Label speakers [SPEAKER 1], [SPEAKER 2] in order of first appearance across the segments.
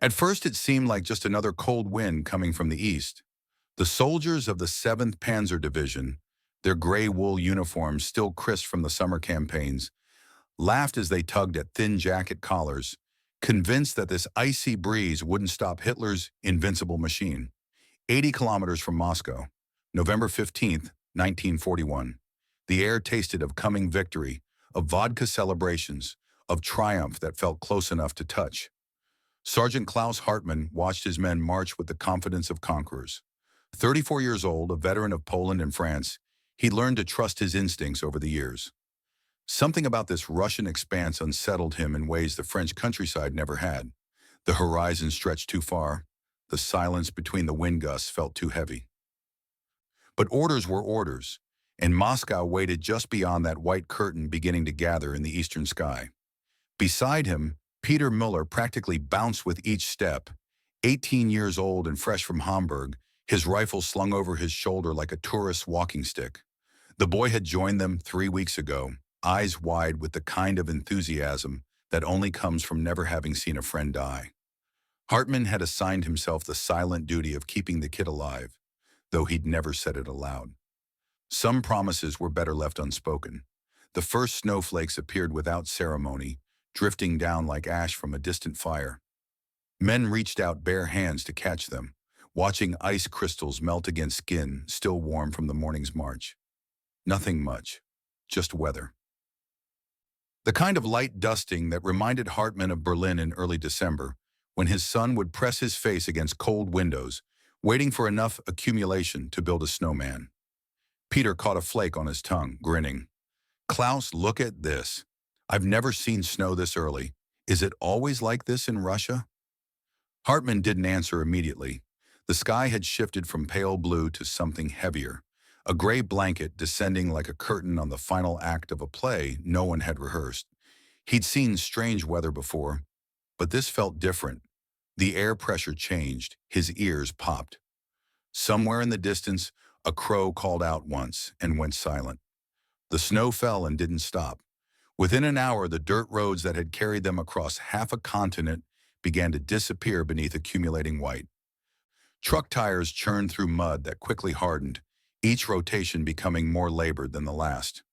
[SPEAKER 1] At first, it seemed like just another cold wind coming from the east. The soldiers of the 7th Panzer Division, their gray wool uniforms still crisp from the summer campaigns, laughed as they tugged at thin jacket collars, convinced that this icy breeze wouldn't stop Hitler's invincible machine. 80 kilometers from Moscow, November 15th, 1941. The air tasted of coming victory, of vodka celebrations, of triumph that felt close enough to touch. Sergeant Klaus Hartmann watched his men march with the confidence of conquerors. 34 years old, a veteran of Poland and France, he learned to trust his instincts over the years. Something about this Russian expanse unsettled him in ways the French countryside never had. The horizon stretched too far. The silence between the wind gusts felt too heavy. But orders were orders, and Moscow waited just beyond that white curtain beginning to gather in the eastern sky. Beside him, Peter Müller practically bounced with each step. 18 years old and fresh from Hamburg, his rifle slung over his shoulder like a tourist's walking stick. The boy had joined them 3 weeks ago, eyes wide with the kind of enthusiasm that only comes from never having seen a friend die. Hartmann had assigned himself the silent duty of keeping the kid alive, though he'd never said it aloud. Some promises were better left unspoken. The first snowflakes appeared without ceremony, drifting down like ash from a distant fire. Men reached out bare hands to catch them, watching ice crystals melt against skin still warm from the morning's march. Nothing much, just weather. The kind of light dusting that reminded Hartmann of Berlin in early December, when his son would press his face against cold windows, waiting for enough accumulation to build a snowman. Peter caught a flake on his tongue, grinning. "Klaus, look at this. I've never seen snow this early. Is it always like this in Russia?" Hartmann didn't answer immediately. The sky had shifted from pale blue to something heavier, a gray blanket descending like a curtain on the final act of a play no one had rehearsed. He'd seen strange weather before, but this felt different. The air pressure changed, his ears popped. Somewhere in the distance, a crow called out once and went silent. The snow fell and didn't stop. Within an hour, the dirt roads that had carried them across half a continent began to disappear beneath accumulating white. Truck tires churned through mud that quickly hardened, each rotation becoming more labored than the last.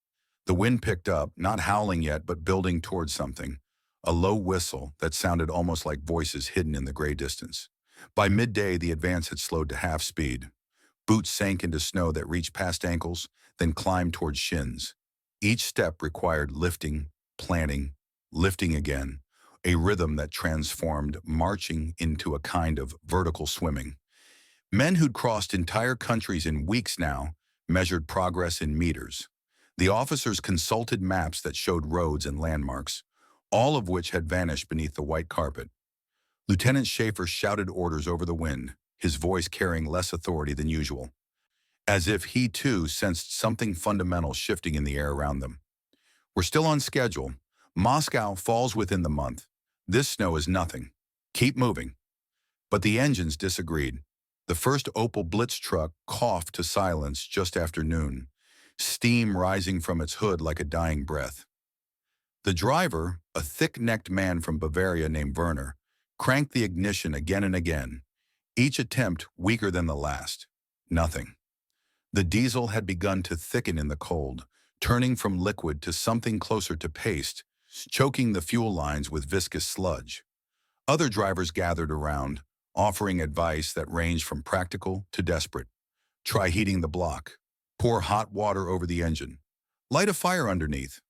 [SPEAKER 1] The wind picked up, not howling yet, but building towards something, a low whistle that sounded almost like voices hidden in the gray distance. By midday, the advance had slowed to half speed. Boots sank into snow that reached past ankles, then climbed towards shins. Each step required lifting, planting, lifting again, a rhythm that transformed marching into a kind of vertical swimming. Men who'd crossed entire countries in weeks now measured progress in meters. The officers consulted maps that showed roads and landmarks, all of which had vanished beneath the white carpet. Lieutenant Schaefer shouted orders over the wind, his voice carrying less authority than usual, as if he too sensed something fundamental shifting in the air around them. "We're still on schedule. Moscow falls within the month. This snow is nothing. Keep moving." But the engines disagreed. The first Opel Blitz truck coughed to silence just after noon, steam rising from its hood like a dying breath. The driver, a thick-necked man from Bavaria named Werner, cranked the ignition again and again, each attempt weaker than the last. Nothing. The diesel had begun to thicken in the cold, turning from liquid to something closer to paste, choking the fuel lines with viscous sludge. Other drivers gathered around, offering advice that ranged from practical to desperate. Try heating the block. Pour hot water over the engine. Light a fire underneath.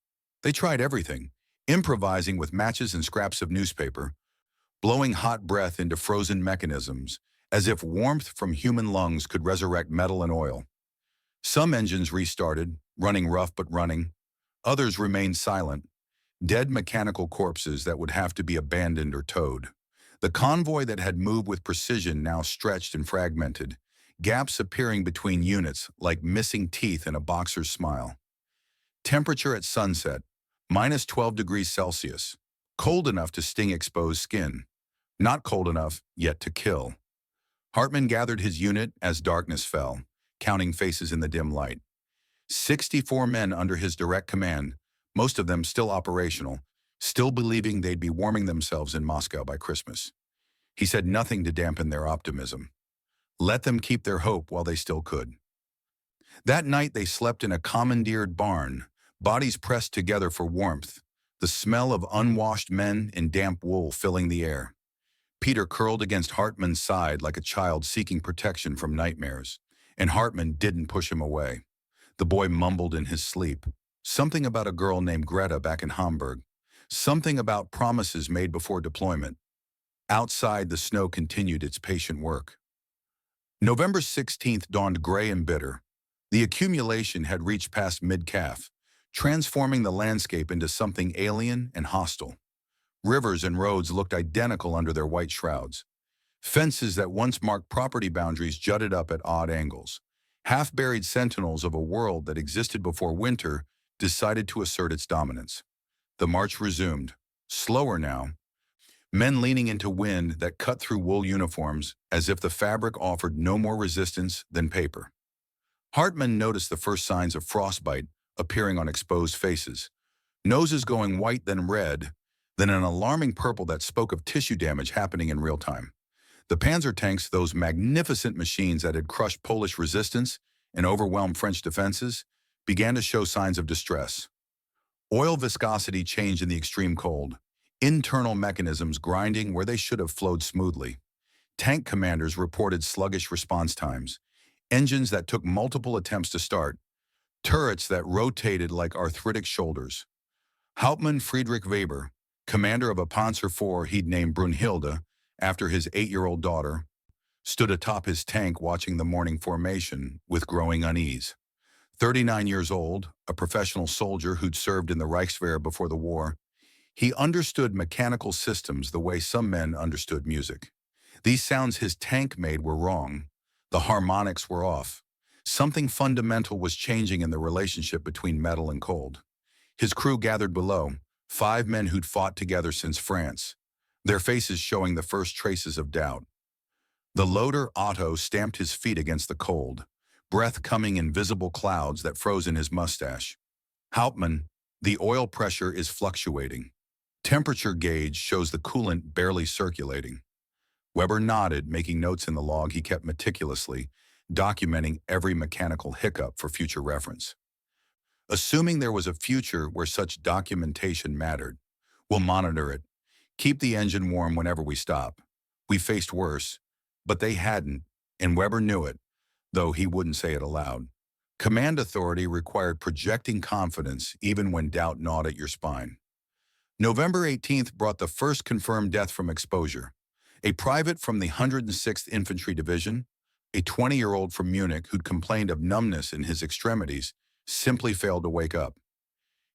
[SPEAKER 1] They tried everything, improvising with matches and scraps of newspaper, blowing hot breath into frozen mechanisms, as if warmth from human lungs could resurrect metal and oil. Some engines restarted, running rough but running. Others remained silent, dead mechanical corpses that would have to be abandoned or towed. The convoy that had moved with precision now stretched and fragmented, gaps appearing between units like missing teeth in a boxer's smile. Temperature at sunset, minus 12 degrees Celsius, cold enough to sting exposed skin, not cold enough yet to kill. Hartmann gathered his unit as darkness fell, counting faces in the dim light. 64 men under his direct command, most of them still operational, still believing they'd be warming themselves in Moscow by Christmas. He said nothing to dampen their optimism. Let them keep their hope while they still could. That night they slept in a commandeered barn, bodies pressed together for warmth, the smell of unwashed men in damp wool filling the air. Peter curled against Hartmann's side like a child seeking protection from nightmares, and Hartmann didn't push him away. The boy mumbled in his sleep, something about a girl named Greta back in Hamburg, something about promises made before deployment. Outside, the snow continued its patient work. November 16th dawned gray and bitter. The accumulation had reached past mid-calf, transforming the landscape into something alien and hostile. Rivers and roads looked identical under their white shrouds. Fences that once marked property boundaries jutted up at odd angles. Half-buried sentinels of a world that existed before winter decided to assert its dominance. The march resumed, slower now, men leaning into wind that cut through wool uniforms as if the fabric offered no more resistance than paper. Hartmann noticed the first signs of frostbite appearing on exposed faces, noses going white then red, then an alarming purple that spoke of tissue damage happening in real time. The Panzer tanks, those magnificent machines that had crushed Polish resistance and overwhelmed French defenses, began to show signs of distress. Oil viscosity changed in the extreme cold, internal mechanisms grinding where they should have flowed smoothly. Tank commanders reported sluggish response times, engines that took multiple attempts to start, turrets that rotated like arthritic shoulders. Hauptmann Friedrich Weber, commander of a Panzer IV he'd named Brunhilde after his 8-year-old daughter, stood atop his tank watching the morning formation with growing unease. 39 years old, a professional soldier who'd served in the Reichswehr before the war, he understood mechanical systems the way some men understood music. These sounds his tank made were wrong. The harmonics were off. Something fundamental was changing in the relationship between metal and cold. His crew gathered below, 5 men who'd fought together since France, their faces showing the first traces of doubt. The loader, Otto, stamped his feet against the cold, breath coming in visible clouds that froze in his mustache. Hauptmann, the oil pressure is fluctuating. Temperature gauge shows the coolant barely circulating. Weber nodded, making notes in the log he kept meticulously, documenting every mechanical hiccup for future reference. Assuming there was a future where such documentation mattered, we'll monitor it, keep the engine warm whenever we stop. We faced worse, but they hadn't, and Weber knew it, though he wouldn't say it aloud. Command authority required projecting confidence even when doubt gnawed at your spine. November 18th brought the first confirmed death from exposure. A private from the 106th Infantry Division, a 20-year-old from Munich who'd complained of numbness in his extremities, simply failed to wake up.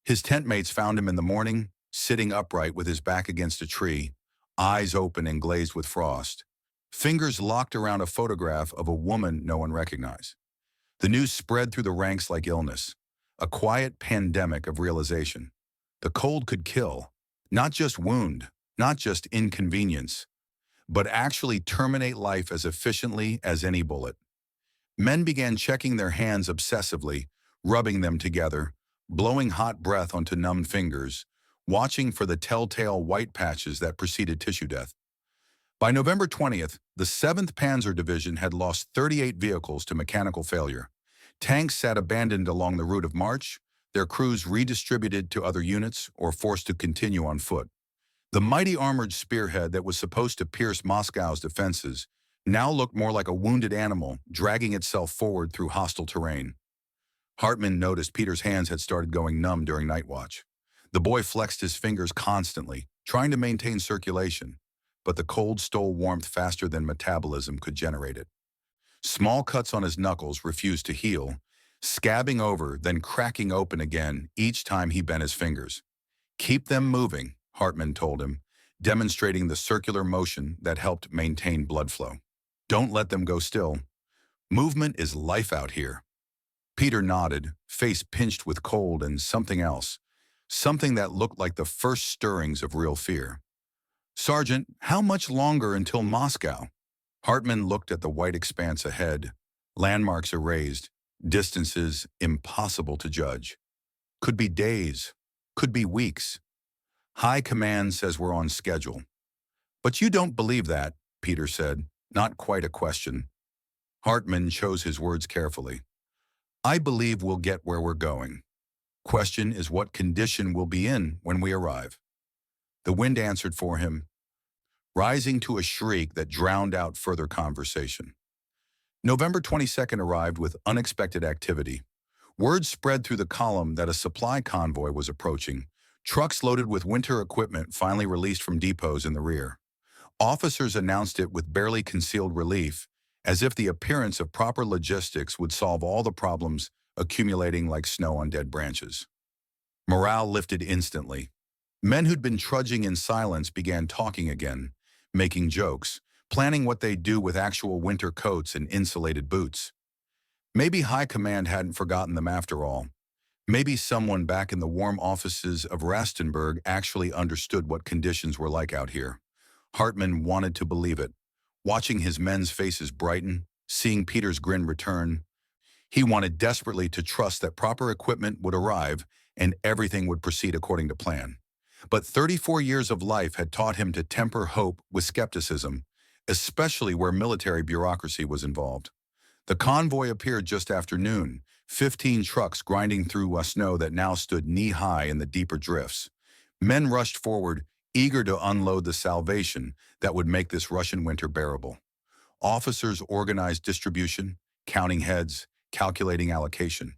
[SPEAKER 1] His tent mates found him in the morning, sitting upright with his back against a tree, eyes open and glazed with frost, fingers locked around a photograph of a woman no one recognized. The news spread through the ranks like illness, a quiet pandemic of realization. The cold could kill, not just wound, not just inconvenience, but actually terminate life as efficiently as any bullet. Men began checking their hands obsessively, rubbing them together, blowing hot breath onto numbed fingers, watching for the telltale white patches that preceded tissue death. By November 20th, the 7th Panzer Division had lost 38 vehicles to mechanical failure. Tanks sat abandoned along the route of march, their crews redistributed to other units or forced to continue on foot. The mighty armored spearhead that was supposed to pierce Moscow's defenses now looked more like a wounded animal dragging itself forward through hostile terrain. Hartmann noticed Peter's hands had started going numb during night watch. The boy flexed his fingers constantly, trying to maintain circulation, but the cold stole warmth faster than metabolism could generate it. Small cuts on his knuckles refused to heal, scabbing over, then cracking open again each time he bent his fingers. "Keep them moving," Hartmann told him, demonstrating the circular motion that helped maintain blood flow. "Don't let them go still. Movement is life out here." Peter nodded, face pinched with cold and something else, something that looked like the first stirrings of real fear. "Sergeant, how much longer until Moscow?" Hartmann looked at the white expanse ahead, landmarks erased, distances impossible to judge. "Could be days, could be weeks. High command says we're on schedule." "But you don't believe that," Peter said, not quite a question. Hartmann chose his words carefully. I believe we'll get where we're going. Question is what condition we'll be in when we arrive. The wind answered for him, rising to a shriek that drowned out further conversation. November 22nd arrived with unexpected activity. Word spread through the column that a supply convoy was approaching, trucks loaded with winter equipment finally released from depots in the rear. Officers announced it with barely concealed relief, as if the appearance of proper logistics would solve all the problems accumulating like snow on dead branches. Morale lifted instantly. Men who'd been trudging in silence began talking again, making jokes, planning what they'd do with actual winter coats and insulated boots. Maybe High Command hadn't forgotten them after all. Maybe someone back in the warm offices of Rastenburg actually understood what conditions were like out here. Hartmann wanted to believe it. Watching his men's faces brighten, seeing Peter's grin return, he wanted desperately to trust that proper equipment would arrive and everything would proceed according to plan. But 34 years of life had taught him to temper hope with skepticism, especially where military bureaucracy was involved. The convoy appeared just after noon, 15 trucks grinding through snow that now stood knee-high in the deeper drifts. Men rushed forward, eager to unload the salvation that would make this Russian winter bearable. Officers organized distribution, counting heads, calculating allocation.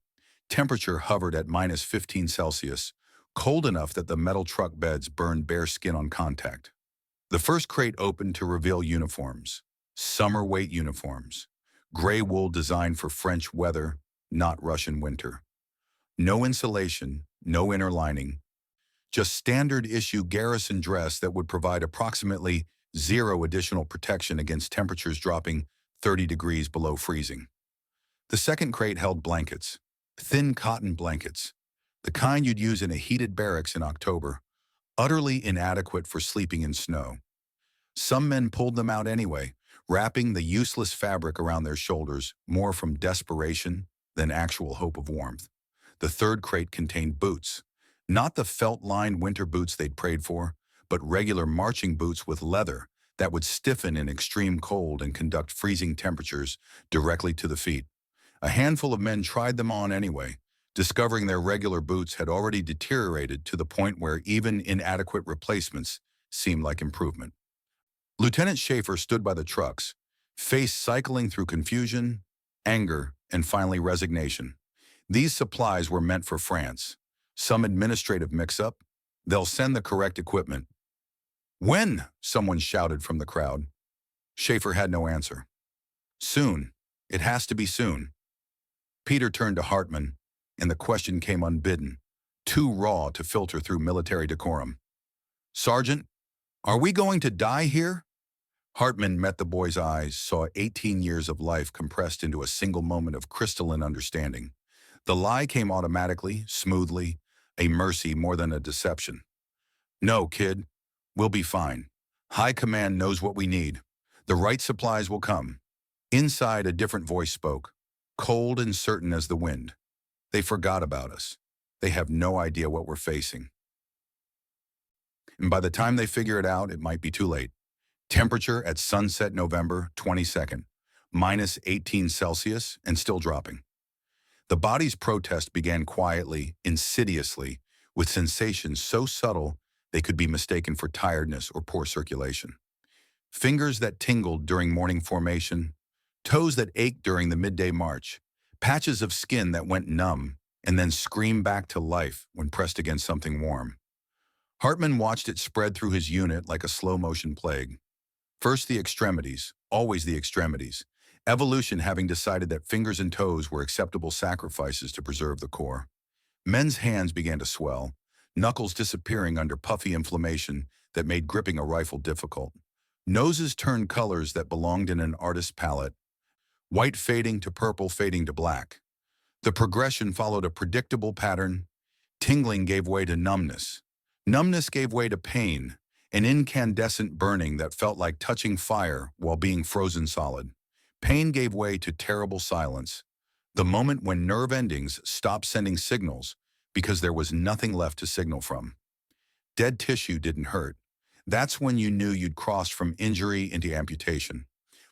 [SPEAKER 1] Temperature hovered at -15°C, cold enough that the metal truck beds burned bare skin on contact. The first crate opened to reveal uniforms. Summer weight uniforms. Gray wool designed for French weather, not Russian winter. No insulation, no inner lining. Just standard issue garrison dress that would provide approximately zero additional protection against temperatures dropping 30 degrees below freezing. The second crate held blankets. Thin cotton blankets. The kind you'd use in a heated barracks in October, utterly inadequate for sleeping in snow. Some men pulled them out anyway, wrapping the useless fabric around their shoulders, more from desperation than actual hope of warmth. The third crate contained boots. Not the felt-lined winter boots they'd prayed for, but regular marching boots with leather that would stiffen in extreme cold and conduct freezing temperatures directly to the feet. A handful of men tried them on anyway, discovering their regular boots had already deteriorated to the point where even inadequate replacements seemed like improvement. Lieutenant Schaefer stood by the trucks, face cycling through confusion, anger, and finally resignation. These supplies were meant for France. Some administrative mix-up. They'll send the correct equipment. When? Someone shouted from the crowd. Schaefer had no answer. Soon. It has to be soon. Peter turned to Hartmann, and the question came unbidden, too raw to filter through military decorum. Sergeant, are we going to die here? Hartmann met the boy's eyes, saw 18 years of life compressed into a single moment of crystalline understanding. The lie came automatically, smoothly, a mercy more than a deception. No, kid, we'll be fine. High Command knows what we need. The right supplies will come. Inside, a different voice spoke, cold and certain as the wind. They forgot about us. They have no idea what we're facing. And by the time they figure it out, it might be too late. Temperature at sunset November 22nd, -18°C and still dropping. The body's protest began quietly, insidiously, with sensations so subtle they could be mistaken for tiredness or poor circulation. Fingers that tingled during morning formation, toes that ached during the midday march, patches of skin that went numb and then screamed back to life when pressed against something warm. Hartmann watched it spread through his unit like a slow-motion plague. First the extremities, always the extremities, evolution having decided that fingers and toes were acceptable sacrifices to preserve the core. Men's hands began to swell, knuckles disappearing under puffy inflammation that made gripping a rifle difficult. Noses turned colors that belonged in an artist's palette, white fading to purple fading to black. The progression followed a predictable pattern. Tingling gave way to numbness. Numbness gave way to pain, an incandescent burning that felt like touching fire while being frozen solid. Pain gave way to terrible silence, the moment when nerve endings stopped sending signals because there was nothing left to signal from. Dead tissue didn't hurt. That's when you knew you'd crossed from injury into amputation.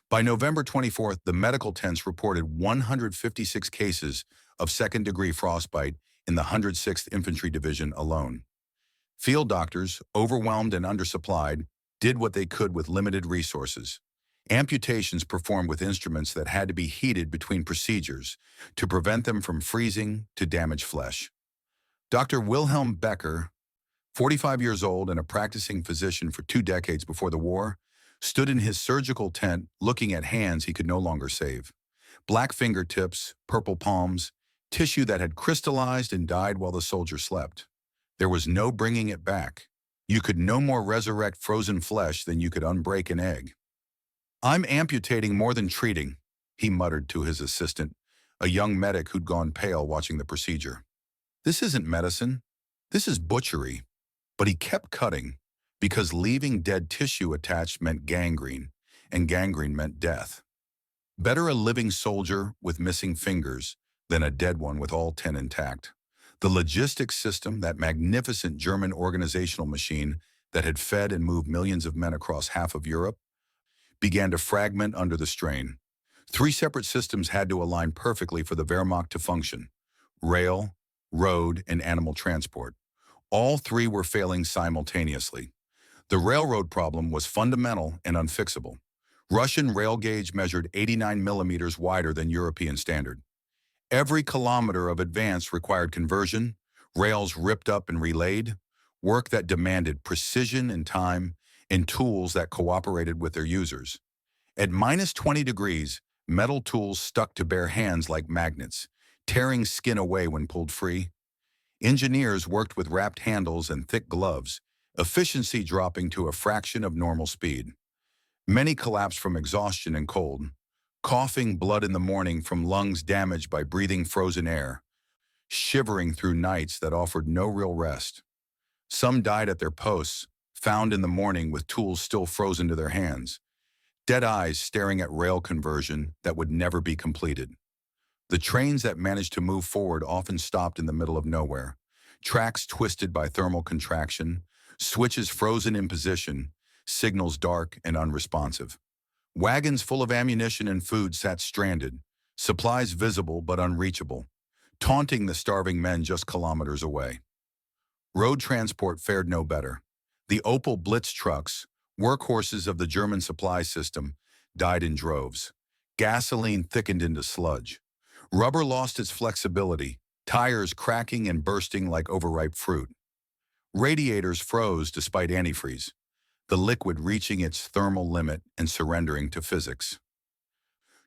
[SPEAKER 1] By November 24th, the medical tents reported 156 cases of second-degree frostbite in the 106th Infantry Division alone. Field doctors, overwhelmed and undersupplied, did what they could with limited resources. Amputations performed with instruments that had to be heated between procedures to prevent them from freezing to damage flesh. Dr. Wilhelm Becker, 45 years old and a practicing physician for 2 decades before the war, stood in his surgical tent looking at hands he could no longer save. Black fingertips, purple palms, tissue that had crystallized and died while the soldier slept. There was no bringing it back. You could no more resurrect frozen flesh than you could unbreak an egg. "I'm amputating more than treating," he muttered to his assistant, a young medic who'd gone pale watching the procedure. "This isn't medicine. This is butchery." But he kept cutting, because leaving dead tissue attached meant gangrene, and gangrene meant death. Better a living soldier with missing fingers than a dead one with all 10 intact. The logistics system, that magnificent German organizational machine that had fed and moved millions of men across half of Europe, began to fragment under the strain. 3 separate systems had to align perfectly for the Wehrmacht to function: rail, road, and animal transport. All 3 were failing simultaneously. The railroad problem was fundamental and unfixable. Russian rail gauge measured 89 millimeters wider than European standard. Every kilometer of advance required conversion, rails ripped up and relayed, work that demanded precision and time, and tools that cooperated with their users. At minus 20 degrees, metal tools stuck to bare hands like magnets, tearing skin away when pulled free. Engineers worked with wrapped handles and thick gloves, efficiency dropping to a fraction of normal speed. Many collapsed from exhaustion and cold, coughing blood in the morning from lungs damaged by breathing frozen air, shivering through nights that offered no real rest. Some died at their posts, found in the morning with tools still frozen to their hands, dead eyes staring at rail conversion that would never be completed. The trains that managed to move forward often stopped in the middle of nowhere, tracks twisted by thermal contraction, switches frozen in position, signals dark and unresponsive. Wagons full of ammunition and food sat stranded, supplies visible but unreachable, taunting the starving men just kilometers away. Road transport fared no better. The Opel Blitz trucks, workhorses of the German supply system, died in droves. Gasoline thickened into sludge. Rubber lost its flexibility, tires cracking and bursting like overripe fruit. Radiators froze despite antifreeze, the liquid reaching its thermal limit and surrendering to physics.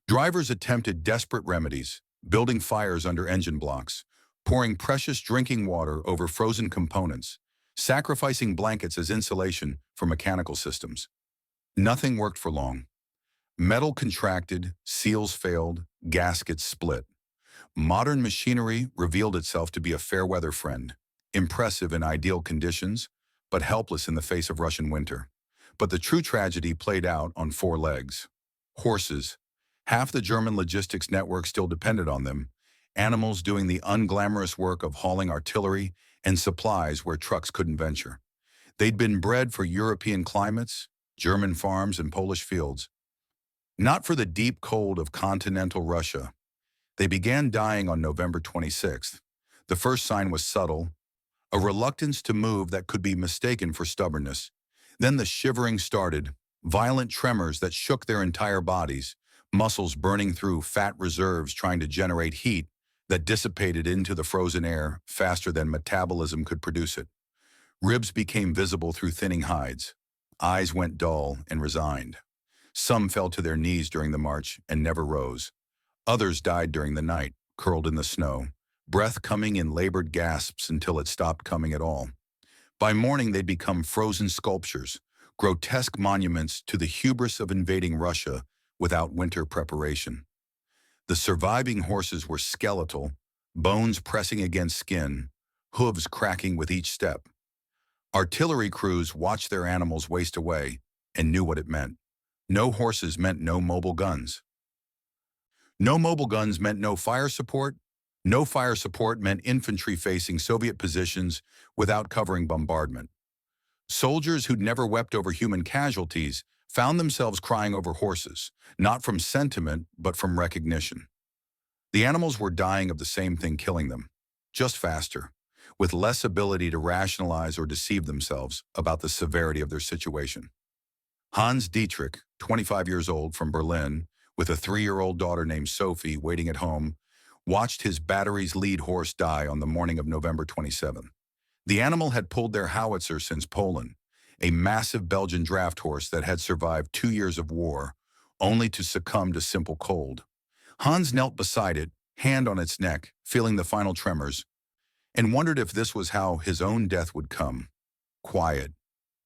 [SPEAKER 1] Drivers attempted desperate remedies, building fires under engine blocks, pouring precious drinking water over frozen components, sacrificing blankets as insulation for mechanical systems. Nothing worked for long. Metal contracted, seals failed, gaskets split. Modern machinery revealed itself to be a fair-weather friend, impressive in ideal conditions, but helpless in the face of Russian winter. But the true tragedy played out on 4 legs. Horses. Half the German logistics network still depended on them, animals doing the unglamorous work of hauling artillery and supplies where trucks couldn't venture. They'd been bred for European climates, German farms, and Polish fields. Not for the deep cold of continental Russia. They began dying on November 26th. The first sign was subtle, a reluctance to move that could be mistaken for stubbornness. Then the shivering started, violent tremors that shook their entire bodies, muscles burning through fat reserves trying to generate heat that dissipated into the frozen air faster than metabolism could produce it. Ribs became visible through thinning hides. Eyes went dull and resigned. Some fell to their knees during the march and never rose. Others died during the night, curled in the snow, breath coming in labored gasps until it stopped coming at all. By morning, they'd become frozen sculptures, grotesque monuments to the hubris of invading Russia without winter preparation. The surviving horses were skeletal, bones pressing against skin, hooves cracking with each step. Artillery crews watched their animals waste away and knew what it meant. No horses meant no mobile guns. No mobile guns meant no fire support. No fire support meant infantry facing Soviet positions without covering bombardment. Soldiers who'd never wept over human casualties found themselves crying over horses, not from sentiment, but from recognition. The animals were dying of the same thing killing them, just faster, with less ability to rationalize or deceive themselves about the severity of their situation. Hans Dietrich, 25 years old, from Berlin, with a 3-year-old daughter named Sophie waiting at home, watched his battery's lead horse die on the morning of November 27th. The animal had pulled their howitzer since Poland, a massive Belgian draft horse that had survived 2 years of war, only to succumb to simple cold. Hans knelt beside it, hand on its neck, feeling the final tremors, and wondered if this was how his own death would come. Quiet,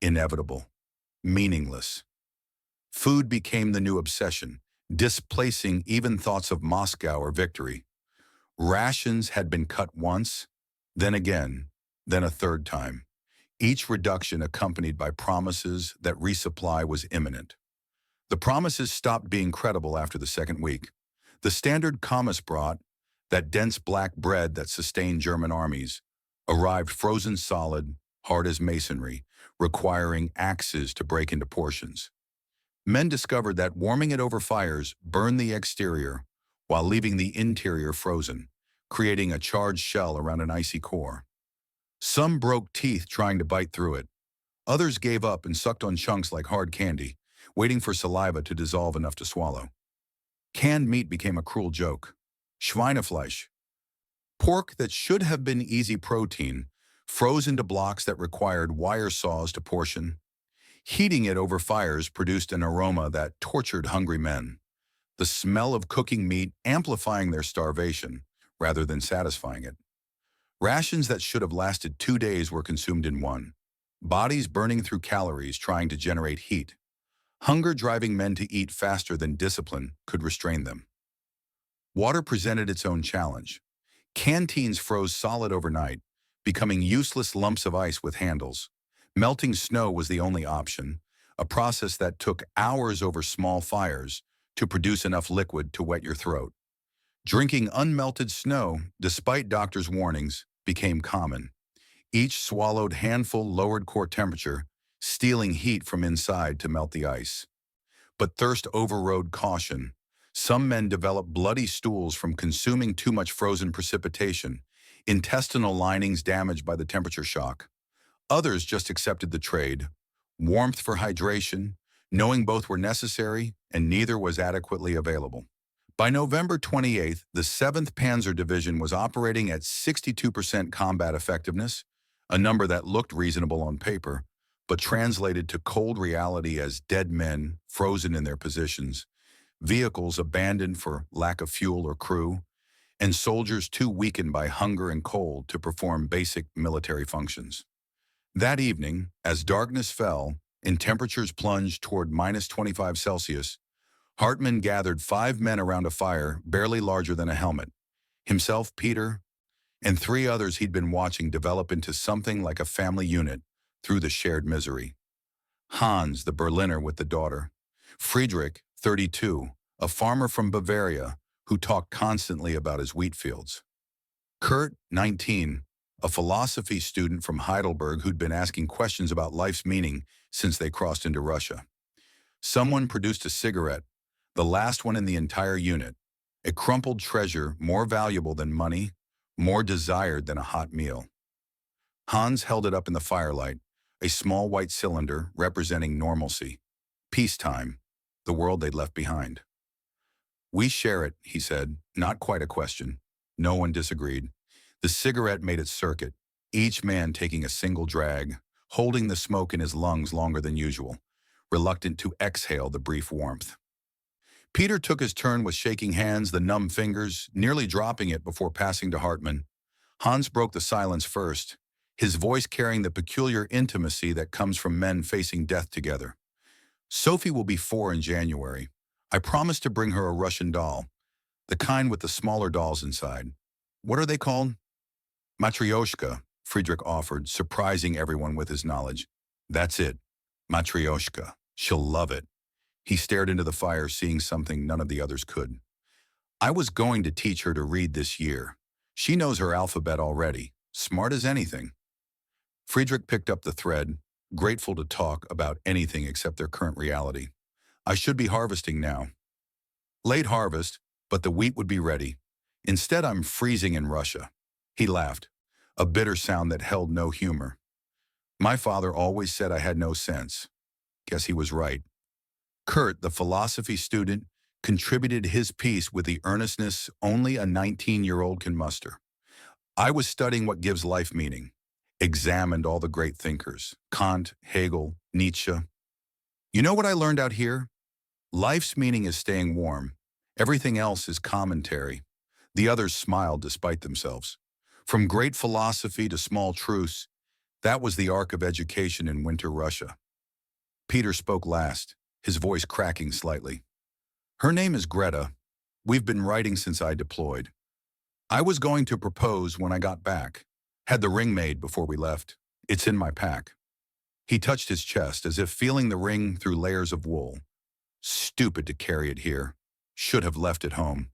[SPEAKER 1] inevitable, meaningless. Food became the new obsession, displacing even thoughts of Moscow or victory. Rations had been cut once, then again, then a third time, each reduction accompanied by promises that resupply was imminent. The promises stopped being credible after the second week. The standard Kommissbrot, that dense black bread that sustained German armies, arrived frozen solid, hard as masonry, requiring axes to break into portions. Men discovered that warming it over fires burned the exterior while leaving the interior frozen, creating a charged shell around an icy core. Some broke teeth trying to bite through it. Others gave up and sucked on chunks like hard candy, waiting for saliva to dissolve enough to swallow. Canned meat became a cruel joke. Schweinefleisch, pork that should have been easy protein, froze into blocks that required wire saws to portion. Heating it over fires produced an aroma that tortured hungry men, the smell of cooking meat amplifying their starvation rather than satisfying it. Rations that should have lasted 2 days were consumed in 1, bodies burning through calories trying to generate heat, hunger driving men to eat faster than discipline could restrain them. Water presented its own challenge. Canteens froze solid overnight, becoming useless lumps of ice with handles. Melting snow was the only option, a process that took hours over small fires to produce enough liquid to wet your throat. Drinking unmelted snow, despite doctors' warnings, became common. Each swallowed handful lowered core temperature, stealing heat from inside to melt the ice. But thirst overrode caution. Some men developed bloody stools from consuming too much frozen precipitation, intestinal linings damaged by the temperature shock. Others just accepted the trade, warmth for hydration, knowing both were necessary and neither was adequately available. By November 28th, the 7th Panzer Division was operating at 62% combat effectiveness, a number that looked reasonable on paper, but translated to cold reality as dead men frozen in their positions, vehicles abandoned for lack of fuel or crew, and soldiers too weakened by hunger and cold to perform basic military functions. That evening, as darkness fell and temperatures plunged toward -25°C, Hartmann gathered 5 men around a fire barely larger than a helmet, himself, Peter, and 3 others he'd been watching develop into something like a family unit through the shared misery. Hans, the Berliner with the daughter. Friedrich, 32, a farmer from Bavaria who talked constantly about his wheat fields. Kurt, 19, a philosophy student from Heidelberg who'd been asking questions about life's meaning since they crossed into Russia. Someone produced a cigarette, the last one in the entire unit, a crumpled treasure more valuable than money, more desired than a hot meal. Hans held it up in the firelight, a small white cylinder representing normalcy, peacetime, the world they'd left behind. "We share it," he said, not quite a question. No one disagreed. The cigarette made its circuit, each man taking a single drag, holding the smoke in his lungs longer than usual, reluctant to exhale the brief warmth. Peter took his turn with shaking hands, the numb fingers, nearly dropping it before passing to Hartmann. Hans broke the silence first, his voice carrying the peculiar intimacy that comes from men facing death together. "Sophie will be 4 in January. I promised to bring her a Russian doll, the kind with the smaller dolls inside. What are they called?" "Matryoshka," Friedrich offered, surprising everyone with his knowledge. "That's it. Matryoshka. She'll love it." He stared into the fire, seeing something none of the others could. "I was going to teach her to read this year. She knows her alphabet already, smart as anything." Friedrich picked up the thread. grateful to talk about anything except their current reality. I should be harvesting now. Late harvest, but the wheat would be ready. Instead, I'm freezing in Russia. He laughed, a bitter sound that held no humor. My father always said I had no sense. Guess he was right. Kurt, the philosophy student, contributed his piece with the earnestness only a 19-year-old can muster. I was studying what gives life meaning, examined all the great thinkers, Kant, Hegel, Nietzsche. You know what I learned out here? Life's meaning is staying warm. Everything else is commentary. The others smiled despite themselves. From great philosophy to small truths, that was the arc of education in winter Russia. Peter spoke last, his voice cracking slightly. Her name is Greta. We've been writing since I deployed. I was going to propose when I got back. Had the ring made before we left. It's in my pack. He touched his chest as if feeling the ring through layers of wool. Stupid to carry it here. Should have left it home.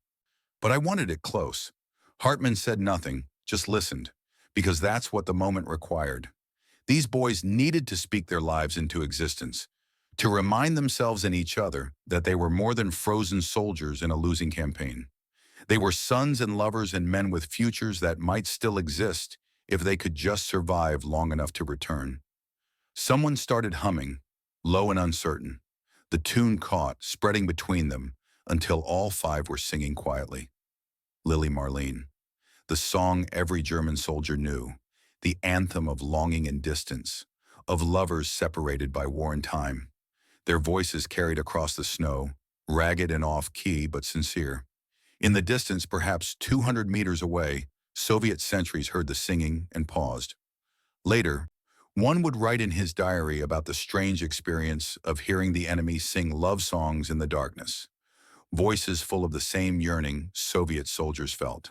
[SPEAKER 1] But I wanted it close. Hartmann said nothing, just listened, because that's what the moment required. These boys needed to speak their lives into existence, to remind themselves and each other that they were more than frozen soldiers in a losing campaign. They were sons and lovers and men with futures that might still exist if they could just survive long enough to return. Someone started humming, low and uncertain. The tune caught, spreading between them, until all five were singing quietly. Lily Marlene, the song every German soldier knew, the anthem of longing and distance, of lovers separated by war and time. Their voices carried across the snow, ragged and off-key but sincere. In the distance, perhaps 200 meters away, Soviet sentries heard the singing and paused. Later, one would write in his diary about the strange experience of hearing the enemy sing love songs in the darkness, voices full of the same yearning Soviet soldiers felt.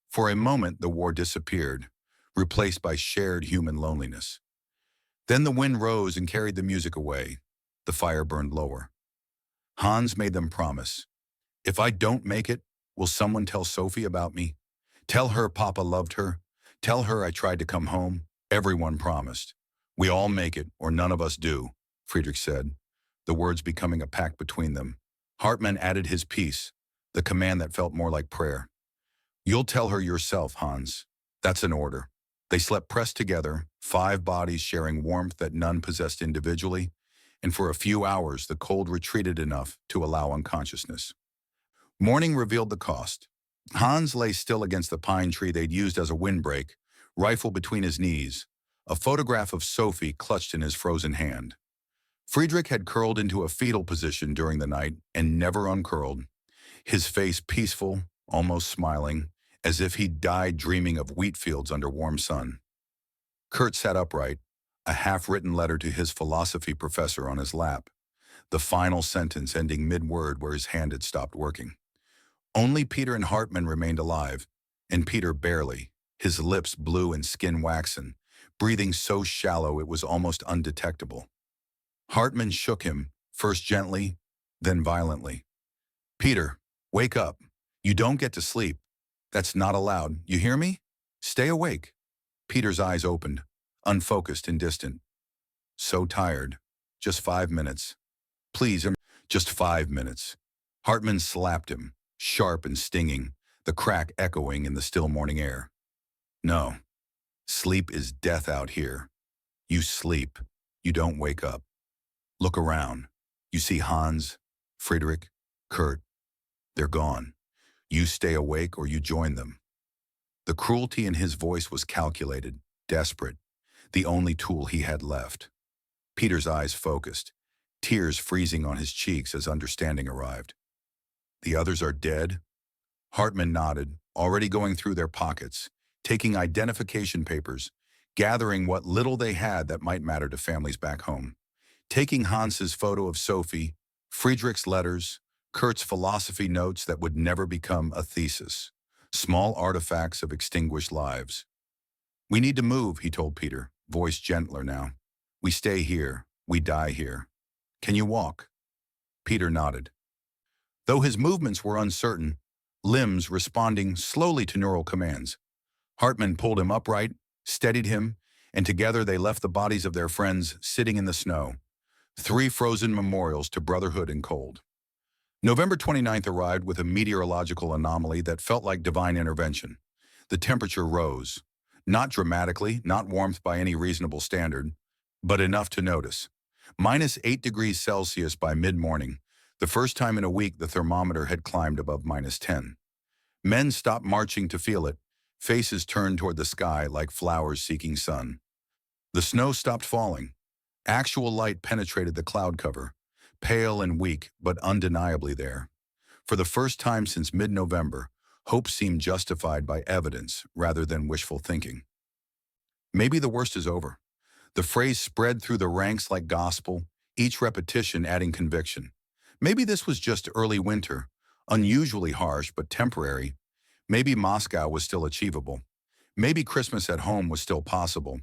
[SPEAKER 1] For a moment, the war disappeared, replaced by shared human loneliness. Then the wind rose and carried the music away. The fire burned lower. Hans made them promise. If I don't make it, will someone tell Sophie about me? Tell her Papa loved her. Tell her I tried to come home. Everyone promised. We all make it, or none of us do, Friedrich said, the words becoming a pact between them. Hartmann added his piece, the command that felt more like prayer. You'll tell her yourself, Hans. That's an order. They slept pressed together, 5 bodies sharing warmth that none possessed individually, and for a few hours the cold retreated enough to allow unconsciousness. Morning revealed the cost. Hans lay still against the pine tree they'd used as a windbreak, rifle between his knees, a photograph of Sophie clutched in his frozen hand. Friedrich had curled into a fetal position during the night and never uncurled, his face peaceful, almost smiling, as if he'd died dreaming of wheat fields under warm sun. Kurt sat upright, a half-written letter to his philosophy professor on his lap, the final sentence ending mid-word where his hand had stopped working. Only Peter and Hartmann remained alive, and Peter barely, his lips blue and skin waxen, breathing so shallow it was almost undetectable. Hartmann shook him, first gently, then violently. Peter, wake up. You don't get to sleep. That's not allowed. You hear me? Stay awake. Peter's eyes opened, unfocused and distant. So tired. Just 5 minutes. Please, just 5 minutes. Hartmann slapped him, sharp and stinging, the crack echoing in the still morning air. No. Sleep is death out here. You sleep. You don't wake up. Look around. You see Hans, Friedrich, Kurt. They're gone. You stay awake or you join them. The cruelty in his voice was calculated, desperate, the only tool he had left. Peter's eyes focused, tears freezing on his cheeks as understanding arrived. The others are dead? Hartmann nodded, already going through their pockets, taking identification papers, gathering what little they had that might matter to families back home. Taking Hans's photo of Sophie, Friedrich's letters, Kurt's philosophy notes that would never become a thesis, small artifacts of extinguished lives. We need to move, he told Peter, voice gentler now. We stay here, we die here. Can you walk? Peter nodded. Though his movements were uncertain, limbs responding slowly to neural commands, Hartmann pulled him upright, steadied him, and together they left the bodies of their friends sitting in the snow, 3 frozen memorials to brotherhood and cold. November 29th arrived with a meteorological anomaly that felt like divine intervention. The temperature rose. Not dramatically, not warmth by any reasonable standard, but enough to notice. -8 degrees Celsius by mid-morning, the first time in a week the thermometer had climbed above -10. Men stopped marching to feel it, faces turned toward the sky like flowers seeking sun. The snow stopped falling. Actual light penetrated the cloud cover, pale and weak, but undeniably there. For the first time since mid-November, hope seemed justified by evidence rather than wishful thinking. Maybe the worst is over. The phrase spread through the ranks like gospel, each repetition adding conviction. Maybe this was just early winter, unusually harsh but temporary. Maybe Moscow was still achievable. Maybe Christmas at home was still possible.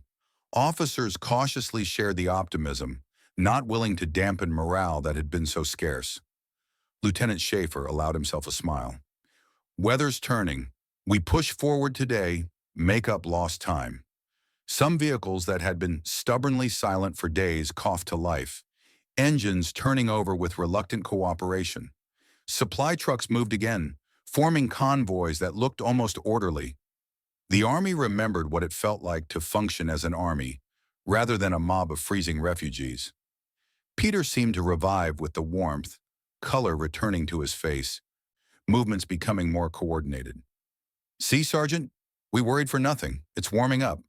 [SPEAKER 1] Officers cautiously shared the optimism, not willing to dampen morale that had been so scarce. Lieutenant Schaefer allowed himself a smile. Weather's turning. We push forward today, make up lost time. Some vehicles that had been stubbornly silent for days coughed to life, engines turning over with reluctant cooperation. Supply trucks moved again, forming convoys that looked almost orderly. The army remembered what it felt like to function as an army, rather than a mob of freezing refugees. Peter seemed to revive with the warmth, color returning to his face, movements becoming more coordinated. "See, Sergeant? We worried for nothing. It's warming up."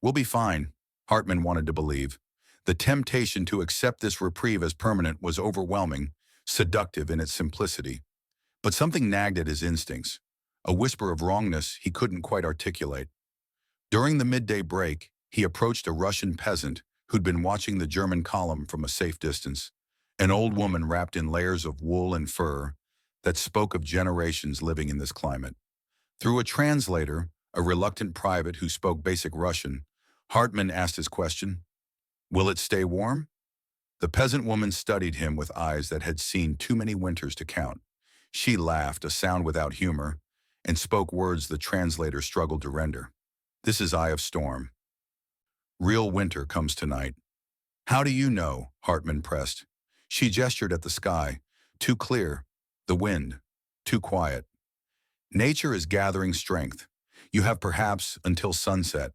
[SPEAKER 1] "We'll be fine," Hartmann wanted to believe. The temptation to accept this reprieve as permanent was overwhelming, seductive in its simplicity. But something nagged at his instincts, a whisper of wrongness he couldn't quite articulate. During the midday break, he approached a Russian peasant who'd been watching the German column from a safe distance, an old woman wrapped in layers of wool and fur that spoke of generations living in this climate. Through a translator, a reluctant private who spoke basic Russian, Hartmann asked his question, "Will it stay warm?" The peasant woman studied him with eyes that had seen too many winters to count. She laughed, a sound without humor, and spoke words the translator struggled to render. "This is Eye of Storm. Real winter comes tonight." "How do you know?" Hartmann pressed. She gestured at the sky. "Too clear. The wind. Too quiet. Nature is gathering strength. You have perhaps until sunset.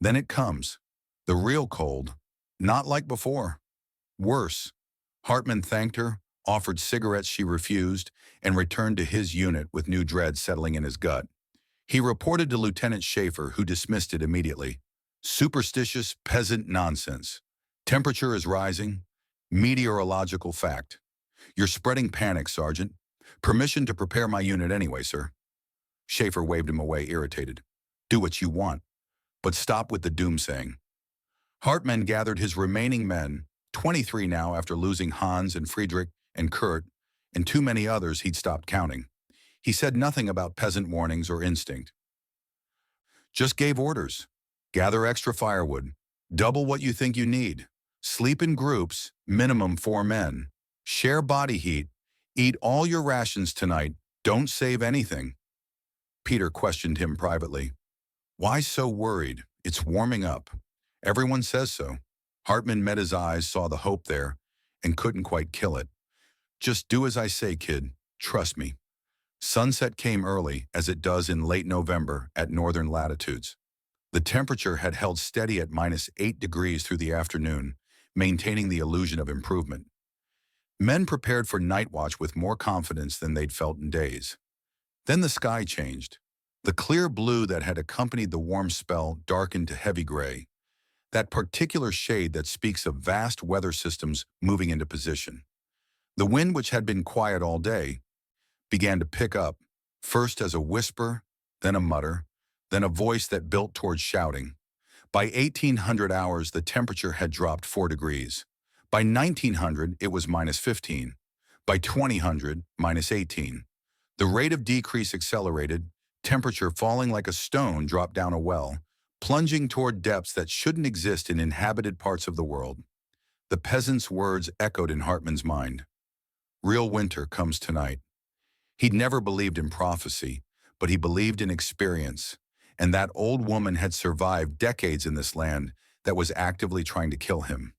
[SPEAKER 1] Then it comes. The real cold. Not like before. Worse." Hartmann thanked her, offered cigarettes she refused, and returned to his unit with new dread settling in his gut. He reported to Lieutenant Schaefer, who dismissed it immediately. "Superstitious peasant nonsense. Temperature is rising. Meteorological fact. You're spreading panic, Sergeant. Permission to prepare my unit anyway, sir." Schaefer waved him away, irritated. "Do what you want, but stop with the doomsaying." Hartmann gathered his remaining men, 23 now after losing Hans and Friedrich and Kurt, and too many others he'd stopped counting. He said nothing about peasant warnings or instinct. Just gave orders. Gather extra firewood. Double what you think you need. Sleep in groups, minimum 4 men. Share body heat. Eat all your rations tonight. Don't save anything. Peter questioned him privately. "Why so worried? It's warming up." "Everyone says so." Hartmann met his eyes, saw the hope there, and couldn't quite kill it. "Just do as I say, kid. Trust me." Sunset came early, as it does in late November at northern latitudes. The temperature had held steady at -8 degrees through the afternoon, maintaining the illusion of improvement. Men prepared for night watch with more confidence than they'd felt in days. Then the sky changed. The clear blue that had accompanied the warm spell darkened to heavy gray, that particular shade that speaks of vast weather systems moving into position. The wind, which had been quiet all day, began to pick up, first as a whisper, then a mutter, then a voice that built towards shouting. By 1800 hours, the temperature had dropped 4 degrees. By 1900, it was -15. By 2000, -18. The rate of decrease accelerated, temperature falling like a stone dropped down a well, plunging toward depths that shouldn't exist in inhabited parts of the world. The peasant's words echoed in Hartmann's mind. Real winter comes tonight. He'd never believed in prophecy, but he believed in experience, and that old woman had survived decades in this land that was actively trying to kill him.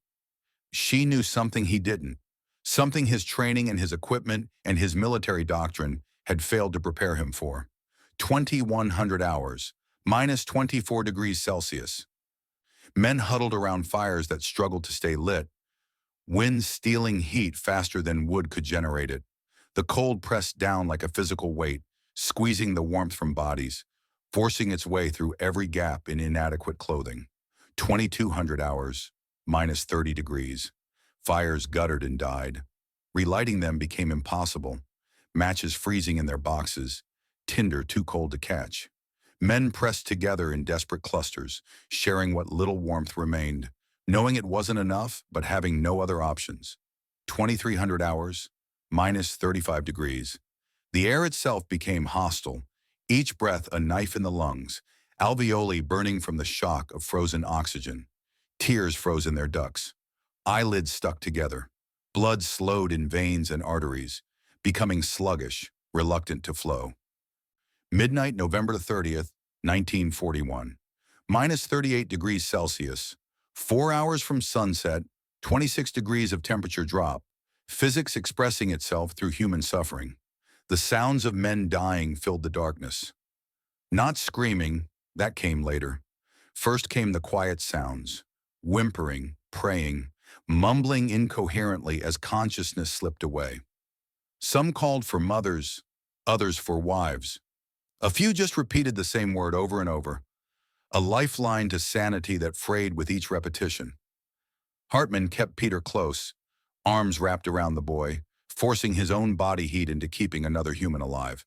[SPEAKER 1] She knew something he didn't, something his training and his equipment and his military doctrine had failed to prepare him for. 2,100 hours, minus 24 degrees Celsius. Men huddled around fires that struggled to stay lit, wind stealing heat faster than wood could generate it. The cold pressed down like a physical weight, squeezing the warmth from bodies, forcing its way through every gap in inadequate clothing. 2,200 hours, minus 30 degrees. Fires guttered and died. Relighting them became impossible. Matches freezing in their boxes, tinder too cold to catch. Men pressed together in desperate clusters, sharing what little warmth remained, knowing it wasn't enough, but having no other options. 2,300 hours, minus 35 degrees. The air itself became hostile, each breath a knife in the lungs, alveoli burning from the shock of frozen oxygen. Tears froze in their ducts. Eyelids stuck together. Blood slowed in veins and arteries, becoming sluggish, reluctant to flow. Midnight, November 30th, 1941. Minus 38 degrees Celsius. 4 hours from sunset, 26 degrees of temperature drop. Physics expressing itself through human suffering. The sounds of men dying filled the darkness. Not screaming, that came later. First came the quiet sounds, whimpering, praying, mumbling incoherently as consciousness slipped away. Some called for mothers, others for wives. A few just repeated the same word over and over, a lifeline to sanity that frayed with each repetition. Hartmann kept Peter close, arms wrapped around the boy, forcing his own body heat into keeping another human alive.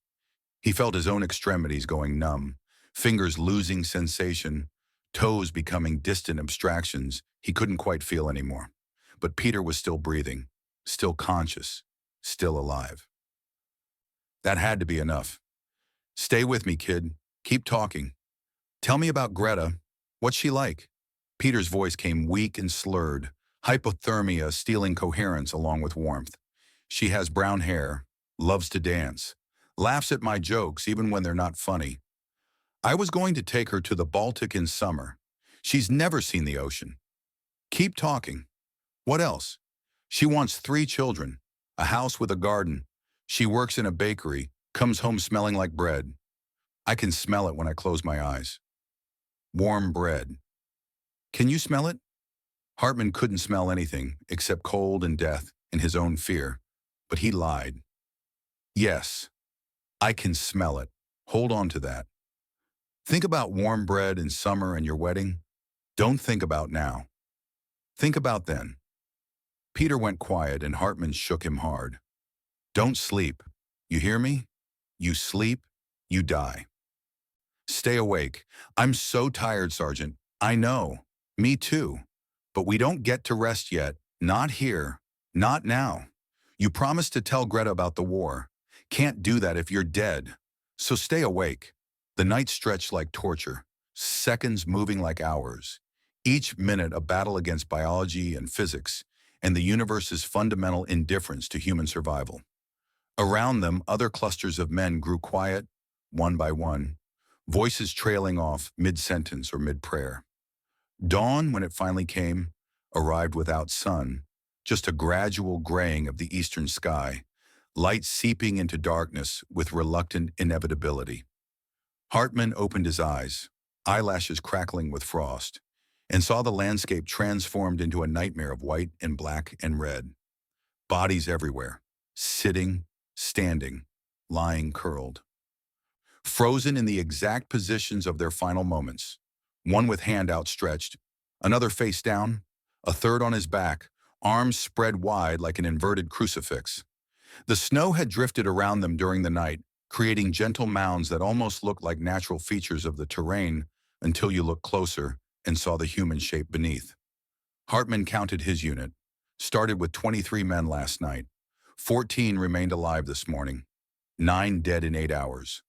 [SPEAKER 1] He felt his own extremities going numb, fingers losing sensation, toes becoming distant abstractions he couldn't quite feel anymore. But Peter was still breathing, still conscious, still alive. That had to be enough. Stay with me, kid. Keep talking. Tell me about Greta. What's she like? Peter's voice came weak and slurred, hypothermia stealing coherence along with warmth. She has brown hair, loves to dance, laughs at my jokes even when they're not funny. I was going to take her to the Baltic in summer. She's never seen the ocean. Keep talking. What else? She wants 3 children, a house with a garden. She works in a bakery, comes home smelling like bread. I can smell it when I close my eyes. Warm bread. Can you smell it? Hartmann couldn't smell anything except cold and death and his own fear, but he lied. Yes, I can smell it. Hold on to that. Think about warm bread in summer and your wedding. Don't think about now. Think about then. Peter went quiet and Hartmann shook him hard. Don't sleep. You hear me? You sleep, you die. Stay awake. I'm so tired, Sergeant. I know. Me too. But we don't get to rest yet. Not here. Not now. You promised to tell Greta about the war. Can't do that if you're dead. So stay awake. The night stretched like torture, seconds moving like hours. Each minute a battle against biology and physics, and the universe's fundamental indifference to human survival. Around them, other clusters of men grew quiet, one by one, voices trailing off mid-sentence or mid-prayer. Dawn, when it finally came, arrived without sun, just a gradual graying of the eastern sky, light seeping into darkness with reluctant inevitability. Hartmann opened his eyes, eyelashes crackling with frost, and saw the landscape transformed into a nightmare of white and black and red. Bodies everywhere, sitting, standing, lying curled. Frozen in the exact positions of their final moments, one with hand outstretched, another face down, a third on his back, arms spread wide like an inverted crucifix. The snow had drifted around them during the night, creating gentle mounds that almost looked like natural features of the terrain until you looked closer and saw the human shape beneath. Hartmann counted his unit, started with 23 men last night. 14 remained alive this morning, 9 dead in 8 hours.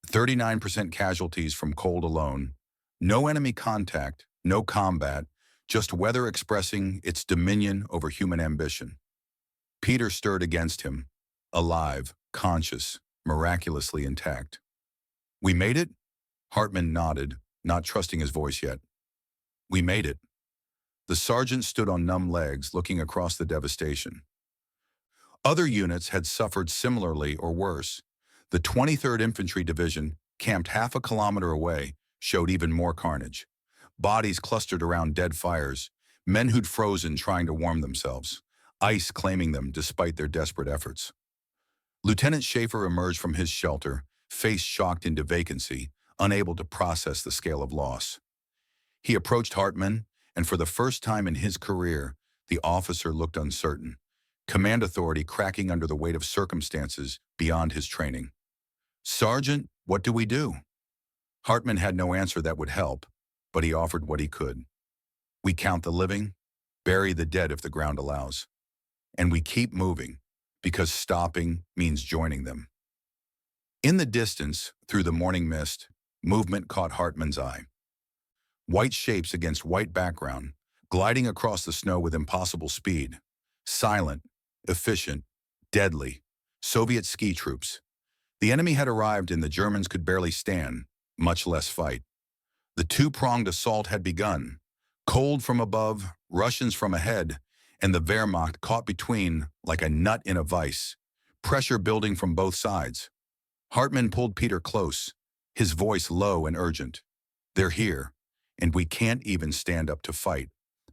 [SPEAKER 1] 39% casualties from cold alone. No enemy contact, no combat, just weather expressing its dominion over human ambition. Peter stirred against him, alive, conscious, miraculously intact. We made it? Hartmann nodded, not trusting his voice yet. We made it. The sergeant stood on numb legs, looking across the devastation. Other units had suffered similarly or worse. The 23rd Infantry Division, camped half a kilometer away, showed even more carnage. Bodies clustered around dead fires, men who'd frozen trying to warm themselves, ice claiming them despite their desperate efforts. Lieutenant Schaefer emerged from his shelter, face shocked into vacancy, unable to process the scale of loss. He approached Hartmann, and for the first time in his career, the officer looked uncertain, command authority cracking under the weight of circumstances beyond his training. Sergeant, what do we do? Hartmann had no answer that would help, but he offered what he could. We count the living, bury the dead if the ground allows. And we keep moving, because stopping means joining them. In the distance, through the morning mist, movement caught Hartmann's eye. White shapes against white background, gliding across the snow with impossible speed. Silent, efficient, deadly. Soviet ski troops. The enemy had arrived and the Germans could barely stand, much less fight. The two-pronged assault had begun. Cold from above, Russians from ahead, and the Wehrmacht caught between like a nut in a vise, pressure building from both sides. Hartmann pulled Peter close, his voice low and urgent. They're here, and we can't even stand up to fight.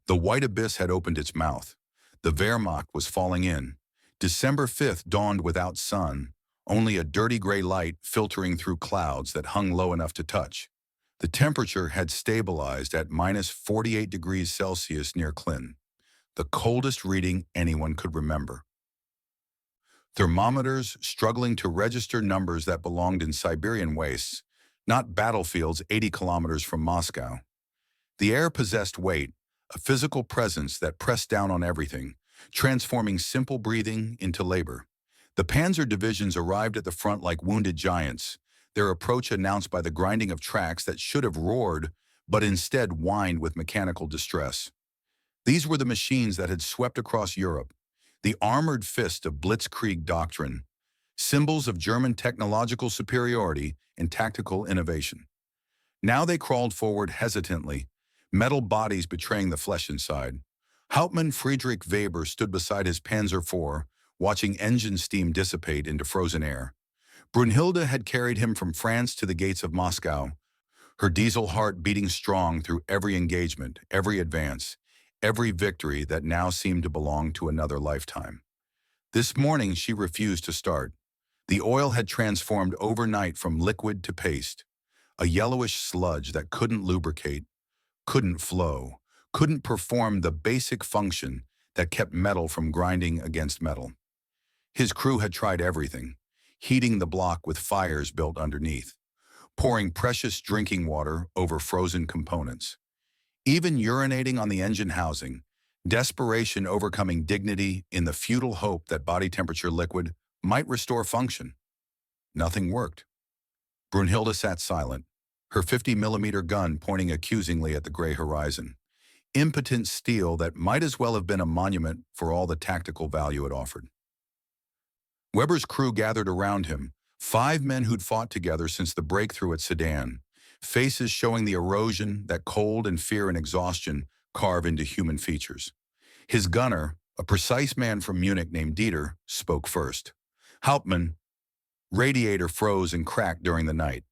[SPEAKER 1] The white abyss had opened its mouth. The Wehrmacht was falling in. December 5th dawned without sun, only a dirty gray light filtering through clouds that hung low enough to touch. The temperature had stabilized at minus 48 degrees Celsius near Klin, the coldest reading anyone could remember. Thermometers struggling to register numbers that belonged in Siberian wastes, not battlefields 80 kilometers from Moscow. The air possessed weight, a physical presence that pressed down on everything, transforming simple breathing into labor. The panzer divisions arrived at the front like wounded giants, their approach announced by the grinding of tracks that should have roared, but instead whined with mechanical distress. These were the machines that had swept across Europe, the armored fist of blitzkrieg doctrine, symbols of German technological superiority and tactical innovation. Now they crawled forward hesitantly, metal bodies betraying the flesh inside. Hauptmann Friedrich Weber stood beside his Panzer IV, watching engine steam dissipate into frozen air. Brunhilde had carried him from France to the gates of Moscow, her diesel heart beating strong through every engagement, every advance, every victory that now seemed to belong to another lifetime. This morning she refused to start. The oil had transformed overnight from liquid to paste, a yellowish sludge that couldn't lubricate, couldn't flow, couldn't perform the basic function that kept metal from grinding against metal. His crew had tried everything, heating the block with fires built underneath, pouring precious drinking water over frozen components, even urinating on the engine housing, desperation overcoming dignity in the futile hope that body temperature liquid might restore function. Nothing worked. Brunhilde sat silent, her 50-millimeter gun pointing accusingly at the gray horizon, impotent steel that might as well have been a monument for all the tactical value it offered. Weber's crew gathered around him, 5 men who'd fought together since the breakthrough at Sedan, faces showing the erosion that cold and fear and exhaustion carve into human features. His gunner, a precise man from Munich named Dieter, spoke first. Hauptmann, radiator froze and cracked during the night.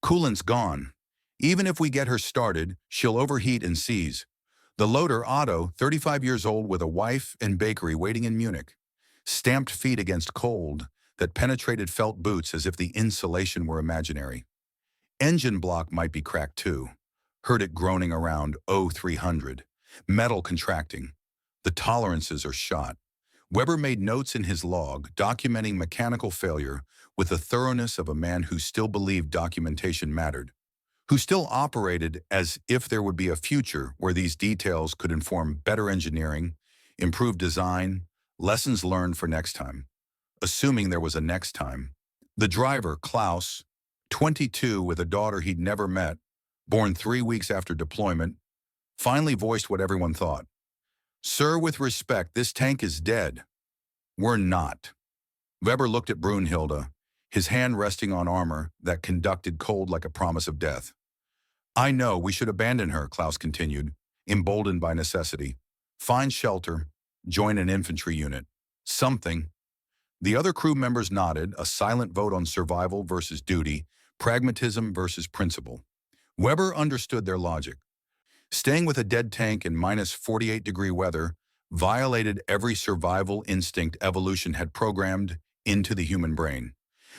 [SPEAKER 1] Coolant's gone. Even if we get her started, she'll overheat and seize. The loader, Otto, 35 years old with a wife and bakery waiting in Munich, stamped feet against cold that penetrated felt boots as if the insulation were imaginary. Engine block might be cracked too. Heard it groaning around 0300. Metal contracting. The tolerances are shot. Weber made notes in his log documenting mechanical failure with the thoroughness of a man who still believed documentation mattered, who still operated as if there would be a future where these details could inform better engineering, improved design, lessons learned for next time. Assuming there was a next time. The driver, Klaus, 22 with a daughter he'd never met, born 3 weeks after deployment, finally voiced what everyone thought. Sir, with respect, this tank is dead. We're not. Weber looked at Brunhilde, his hand resting on armor that conducted cold like a promise of death. I know we should abandon her, Klaus continued, emboldened by necessity. Find shelter, join an infantry unit. Something. The other crew members nodded, a silent vote on survival versus duty, pragmatism versus principle. Weber understood their logic. Staying with a dead tank in minus 48-degree weather violated every survival instinct evolution had programmed into the human brain.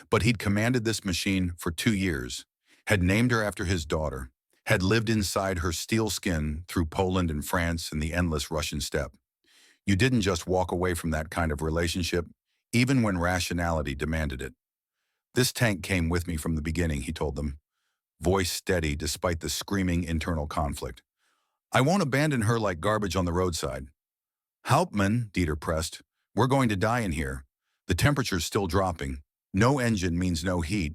[SPEAKER 1] But he'd commanded this machine for 2 years, had named her after his daughter, had lived inside her steel skin through Poland and France and the endless Russian steppe. You didn't just walk away from that kind of relationship, even when rationality demanded it. This tank came with me from the beginning, he told them, voice steady despite the screaming internal conflict. I won't abandon her like garbage on the roadside. Hauptmann, Dieter pressed, we're going to die in here. The temperature's still dropping. No engine means no heat.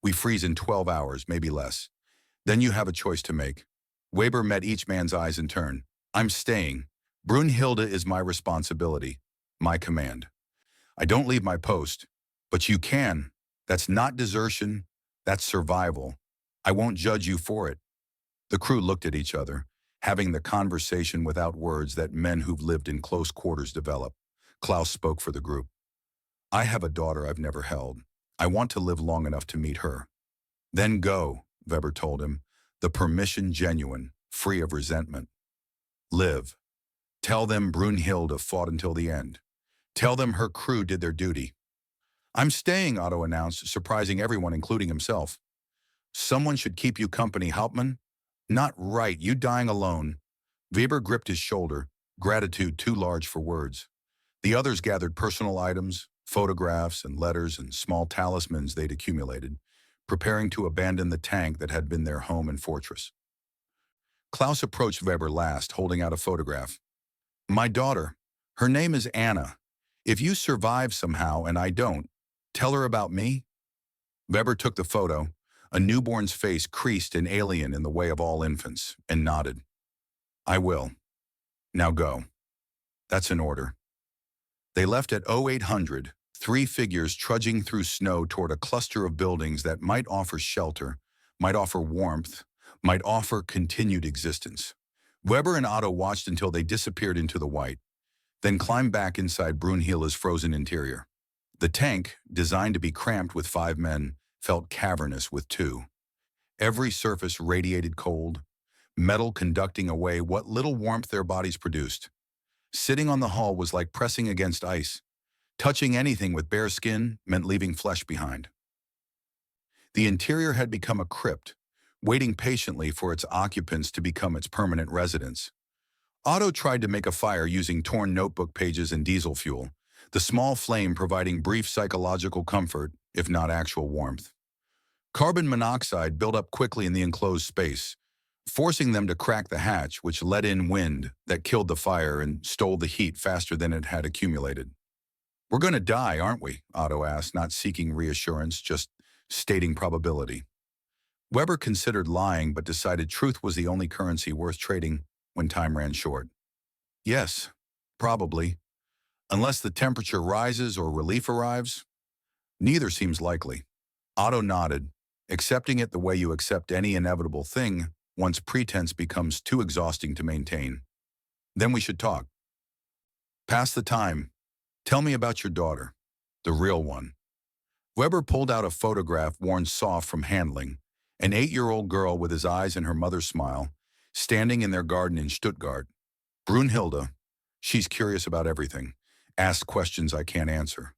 [SPEAKER 1] We freeze in 12 hours, maybe less. Then you have a choice to make. Weber met each man's eyes in turn. I'm staying. Brunhilde is my responsibility, my command. I don't leave my post, but you can. That's not desertion, that's survival. I won't judge you for it. The crew looked at each other, having the conversation without words that men who've lived in close quarters develop. Klaus spoke for the group. I have a daughter I've never held. I want to live long enough to meet her. Then go, Weber told him, the permission genuine, free of resentment. Live. Tell them Brunhilde fought until the end. Tell them her crew did their duty. I'm staying, Otto announced, surprising everyone, including himself. Someone should keep you company, Hauptmann. Not right, you dying alone. Weber gripped his shoulder, gratitude too large for words. The others gathered personal items, photographs and letters and small talismans they'd accumulated, preparing to abandon the tank that had been their home and fortress. Klaus approached Weber last, holding out a photograph. My daughter. Her name is Anna. If you survive somehow and I don't, tell her about me. Weber took the photo, a newborn's face creased and alien in the way of all infants, and nodded. I will. Now go. That's an order. They left at 0800, 3 figures trudging through snow toward a cluster of buildings that might offer shelter, might offer warmth, might offer continued existence. Weber and Otto watched until they disappeared into the white, then climbed back inside Brunhilde's frozen interior. The tank, designed to be cramped with 5 men, felt cavernous with 2. Every surface radiated cold, metal conducting away what little warmth their bodies produced. Sitting on the hull was like pressing against ice. Touching anything with bare skin meant leaving flesh behind. The interior had become a crypt, waiting patiently for its occupants to become its permanent residents. Otto tried to make a fire using torn notebook pages and diesel fuel, the small flame providing brief psychological comfort, if not actual warmth. Carbon monoxide built up quickly in the enclosed space, forcing them to crack the hatch, which let in wind that killed the fire and stole the heat faster than it had accumulated. We're going to die, aren't we? Otto asked, not seeking reassurance, just stating probability. Weber considered lying, but decided truth was the only currency worth trading when time ran short. Yes, probably. Unless the temperature rises or relief arrives, neither seems likely. Otto nodded, accepting it the way you accept any inevitable thing once pretense becomes too exhausting to maintain. Then we should talk. Pass the time. Tell me about your daughter, the real one. Weber pulled out a photograph worn soft from handling, an 8-year-old girl with his eyes and her mother's smile, standing in their garden in Stuttgart. Brunhilde, she's curious about everything, asks questions I can't answer.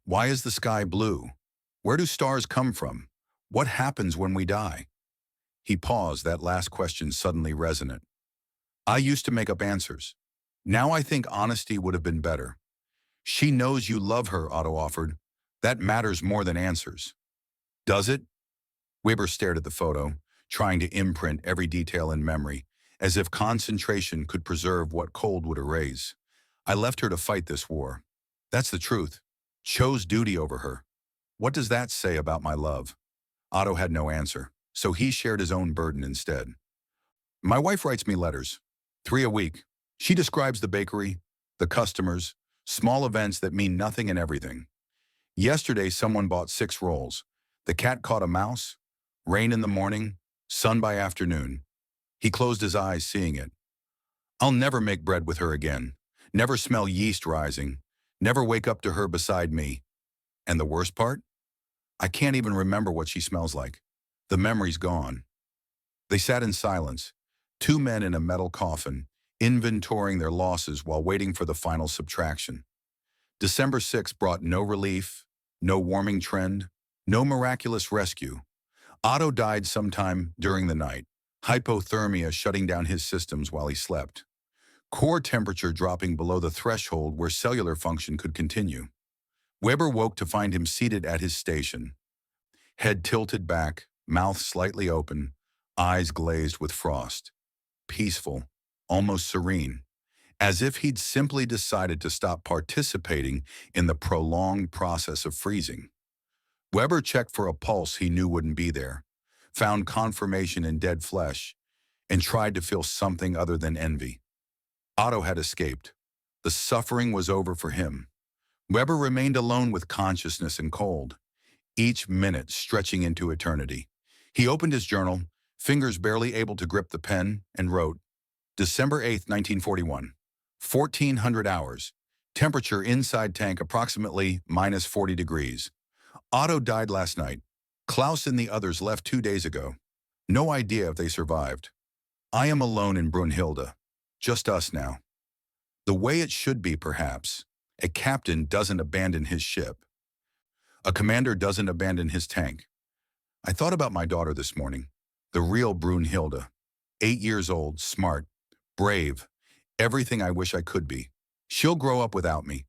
[SPEAKER 1] Why is the sky blue? Where do stars come from? What happens when we die? He paused, that last question suddenly resonant. I used to make up answers. Now I think honesty would have been better. She knows you love her, Otto offered. That matters more than answers. Does it? Weber stared at the photo, trying to imprint every detail in memory, as if concentration could preserve what cold would erase. I left her to fight this war. That's the truth. Chose duty over her. What does that say about my love? Otto had no answer, so he shared his own burden instead. My wife writes me letters, 3 a week. She describes the bakery, the customers, small events that mean nothing and everything. Yesterday, someone bought 6 rolls. The cat caught a mouse, rain in the morning, sun by afternoon. He closed his eyes, seeing it. I'll never make bread with her again. Never smell yeast rising. Never wake up to her beside me. And the worst part? I can't even remember what she smells like. The memory's gone. They sat in silence, 2 men in a metal coffin, inventorying their losses while waiting for the final subtraction. December 6 brought no relief, no warming trend, no miraculous rescue. Otto died sometime during the night, hypothermia shutting down his systems while he slept. Core temperature dropping below the threshold where cellular function could continue. Weber woke to find him seated at his station. Head tilted back, mouth slightly open, eyes glazed with frost. Peaceful, almost serene, as if he'd simply decided to stop participating in the prolonged process of freezing. Weber checked for a pulse he knew wouldn't be there, found confirmation in dead flesh, and tried to feel something other than envy. Otto had escaped. The suffering was over for him. Weber remained alone with consciousness and cold, each minute stretching into eternity. He opened his journal, fingers barely able to grip the pen, and wrote, December 8, 1941, 1400 hours, temperature inside tank approximately minus 40 degrees. Otto died last night. Klaus and the others left 2 days ago. No idea if they survived. I am alone in Brunhilde. Just us now. The way it should be, perhaps. A captain doesn't abandon his ship. A commander doesn't abandon his tank. I thought about my daughter this morning, the real Brunhilde. 8 years old, smart, brave, everything I wish I could be. She'll grow up without me,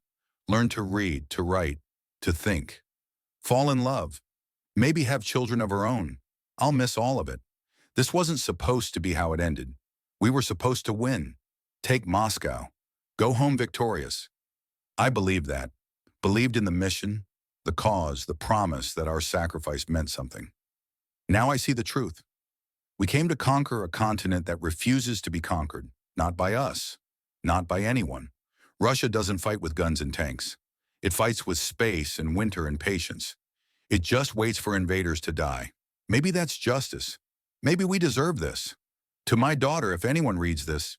[SPEAKER 1] learn to read, to write, to think, fall in love, maybe have children of her own. I'll miss all of it. This wasn't supposed to be how it ended. We were supposed to win, take Moscow, go home victorious. I believed that, believed in the mission, the cause, the promise that our sacrifice meant something. Now I see the truth. We came to conquer a continent that refuses to be conquered, not by us, not by anyone. Russia doesn't fight with guns and tanks. It fights with space and winter and patience. It just waits for invaders to die. Maybe that's justice. Maybe we deserve this. To my daughter, if anyone reads this,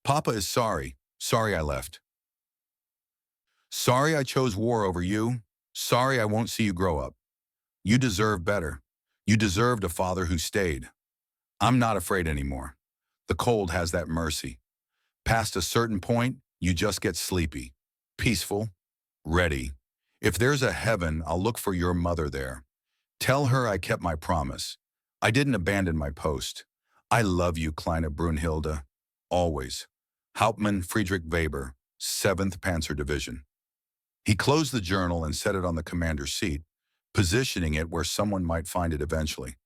[SPEAKER 1] Papa is sorry. Sorry I left. Sorry I chose war over you. Sorry I won't see you grow up. You deserve better. You deserved a father who stayed. I'm not afraid anymore. The cold has that mercy. Past a certain point, you just get sleepy, peaceful, ready. If there's a heaven, I'll look for your mother there. Tell her I kept my promise. I didn't abandon my post. I love you, Kleine Brunhilde. Always. Hauptmann Friedrich Weber, 7th Panzer Division. He closed the journal and set it on the commander's seat, positioning it where someone might find it eventually.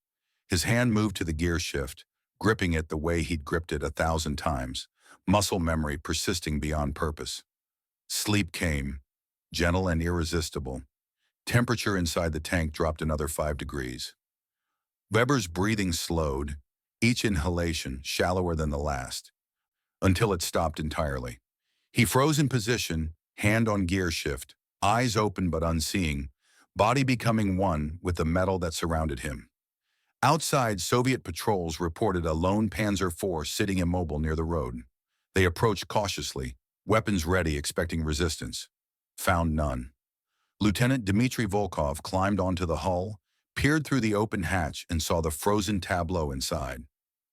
[SPEAKER 1] His hand moved to the gear shift, gripping it the way he'd gripped it 1,000 times, muscle memory persisting beyond purpose. Sleep came, gentle and irresistible. Temperature inside the tank dropped another 5 degrees. Weber's breathing slowed, each inhalation shallower than the last, until it stopped entirely. He froze in position, hand on gear shift, eyes open but unseeing, body becoming one with the metal that surrounded him. Outside, Soviet patrols reported a lone Panzer IV sitting immobile near the road. They approached cautiously, weapons ready, expecting resistance. Found none. Lieutenant Dmitry Volkov climbed onto the hull, peered through the open hatch, and saw the frozen tableau inside.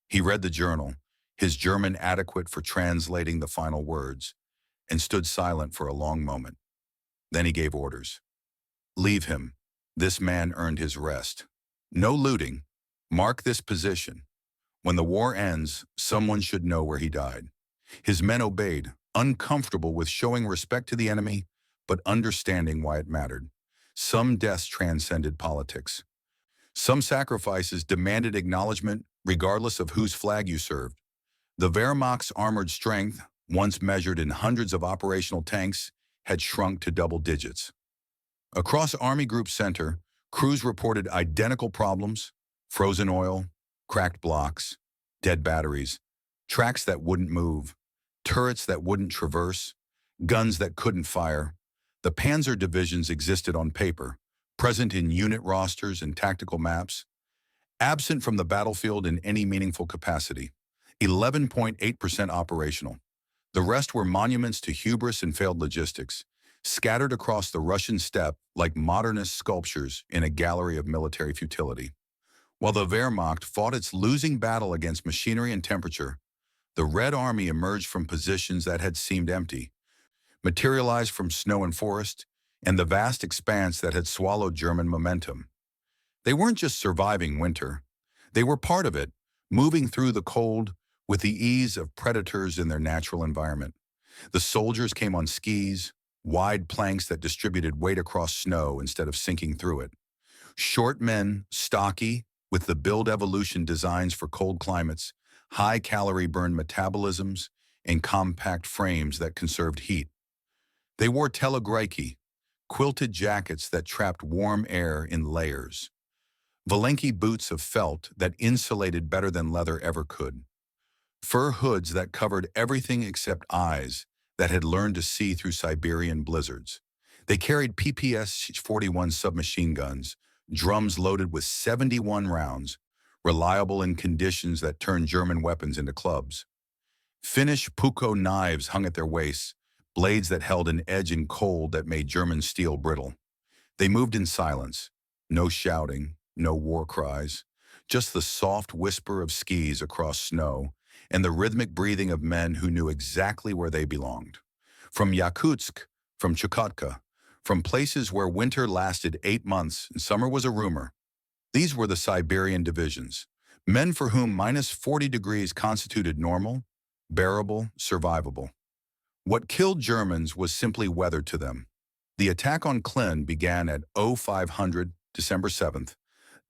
[SPEAKER 1] He read the journal, his German adequate for translating the final words, and stood silent for a long moment. Then he gave orders. Leave him. This man earned his rest. No looting. Mark this position. When the war ends, someone should know where he died. His men obeyed, uncomfortable with showing respect to the enemy, but understanding why it mattered. Some deaths transcended politics. Some sacrifices demanded acknowledgement regardless of whose flag you served. The Wehrmacht's armored strength, once measured in hundreds of operational tanks, had shrunk to double digits. Across Army Group Center, crews reported identical problems: frozen oil, cracked blocks, dead batteries, tracks that wouldn't move, turrets that wouldn't traverse, guns that couldn't fire. The panzer divisions existed on paper, present in unit rosters and tactical maps, absent from the battlefield in any meaningful capacity. 11.8% operational. The rest were monuments to hubris and failed logistics, scattered across the Russian steppe like modernist sculptures in a gallery of military futility. While the Wehrmacht fought its losing battle against machinery and temperature, the Red Army emerged from positions that had seemed empty, materialized from snow and forest, and the vast expanse that had swallowed German momentum. They weren't just surviving winter. They were part of it, moving through the cold with the ease of predators in their natural environment. The soldiers came on skis, wide planks that distributed weight across snow instead of sinking through it. Short men, stocky, with the build evolution designs for cold climates, high-calorie burn metabolisms, and compact frames that conserved heat. They wore telegraiki, quilted jackets that trapped warm air in layers. Valenki boots of felt that insulated better than leather ever could. Fur hoods that covered everything except eyes that had learned to see through Siberian blizzards. They carried PPS-41 submachine guns, drums loaded with 71 rounds, reliable in conditions that turned German weapons into clubs. Finnish puukko knives hung at their waists, blades that held an edge in cold that made German steel brittle. They moved in silence, no shouting, no war cries, just the soft whisper of skis across snow and the rhythmic breathing of men who knew exactly where they belonged. From Yakutsk, from Chukotka, from places where winter lasted 8 months and summer was a rumor. These were the Siberian divisions, men for whom minus 40 degrees constituted normal, bearable, survivable. What killed Germans was simply weather to them. The attack on Klin began at 0500, December 7th,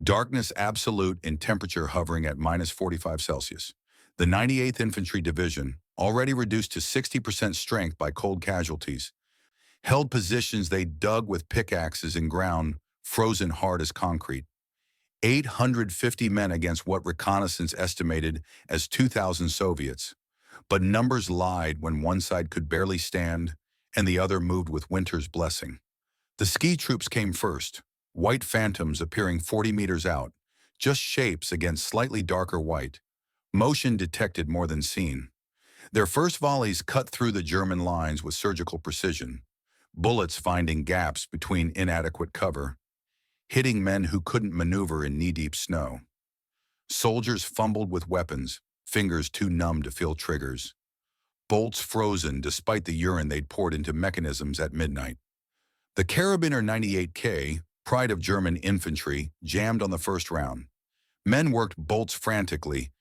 [SPEAKER 1] darkness absolute and temperature hovering at minus 45 Celsius. The 98th Infantry Division, already reduced to 60% strength by cold casualties, held positions they dug with pickaxes in ground frozen hard as concrete. 850 men against what reconnaissance estimated as 2,000 Soviets. But numbers lied when one side could barely stand and the other moved with winter's blessing. The ski troops came first, white phantoms appearing 40 meters out, just shapes against slightly darker white. Motion detected more than seen. Their first volleys cut through the German lines with surgical precision, bullets finding gaps between inadequate cover, hitting men who couldn't maneuver in knee-deep snow. Soldiers fumbled with weapons, fingers too numb to feel triggers. Bolts frozen despite the urine they'd poured into mechanisms at midnight. The Karabiner 98K, pride of German infantry, jammed on the first round. Men worked bolts frantically,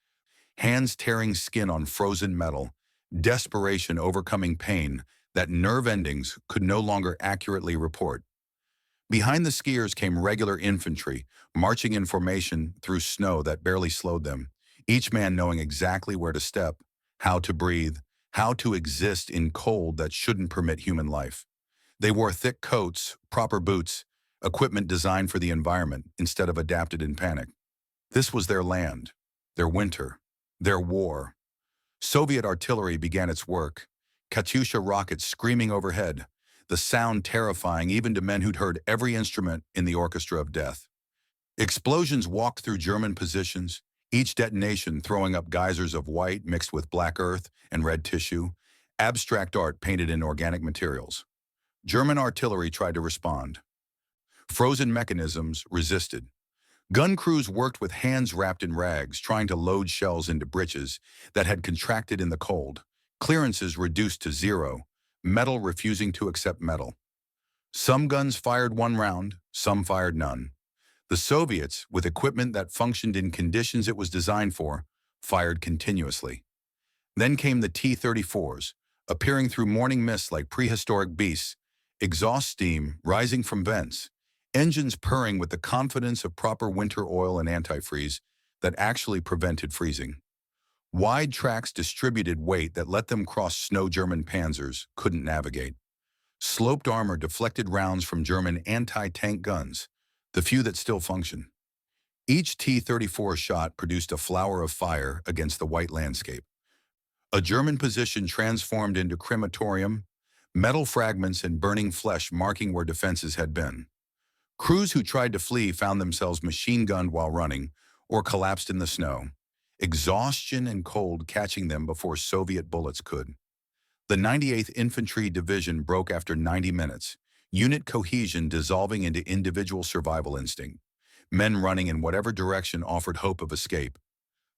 [SPEAKER 1] hands tearing skin on frozen metal, desperation overcoming pain that nerve endings could no longer accurately report. Behind the skiers came regular infantry, marching in formation through snow that barely slowed them, each man knowing exactly where to step, how to breathe, how to exist in cold that shouldn't permit human life. They wore thick coats, proper boots, equipment designed for the environment instead of adapted in panic. This was their land, their winter, their war. Soviet artillery began its work, Katyusha rockets screaming overhead, the sound terrifying even to men who'd heard every instrument in the orchestra of death. Explosions walked through German positions, each detonation throwing up geysers of white mixed with black earth and red tissue, abstract art painted in organic materials. German artillery tried to respond. Frozen mechanisms resisted. Gun crews worked with hands wrapped in rags, trying to load shells into breeches that had contracted in the cold. Clearances reduced to zero, metal refusing to accept metal. Some guns fired one round, some fired none. The Soviets, with equipment that functioned in conditions it was designed for, fired continuously. Then came the T-34s, appearing through morning mist like prehistoric beasts, exhaust steam rising from vents, engines purring with the confidence of proper winter oil and antifreeze that actually prevented freezing. Wide tracks distributed weight that let them cross snow German panzers couldn't navigate. Sloped armor deflected rounds from German anti-tank guns, the few that still function. Each T-34 shot produced a flower of fire against the white landscape. A German position transformed into crematorium, metal fragments and burning flesh marking where defenses had been. Crews who tried to flee found themselves machine-gunned while running or collapsed in the snow, exhaustion and cold catching them before Soviet bullets could. The 98th Infantry Division broke after 90 minutes, unit cohesion dissolving into individual survival instinct, men running in whatever direction offered hope of escape.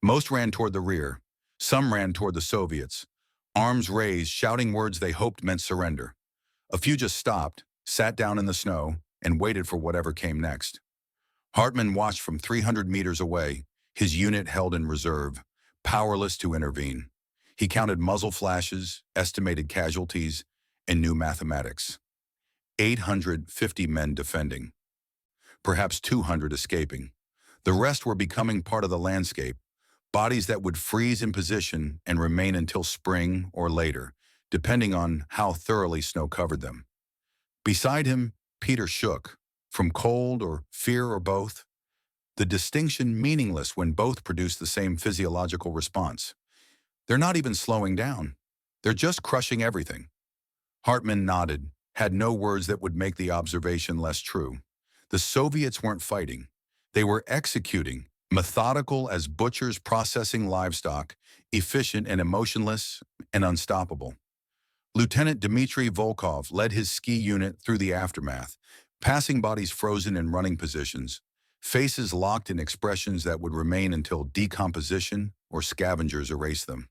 [SPEAKER 1] Most ran toward the rear, some ran toward the Soviets, arms raised, shouting words they hoped meant surrender. A few just stopped, sat down in the snow, and waited for whatever came next. Hartmann watched from 300 meters away, his unit held in reserve, powerless to intervene. He counted muzzle flashes, estimated casualties, and knew mathematics. 850 men defending, perhaps 200 escaping. The rest were becoming part of the landscape, bodies that would freeze in position and remain until spring or later, depending on how thoroughly snow covered them. Beside him, Peter shook, from cold or fear or both, the distinction meaningless when both produce the same physiological response. They're not even slowing down. They're just crushing everything. Hartmann nodded, had no words that would make the observation less true. The Soviets weren't fighting. They were executing, methodical as butchers processing livestock, efficient and emotionless and unstoppable. Lieutenant Dmitry Volkov led his ski unit through the aftermath, passing bodies frozen in running positions, faces locked in expressions that would remain until decomposition or scavengers erased them.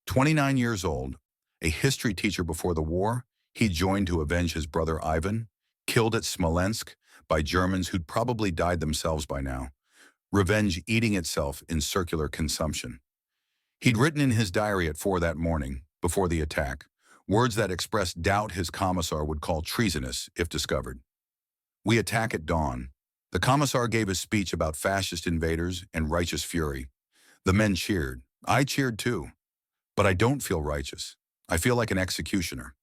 [SPEAKER 1] 29 years old, a history teacher before the war, he joined to avenge his brother Ivan, killed at Smolensk by Germans who'd probably died themselves by now, revenge eating itself in circular consumption. He'd written in his diary at 4 that morning, before the attack, words that expressed doubt his commissar would call treasonous if discovered. We attack at dawn. The commissar gave a speech about fascist invaders and righteous fury. The men cheered. I cheered too. But I don't feel righteous. I feel like an executioner.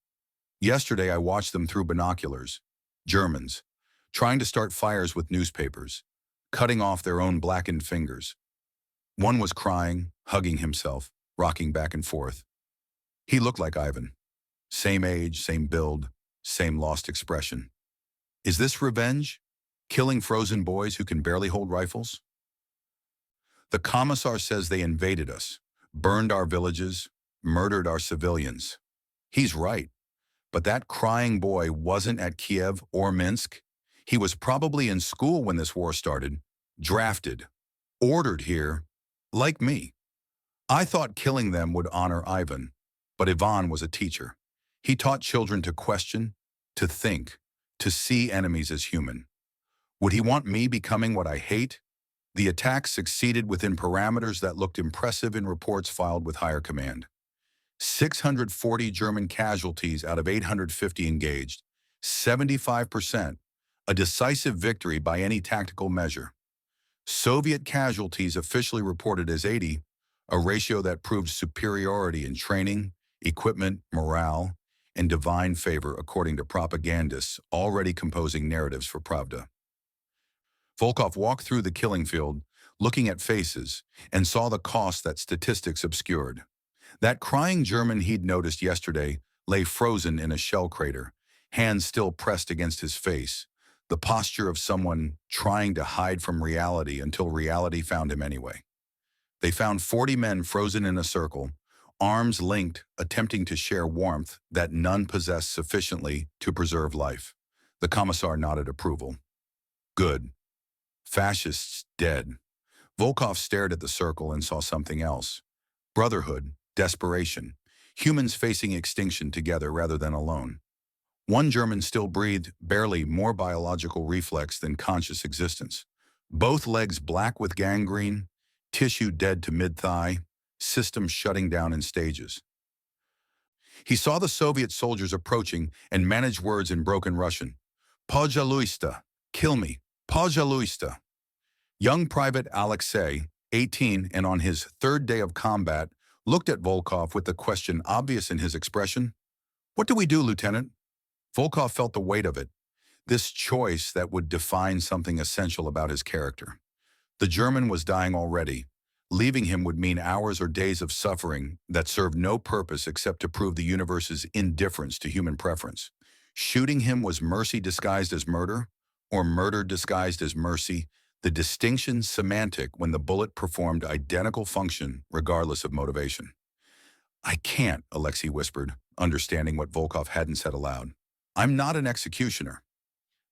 [SPEAKER 1] Yesterday I watched them through binoculars. Germans, trying to start fires with newspapers, cutting off their own blackened fingers. One was crying, hugging himself, rocking back and forth. He looked like Ivan. Same age, same build, same lost expression. Is this revenge? Killing frozen boys who can barely hold rifles? The commissar says they invaded us, burned our villages, murdered our civilians. He's right. But that crying boy wasn't at Kiev or Minsk. He was probably in school when this war started, drafted, ordered here, like me. I thought killing them would honor Ivan, but Ivan was a teacher. He taught children to question, to think, to see enemies as human. Would he want me becoming what I hate? The attack succeeded within parameters that looked impressive in reports filed with higher command. 640 German casualties out of 850 engaged, 75%, a decisive victory by any tactical measure. Soviet casualties officially reported as 80, a ratio that proved superiority in training, equipment, morale, and divine favor according to propagandists already composing narratives for Pravda. Volkov walked through the killing field, looking at faces, and saw the cost that statistics obscured. That crying German he'd noticed yesterday lay frozen in a shell crater, hands still pressed against his face, the posture of someone trying to hide from reality until reality found him anyway. They found 40 men frozen in a circle, arms linked, attempting to share warmth that none possessed sufficiently to preserve life. The commissar nodded approval. Good. Fascists dead. Volkov stared at the circle and saw something else. Brotherhood, desperation, humans facing extinction together rather than alone. One German still breathed, barely more biological reflex than conscious existence. Both legs black with gangrene, tissue dead to mid-thigh, system shutting down in stages. He saw the Soviet soldiers approaching and managed words in broken Russian. Pожалуйста, kill me, pожалуйста. Young Private Alexei, 18 and on his third day of combat, looked at Volkov with the question obvious in his expression. What do we do, Lieutenant? Volkov felt the weight of it, this choice that would define something essential about his character. The German was dying already, Leaving him would mean hours or days of suffering that served no purpose except to prove the universe's indifference to human preference. Shooting him was mercy disguised as murder, or murder disguised as mercy, the distinction semantic when the bullet performed identical function regardless of motivation. I can't, Alexei whispered, understanding what Volkov hadn't said aloud. I'm not an executioner.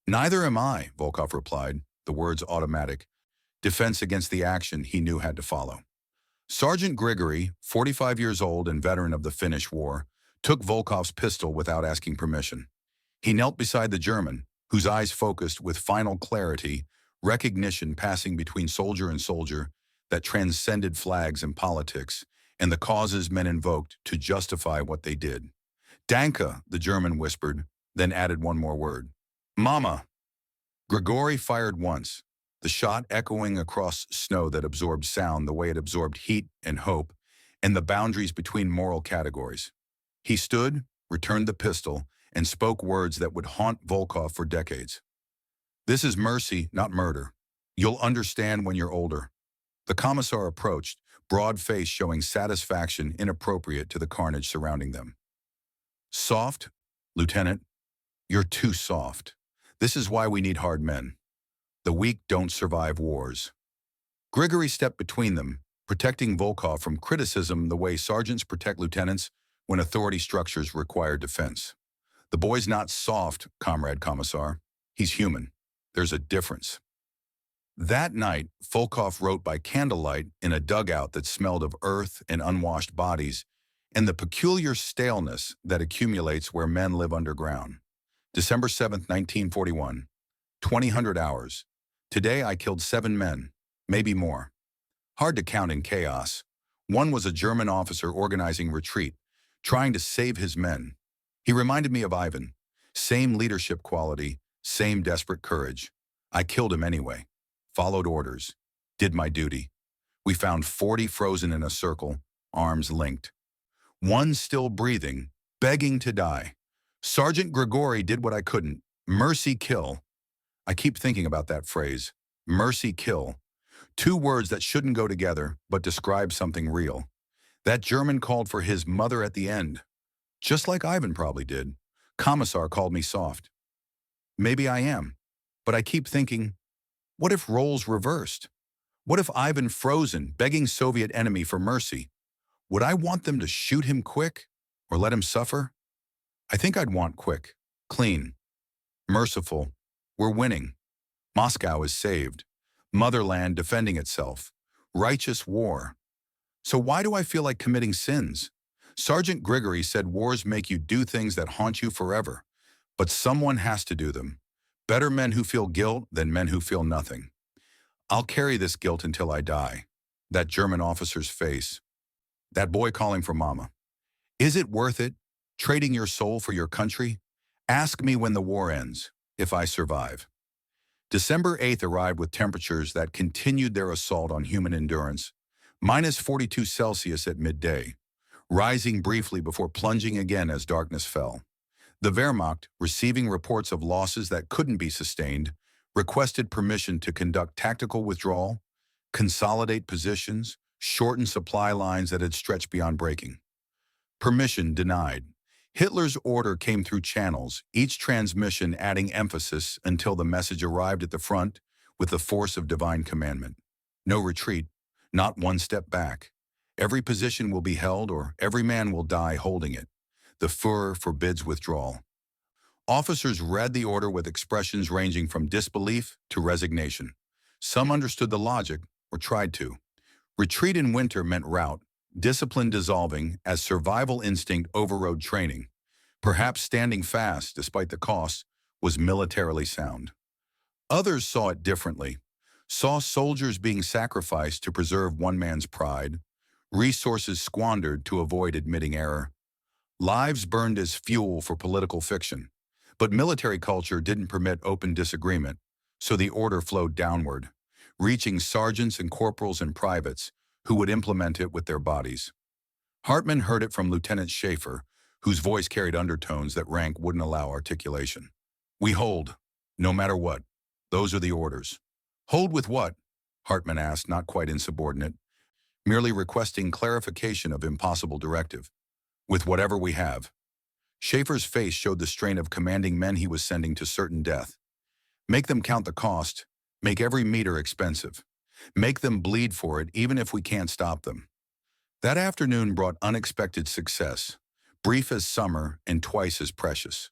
[SPEAKER 1] Neither am I, Volkov replied, the words automatic, defense against the action he knew had to follow. Sergeant Grigory, 45 years old and veteran of the Finnish War, took Volkov's pistol without asking permission. He knelt beside the German, whose eyes focused with final clarity, recognition passing between soldier and soldier that transcended flags and politics and the causes men invoked to justify what they did. Danke, the German whispered, then added one more word. Mama. Grigory fired once, the shot echoing across snow that absorbed sound the way it absorbed heat and hope, and the boundaries between moral categories. He stood, returned the pistol, and spoke words that would haunt Volkov for decades. This is mercy, not murder. You'll understand when you're older. The commissar approached, broad face showing satisfaction inappropriate to the carnage surrounding them. Soft, Lieutenant, you're too soft. This is why we need hard men. The weak don't survive wars. Grigory stepped between them, protecting Volkov from criticism the way sergeants protect lieutenants when authority structures require defense. The boy's not soft, Comrade Commissar. He's human. There's a difference. That night, Volkov wrote by candlelight in a dugout that smelled of earth and unwashed bodies and the peculiar staleness that accumulates where men live underground. December 7th, 1941. 2000 hours. Today I killed 7 men, maybe more. Hard to count in chaos. One was a German officer organizing retreat, trying to save his men. He reminded me of Ivan. Same leadership quality, same desperate courage. I killed him anyway. Followed orders. Did my duty. We found 40 frozen in a circle, arms linked. One still breathing, begging to die. Sergeant Grigory did what I couldn't. Mercy kill. I keep thinking about that phrase. Mercy kill. 2 words that shouldn't go together, but describe something real. That German called for his mother at the end. Just like Ivan probably did. Commissar called me soft. Maybe I am. But I keep thinking, what if roles reversed? What if Ivan frozen, begging Soviet enemy for mercy? Would I want them to shoot him quick or let him suffer? I think I'd want quick, clean, merciful. We're winning. Moscow is saved. Motherland defending itself. Righteous war. So why do I feel like committing sins? Sergeant Grigory said wars make you do things that haunt you forever. But someone has to do them. Better men who feel guilt than men who feel nothing. I'll carry this guilt until I die. That German officer's face. That boy calling for mama. Is it worth it? Trading your soul for your country? Ask me when the war ends, if I survive. December 8th arrived with temperatures that continued their assault on human endurance. Minus 42 Celsius at midday, rising briefly before plunging again as darkness fell. The Wehrmacht, receiving reports of losses that couldn't be sustained, requested permission to conduct tactical withdrawal, consolidate positions, shorten supply lines that had stretched beyond breaking. Permission denied. Hitler's order came through channels, each transmission adding emphasis until the message arrived at the front with the force of divine commandment. No retreat, not one step back. Every position will be held or every man will die holding it. The Führer forbids withdrawal. Officers read the order with expressions ranging from disbelief to resignation. Some understood the logic, or tried to. Retreat in winter meant rout, discipline dissolving as survival instinct overrode training. Perhaps standing fast, despite the cost, was militarily sound. Others saw it differently, saw soldiers being sacrificed to preserve one man's pride, resources squandered to avoid admitting error, lives burned as fuel for political fiction. But military culture didn't permit open disagreement, so the order flowed downward, reaching sergeants and corporals and privates who would implement it with their bodies. Hartmann heard it from Lieutenant Schaefer, whose voice carried undertones that rank wouldn't allow articulation. We hold, no matter what. Those are the orders. Hold with what? Hartmann asked, not quite insubordinate. merely requesting clarification of impossible directive. With whatever we have. Schaefer's face showed the strain of commanding men he was sending to certain death. Make them count the cost. Make every meter expensive. Make them bleed for it even if we can't stop them. That afternoon brought unexpected success, brief as summer and twice as precious.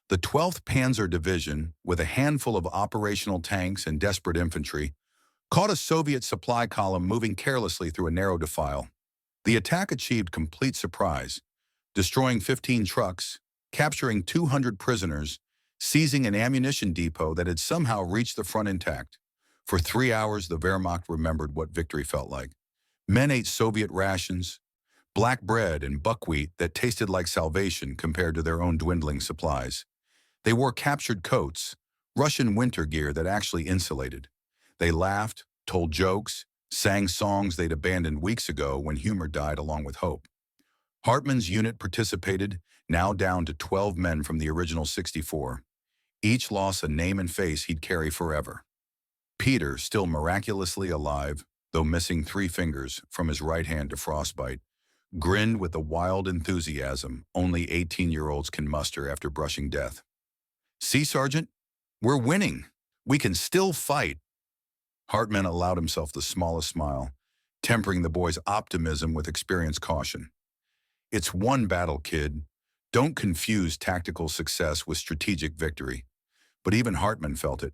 [SPEAKER 1] The 12th Panzer Division, with a handful of operational tanks and desperate infantry, caught a Soviet supply column moving carelessly through a narrow defile. The attack achieved complete surprise, destroying 15 trucks, capturing 200 prisoners, seizing an ammunition depot that had somehow reached the front intact. For 3 hours, the Wehrmacht remembered what victory felt like. Men ate Soviet rations, black bread and buckwheat that tasted like salvation compared to their own dwindling supplies. They wore captured coats, Russian winter gear that actually insulated. They laughed, told jokes, sang songs they'd abandoned weeks ago when humor died along with hope. Hartmann's unit participated, now down to 12 men from the original 64. Each lost a name and face he'd carry forever. Peter, still miraculously alive, though missing 3 fingers from his right hand to frostbite, grinned with the wild enthusiasm only 18-year-olds can muster after brushing death. "See, Sergeant? We're winning. We can still fight." Hartmann allowed himself the smallest smile, tempering the boy's optimism with experienced caution. "It's one battle, kid. Don't confuse tactical success with strategic victory." But even Hartmann felt it.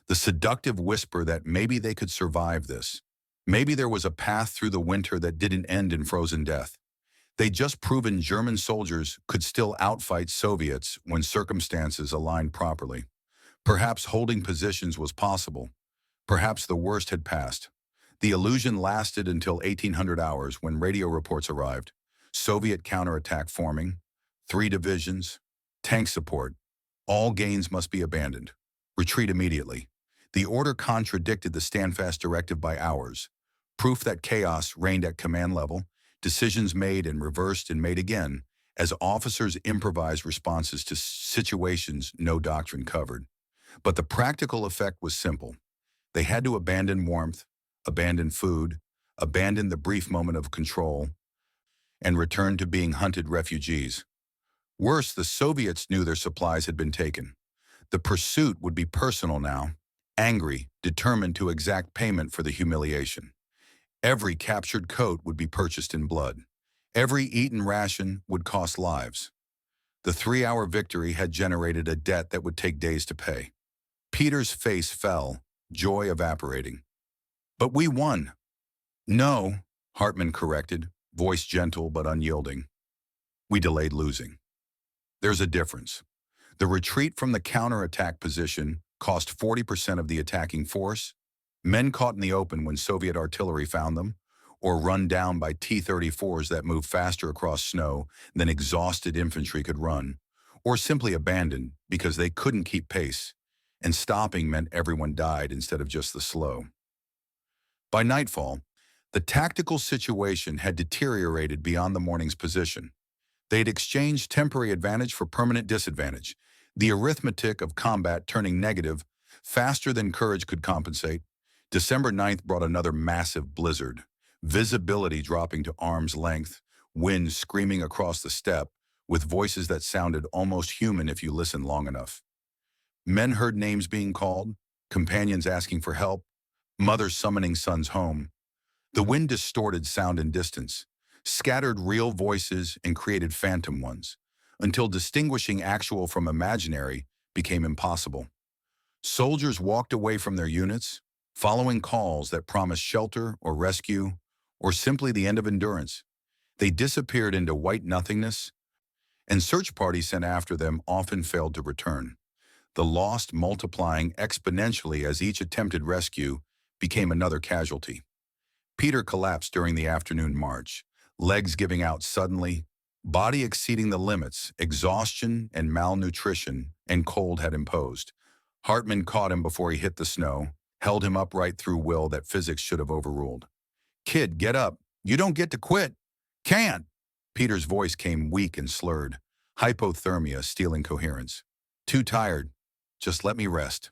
[SPEAKER 1] The seductive whisper that maybe they could survive this. Maybe there was a path through the winter that didn't end in frozen death. They'd just proven German soldiers could still outfight Soviets when circumstances aligned properly. Perhaps holding positions was possible. Perhaps the worst had passed. The illusion lasted until 1800 hours when radio reports arrived. Soviet counterattack forming, 3 divisions, tank support. All gains must be abandoned. Retreat immediately. The order contradicted the standfast directive by hours. Proof that chaos reigned at command level, decisions made and reversed and made again, as officers improvised responses to situations no doctrine covered. But the practical effect was simple. They had to abandon warmth, abandon food, abandon the brief moment of control, and return to being hunted refugees. Worse, the Soviets knew their supplies had been taken. The pursuit would be personal now, angry, determined to exact payment for the humiliation. Every captured coat would be purchased in blood. Every eaten ration would cost lives. The 3-hour victory had generated a debt that would take days to pay. Peter's face fell, joy evaporating. "But we won." "No," Hartmann corrected, voice gentle but unyielding. "We delayed losing." There's a difference. The retreat from the counterattack position cost 40% of the attacking force, men caught in the open when Soviet artillery found them, or run down by T-34s that moved faster across snow than exhausted infantry could run, or simply abandoned because they couldn't keep pace, and stopping meant everyone died instead of just the slow. By nightfall, the tactical situation had deteriorated beyond the morning's position. They'd exchanged temporary advantage for permanent disadvantage, the arithmetic of combat turning negative faster than courage could compensate. December 9th brought another massive blizzard, visibility dropping to arm's length, wind screaming across the steppe, with voices that sounded almost human if you listened long enough. Men heard names being called, companions asking for help, mothers summoning sons home. The wind distorted sound and distance, scattered real voices and created phantom ones, until distinguishing actual from imaginary became impossible. Soldiers walked away from their units, following calls that promised shelter or rescue, or simply the end of endurance. They disappeared into white nothingness, and search parties sent after them often failed to return, the lost multiplying exponentially as each attempted rescue became another casualty. Peter collapsed during the afternoon march, legs giving out suddenly, body exceeding the limits exhaustion and malnutrition and cold had imposed. Hartmann caught him before he hit the snow, held him upright through will that physics should have overruled. "Kid, get up. You don't get to quit." "Can't." Peter's voice came weak and slurred, hypothermia stealing coherence. "Too tired. Just let me rest."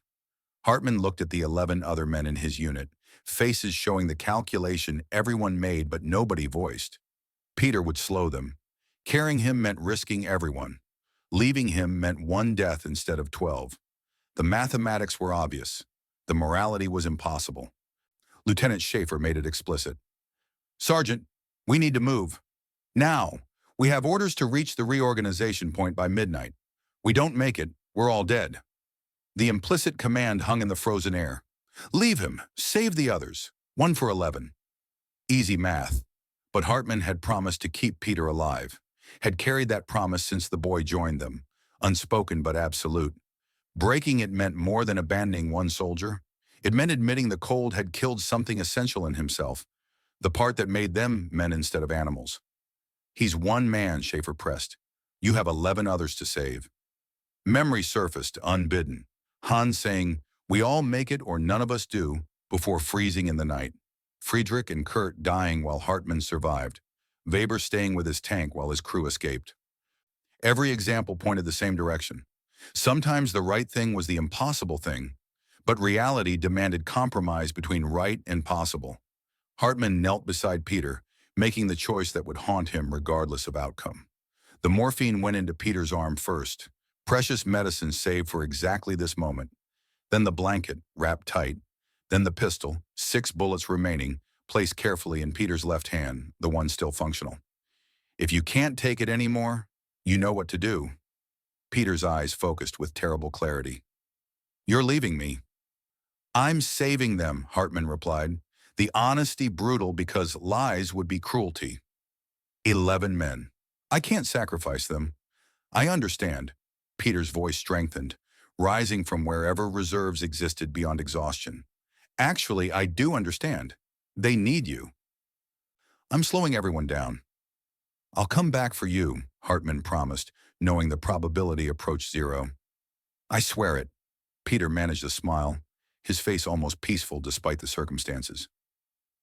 [SPEAKER 1] Hartmann looked at the 11 other men in his unit, faces showing the calculation everyone made but nobody voiced. Peter would slow them. Carrying him meant risking everyone. Leaving him meant one death instead of 12. The mathematics were obvious. The morality was impossible. Lieutenant Schaefer made it explicit. "Sergeant, we need to move. Now. We have orders to reach the reorganization point by midnight. We don't make it, we're all dead." The implicit command hung in the frozen air. "Leave him. Save the others. 1 for 11. Easy math. But Hartmann had promised to keep Peter alive. Had carried that promise since the boy joined them. Unspoken but absolute. Breaking it meant more than abandoning one soldier. It meant admitting the cold had killed something essential in himself. The part that made them men instead of animals. "He's one man," Schaefer pressed. "You have 11 others to save." Memory surfaced, unbidden. Hans saying, "We all make it or none of us do," before freezing in the night. Friedrich and Kurt dying while Hartmann survived. Weber staying with his tank while his crew escaped. Every example pointed the same direction. Sometimes the right thing was the impossible thing, but reality demanded compromise between right and possible. Hartmann knelt beside Peter, making the choice that would haunt him regardless of outcome. The morphine went into Peter's arm first, precious medicine saved for exactly this moment. Then the blanket, wrapped tight. Then the pistol, 6 bullets remaining, placed carefully in Peter's left hand, the one still functional. "If you can't take it anymore, you know what to do." Peter's eyes focused with terrible clarity. "You're leaving me." "I'm saving them," Hartmann replied. The honesty brutal because lies would be cruelty. 11 men. "I can't sacrifice them." "I understand." Peter's voice strengthened, rising from wherever reserves existed beyond exhaustion. "Actually, I do understand. They need you." "I'm slowing everyone down." "I'll come back for you," Hartmann promised, knowing the probability approached 0. "I swear it." Peter managed a smile, his face almost peaceful despite the circumstances.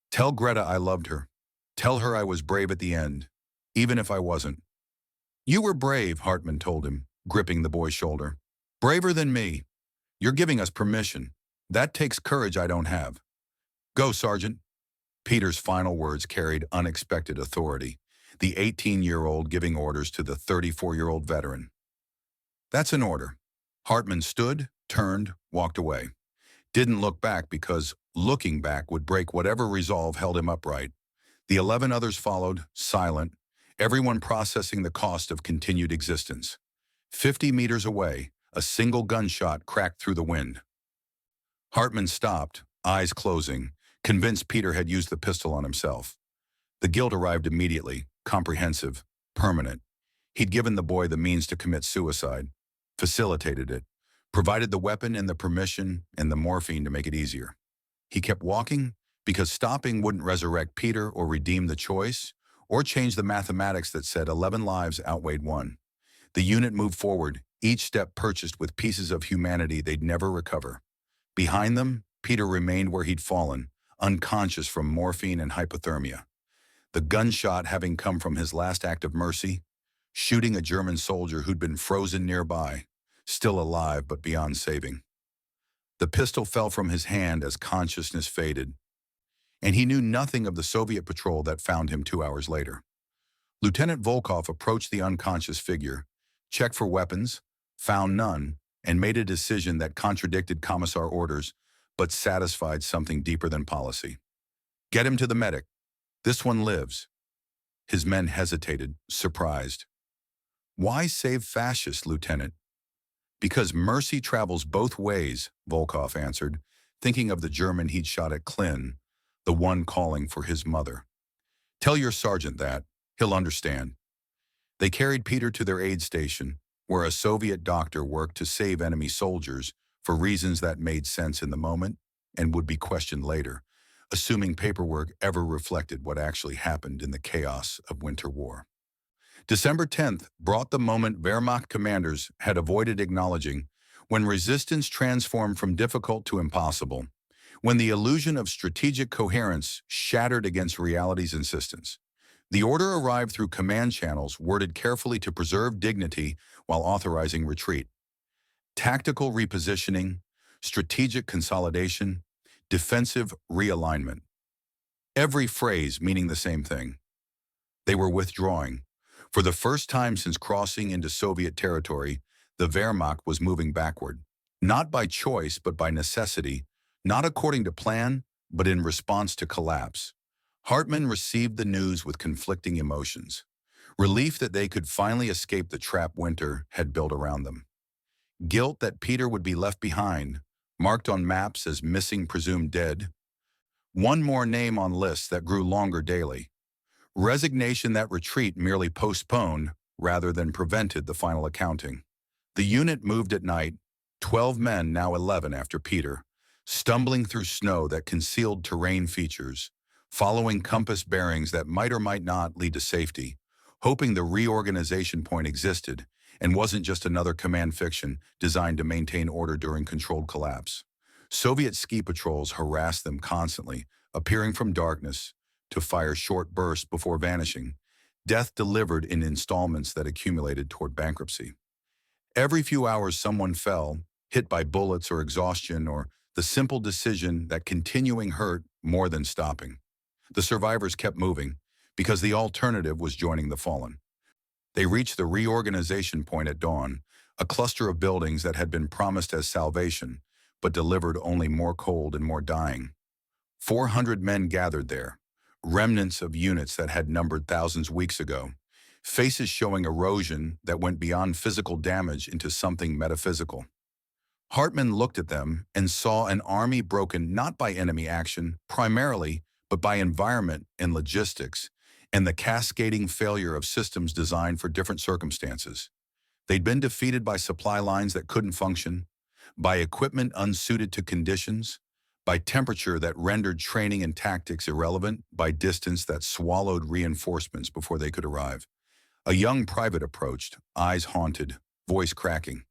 [SPEAKER 1] "Tell Greta I loved her. Tell her I was brave at the end, even if I wasn't." "You were brave," Hartmann told him, gripping the boy's shoulder. "Braver than me. You're giving us permission. That takes courage I don't have." "Go, Sergeant." Peter's final words carried unexpected authority, the 18-year-old giving orders to the 34-year-old veteran. "That's an order." Hartmann stood, turned, walked away. Didn't look back because looking back would break whatever resolve held him upright. The 11 others followed, silent, everyone processing the cost of continued existence. 50 meters away, a single gunshot cracked through the wind. Hartmann stopped, eyes closing, convinced Peter had used the pistol on himself. The guilt arrived immediately, comprehensive, permanent. He'd given the boy the means to commit suicide, facilitated it, provided the weapon and the permission and the morphine to make it easier. He kept walking because stopping wouldn't resurrect Peter or redeem the choice or change the mathematics that said 11 lives outweighed 1. The unit moved forward, each step purchased with pieces of humanity they'd never recover. Behind them, Peter remained where he'd fallen, unconscious from morphine and hypothermia. The gunshot having come from his last act of mercy, shooting a German soldier who'd been frozen nearby, still alive but beyond saving. The pistol fell from his hand as consciousness faded, and he knew nothing of the Soviet patrol that found him 2 hours later. Lieutenant Volkov approached the unconscious figure, checked for weapons, found none, and made a decision that contradicted commissar orders, but satisfied something deeper than policy. "Get him to the medic. This one lives." His men hesitated, surprised. "Why save fascists, Lieutenant?" "Because mercy travels both ways," Volkov answered, thinking of the German he'd shot at Klin, the one calling for his mother. "Tell your sergeant that. He'll understand." They carried Peter to their aid station, where a Soviet doctor worked to save enemy soldiers for reasons that made sense in the moment and would be questioned later, assuming paperwork ever reflected what actually happened in the chaos of winter war. December 10th brought the moment Wehrmacht commanders had avoided acknowledging, when resistance transformed from difficult to impossible, when the illusion of strategic coherence shattered against reality's insistence. The order arrived through command channels worded carefully to preserve dignity while authorizing retreat. Tactical repositioning, strategic consolidation, defensive realignment. Every phrase meaning the same thing. They were withdrawing. For the first time since crossing into Soviet territory, the Wehrmacht was moving backward. Not by choice, but by necessity, not according to plan, but in response to collapse. Hartmann received the news with conflicting emotions. Relief that they could finally escape the trap winter had built around them. Guilt that Peter would be left behind, marked on maps as missing presumed dead. One more name on lists that grew longer daily. Resignation that retreat merely postponed rather than prevented the final accounting. The unit moved at night, 12 men, now 11 after Peter, stumbling through snow that concealed terrain features, following compass bearings that might or might not lead to safety, hoping the reorganization point existed and wasn't just another command fiction designed to maintain order during controlled collapse. Soviet ski patrols harassed them constantly, appearing from darkness to fire short bursts before vanishing, death delivered in installments that accumulated toward bankruptcy. Every few hours someone fell, hit by bullets or exhaustion or the simple decision that continuing hurt more than stopping. The survivors kept moving because the alternative was joining the fallen. They reached the reorganization point at dawn, a cluster of buildings that had been promised as salvation, but delivered only more cold and more dying. 400 men gathered there, remnants of units that had numbered thousands weeks ago, faces showing erosion that went beyond physical damage into something metaphysical. Hartmann looked at them and saw an army broken not by enemy action, primarily, but by environment and logistics, and the cascading failure of systems designed for different circumstances. They'd been defeated by supply lines that couldn't function, by equipment unsuited to conditions, by temperature that rendered training and tactics irrelevant, by distance that swallowed reinforcements before they could arrive. A young private approached, eyes haunted, voice cracking.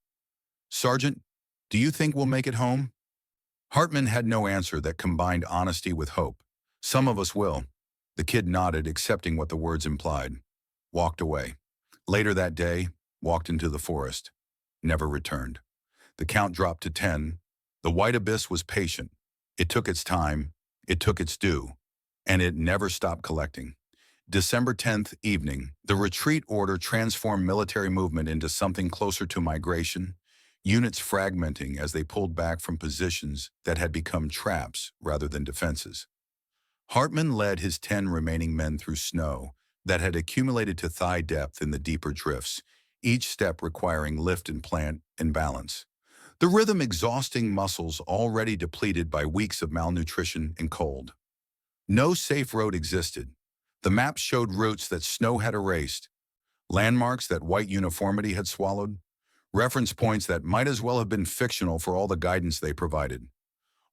[SPEAKER 1] "Sergeant, do you think we'll make it home?" Hartmann had no answer that combined honesty with hope. "Some of us will." The kid nodded, accepting what the words implied. Walked away. Later that day, walked into the forest. Never returned. The count dropped to 10. The white abyss was patient. It took its time. It took its due. And it never stopped collecting. December 10th evening, the retreat order transformed military movement into something closer to migration, units fragmenting as they pulled back from positions that had become traps rather than defenses. Hartmann led his 10 remaining men through snow that had accumulated to thigh depth in the deeper drifts, each step requiring lift and plant and balance. The rhythm exhausting muscles already depleted by weeks of malnutrition and cold. No safe road existed. The maps showed routes that snow had erased, landmarks that white uniformity had swallowed, reference points that might as well have been fictional for all the guidance they provided.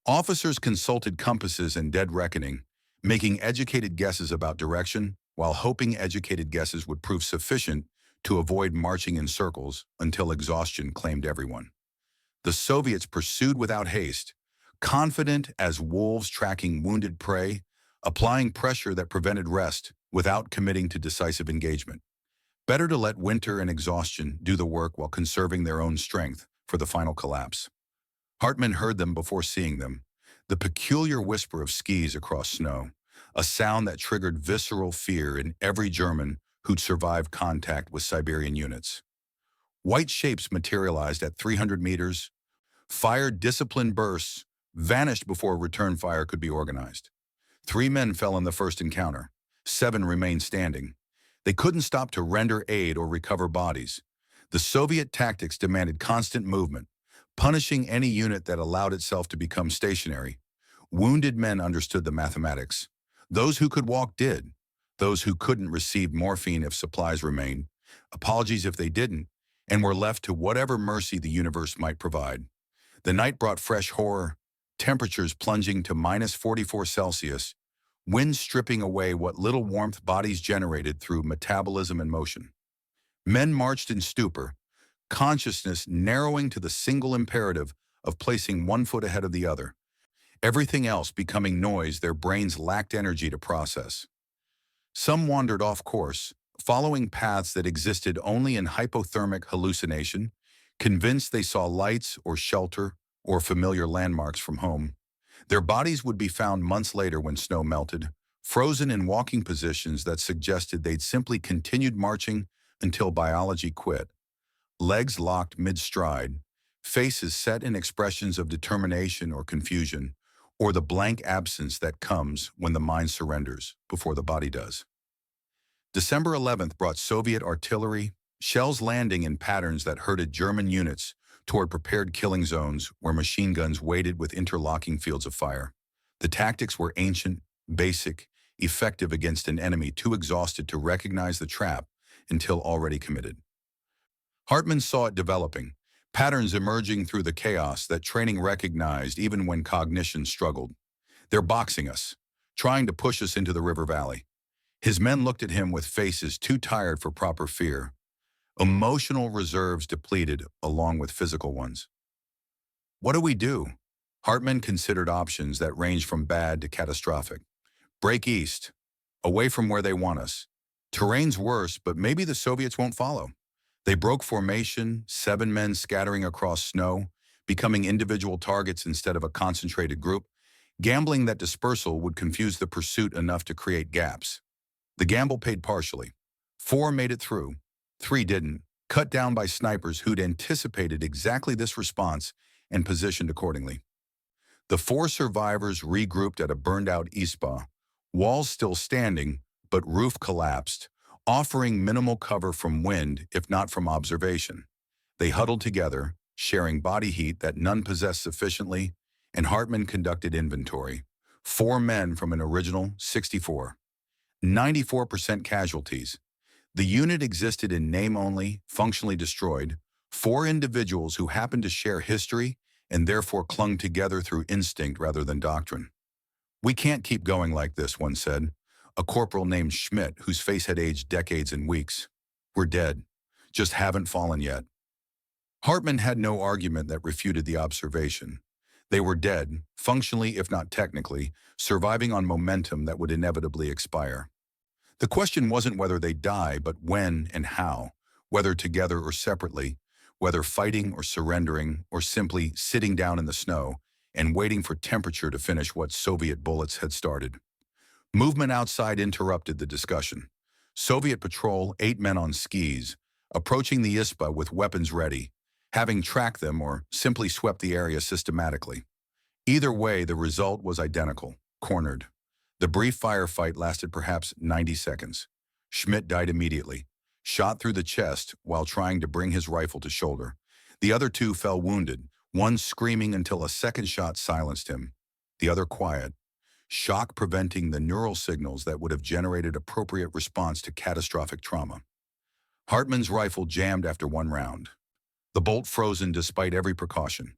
[SPEAKER 1] Officers consulted compasses and dead reckoning, making educated guesses about direction, while hoping educated guesses would prove sufficient to avoid marching in circles until exhaustion claimed everyone. The Soviets pursued without haste, confident as wolves tracking wounded prey, applying pressure that prevented rest without committing to decisive engagement. Better to let winter and exhaustion do the work while conserving their own strength for the final collapse. Hartmann heard them before seeing them, the peculiar whisper of skis across snow, a sound that triggered visceral fear in every German who'd survived contact with Siberian units. White shapes materialized at 300 meters, fired disciplined bursts, vanished before return fire could be organized. 3 men fell in the first encounter. 7 remained standing. They couldn't stop to render aid or recover bodies. The Soviet tactics demanded constant movement, punishing any unit that allowed itself to become stationary. Wounded men understood the mathematics. Those who could walk did. Those who couldn't received morphine if supplies remained, apologies if they didn't, and were left to whatever mercy the universe might provide. The night brought fresh horror, temperatures plunging to -44 Celsius, wind stripping away what little warmth bodies generated through metabolism and motion. Men marched in stupor, consciousness narrowing to the single imperative of placing one foot ahead of the other, everything else becoming noise their brains lacked energy to process. Some wandered off course, following paths that existed only in hypothermic hallucination, convinced they saw lights or shelter or familiar landmarks from home. Their bodies would be found months later when snow melted, frozen in walking positions that suggested they'd simply continued marching until biology quit. Legs locked mid-stride, faces set in expressions of determination or confusion, or the blank absence that comes when the mind surrenders before the body does. December 11th brought Soviet artillery, shells landing in patterns that herded German units toward prepared killing zones where machine guns waited with interlocking fields of fire. The tactics were ancient, basic, effective against an enemy too exhausted to recognize the trap until already committed. Hartmann saw it developing, patterns emerging through the chaos that training recognized even when cognition struggled. They're boxing us, trying to push us into the river valley. His men looked at him with faces too tired for proper fear, emotional reserves depleted along with physical ones. What do we do? Hartmann considered options that ranged from bad to catastrophic. Break east, away from where they want us. Terrain's worse, but maybe the Soviets won't follow. They broke formation, 7 men scattering across snow, becoming individual targets instead of a concentrated group, gambling that dispersal would confuse the pursuit enough to create gaps. The gamble paid partially. 4 made it through, 3 didn't, cut down by snipers who'd anticipated exactly this response and positioned accordingly. The 4 survivors regrouped at a burned-out ISPA, walls still standing, but roof collapsed, offering minimal cover from wind if not from observation. They huddled together, sharing body heat that none possessed sufficiently, and Hartmann conducted inventory. 4 men from an original 64. 94% casualties. The unit existed in name only, functionally destroyed. 4 individuals who happened to share history and therefore clung together through instinct rather than doctrine. "We can't keep going like this," one said, a corporal named Schmidt whose face had aged decades and weeks. "We're dead, just haven't fallen yet." Hartmann had no argument that refuted the observation. They were dead, functionally if not technically, surviving on momentum that would inevitably expire. The question wasn't whether they'd die, but when and how, whether together or separately, whether fighting or surrendering or simply sitting down in the snow and waiting for temperature to finish what Soviet bullets had started. Movement outside interrupted the discussion. Soviet patrol, 8 men on skis, approaching the ISPA with weapons ready, having tracked them or simply swept the area systematically. Either way, the result was identical, cornered. The brief firefight lasted perhaps 90 seconds. Schmidt died immediately, shot through the chest while trying to bring his rifle to shoulder. The other 2 fell wounded, one screaming until a second shot silenced him, the other quiet, shock preventing the neural signals that would have generated appropriate response to catastrophic trauma. Hartmann's rifle jammed after 1 round, the bolt frozen despite every precaution.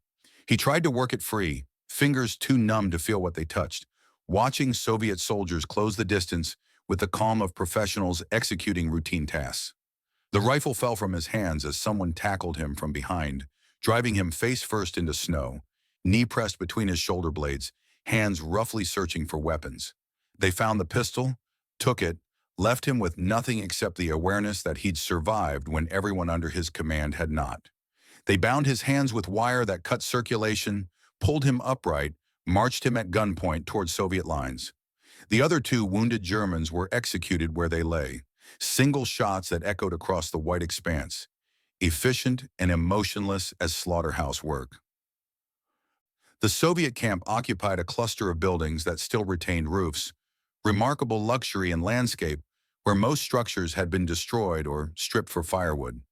[SPEAKER 1] He tried to work it free, fingers too numb to feel what they touched, watching Soviet soldiers close the distance with the calm of professionals executing routine tasks. The rifle fell from his hands as someone tackled him from behind, driving him face first into snow, knee pressed between his shoulder blades, hands roughly searching for weapons. They found the pistol, took it, left him with nothing except the awareness that he'd survived when everyone under his command had not. They bound his hands with wire that cut circulation, pulled him upright, marched him at gunpoint toward Soviet lines. The other 2 wounded Germans were executed where they lay, single shots that echoed across the white expanse, efficient and emotionless as slaughterhouse work. The Soviet camp occupied a cluster of buildings that still retained roofs, remarkable luxury and landscape where most structures had been destroyed or stripped for firewood.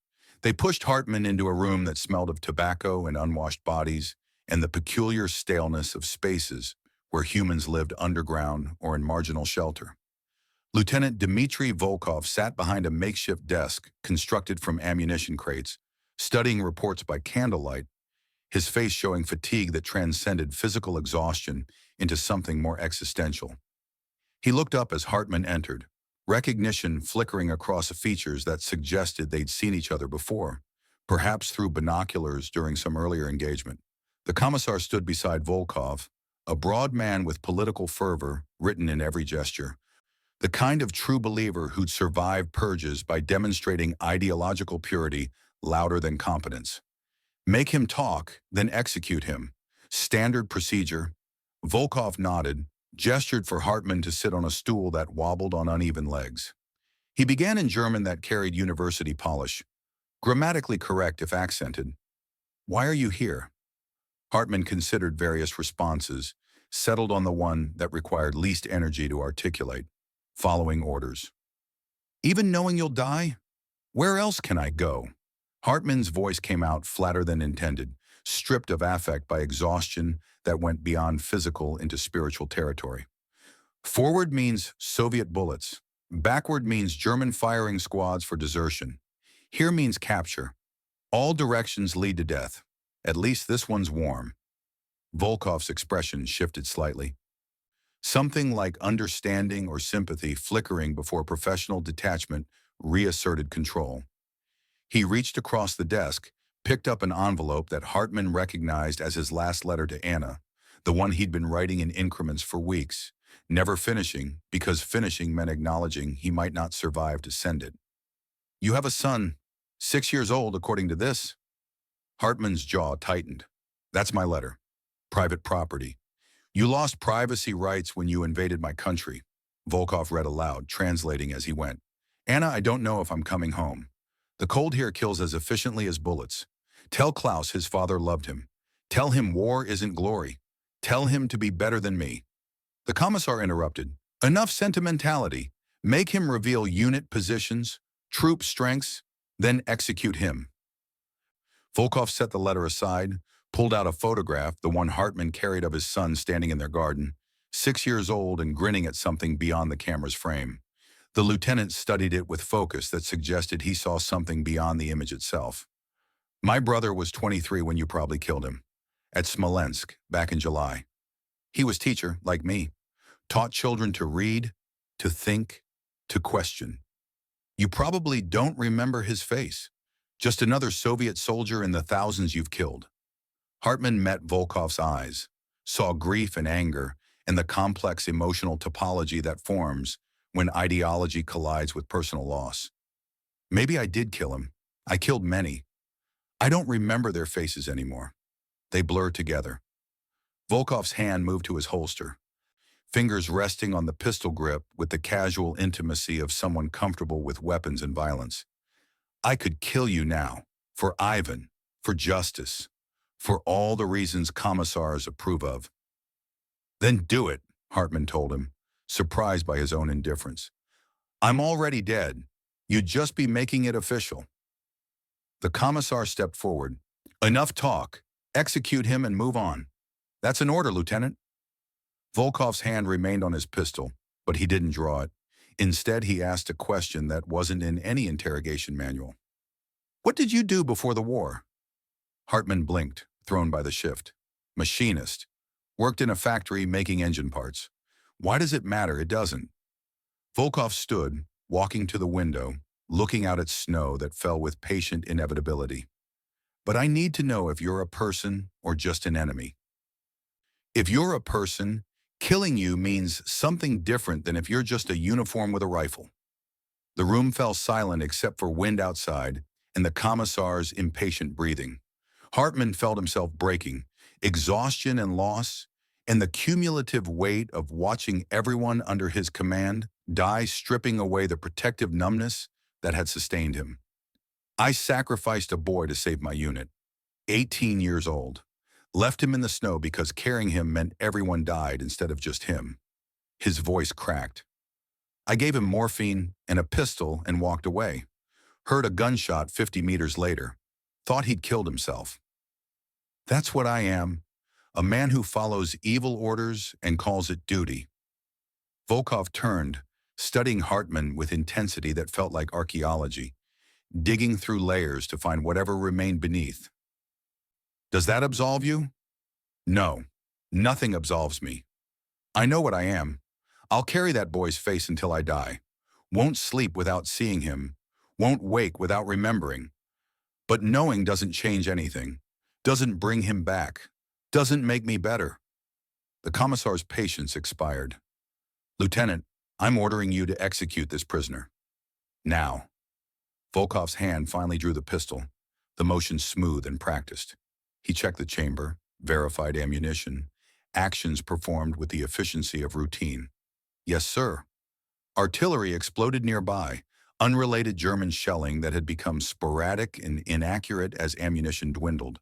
[SPEAKER 1] They pushed Hartmann into a room that smelled of tobacco and unwashed bodies and the peculiar staleness of spaces where humans lived underground or in marginal shelter. Lieutenant Dmitry Volkov sat behind a makeshift desk constructed from ammunition crates, studying reports by candlelight, his face showing fatigue that transcended physical exhaustion into something more existential. He looked up as Hartmann entered, recognition flickering across features that suggested they'd seen each other before, perhaps through binoculars during some earlier engagement. The commissar stood beside Volkov, a broad man with political fervor written in every gesture, the kind of true believer who'd survived purges by demonstrating ideological purity louder than competence. Make him talk, then execute him, Standard procedure. Volkov nodded, gestured for Hartmann to sit on a stool that wobbled on uneven legs. He began in German that carried university polish, grammatically correct if accented. "Why are you here?" Hartmann considered various responses, settled on the one that required least energy to articulate. "Following orders." "Even knowing you'll die? Where else can I go?" Hartmann's voice came out flatter than intended, stripped of affect by exhaustion that went beyond physical into spiritual territory. "Forward means Soviet bullets. Backward means German firing squads for desertion. Here means capture. All directions lead to death. At least this one's warm." Volkov's expression shifted slightly. Something like understanding or sympathy flickering before professional detachment reasserted control. He reached across the desk, picked up an envelope that Hartmann recognized as his last letter to Anna, the one he'd been writing in increments for weeks, never finishing because finishing meant acknowledging he might not survive to send it. "You have a son, 6 years old according to this." Hartmann's jaw tightened. "That's my letter. Private property. You lost privacy rights when you invaded my country." Volkov read aloud, translating as he went. "Anna, I don't know if I'm coming home. The cold here kills as efficiently as bullets. Tell Klaus his father loved him. Tell him war isn't glory. Tell him to be better than me." The commissar interrupted. "Enough sentimentality. Make him reveal unit positions, troop strengths, then execute him." Volkov set the letter aside, pulled out a photograph, the one Hartmann carried of his son standing in their garden, 6 years old and grinning at something beyond the camera's frame. The lieutenant studied it with focus that suggested he saw something beyond the image itself. "My brother was 23 when you probably killed him. At Smolensk, back in July. He was teacher, like me. Taught children to read, to think, to question. You probably don't remember his face. Just another Soviet soldier in the thousands you've killed." Hartmann met Volkov's eyes, saw grief and anger, and the complex emotional topology that forms when ideology collides with personal loss. "Maybe I did kill him. I killed many. I don't remember their faces anymore. They blur together." Volkov's hand moved to his holster, fingers resting on the pistol grip with the casual intimacy of someone comfortable with weapons and violence. "I could kill you now, for Ivan, for justice, for all the reasons commissars approve of." "Then do it," Hartmann told him, surprised by his own indifference. "I'm already dead. You'd just be making it official." The commissar stepped forward. "Enough talk. Execute him and move on." "That's an order, Lieutenant." Volkov's hand remained on his pistol, but he didn't draw it. Instead, he asked a question that wasn't in any interrogation manual. "What did you do before the war?" Hartmann blinked, thrown by the shift. "Machinist. Worked in a factory making engine parts." "Why does it matter? It doesn't." Volkov stood, walking to the window, looking out at snow that fell with patient inevitability. "But I need to know if you're a person or just an enemy. If you're a person, killing you means something different than if you're just a uniform with a rifle." The room fell silent except for wind outside and the commissar's impatient breathing. Hartmann felt himself breaking, exhaustion and loss, and the cumulative weight of watching everyone under his command die, stripping away the protective numbness that had sustained him. "I sacrificed a boy to save my unit, 18 years old. Left him in the snow because carrying him meant everyone died instead of just him." His voice cracked. "I gave him morphine and a pistol and walked away. Heard a gunshot 50 meters later. Thought he'd killed himself." "That's what I am. A man who follows evil orders and calls it duty." Volkov turned, studying Hartmann with intensity that felt like archaeology, digging through layers to find whatever remained beneath. "Does that absolve you?" "No, nothing absolves me. I know what I am. I'll carry that boy's face until I die. Won't sleep without seeing him. Won't wake without remembering. But knowing doesn't change anything. Doesn't bring him back. Doesn't make me better." The commissar's patience expired. "Lieutenant, I'm ordering you to execute this prisoner. Now." Volkov's hand finally drew the pistol, the motion smooth and practiced. He checked the chamber, verified ammunition, actions performed with the efficiency of routine. Yes, sir. Artillery exploded nearby, unrelated German shelling that had become sporadic and inaccurate as ammunition dwindled.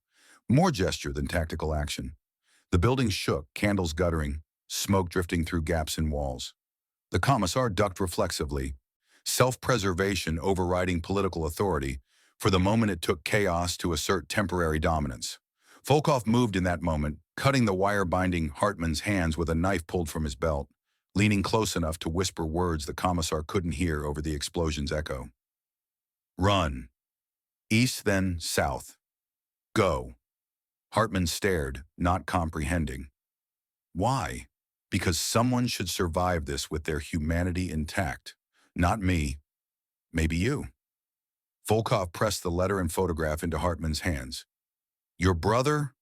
[SPEAKER 1] More gesture than tactical action. The building shook, candles guttering, smoke drifting through gaps in walls. The commissar ducked reflexively, self-preservation overriding political authority. For the moment it took chaos to assert temporary dominance. Volkov moved in that moment, cutting the wire binding Hartmann's hands with a knife pulled from his belt, leaning close enough to whisper words the commissar couldn't hear over the explosion's echo. Run. East, then south. Go. Hartmann stared, not comprehending. Why? Because someone should survive this with their humanity intact. Not me. Maybe you. Volkov pressed the letter and photograph into Hartmann's hands. Your brother?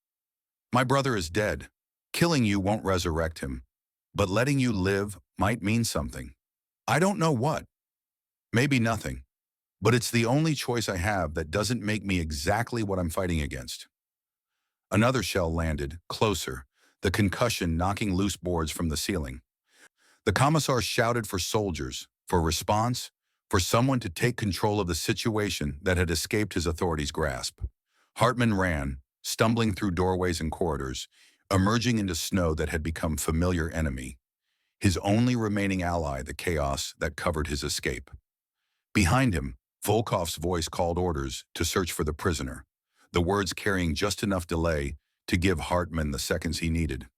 [SPEAKER 1] My brother is dead. Killing you won't resurrect him. But letting you live might mean something. I don't know what. Maybe nothing. But it's the only choice I have that doesn't make me exactly what I'm fighting against. Another shell landed, closer, the concussion knocking loose boards from the ceiling. The commissar shouted for soldiers, for response, for someone to take control of the situation that had escaped his authorities' grasp. Hartmann ran, stumbling through doorways and corridors, emerging into snow that had become familiar enemy. His only remaining ally, the chaos that covered his escape. Behind him, Volkov's voice called orders to search for the prisoner, the words carrying just enough delay to give Hartmann the seconds he needed.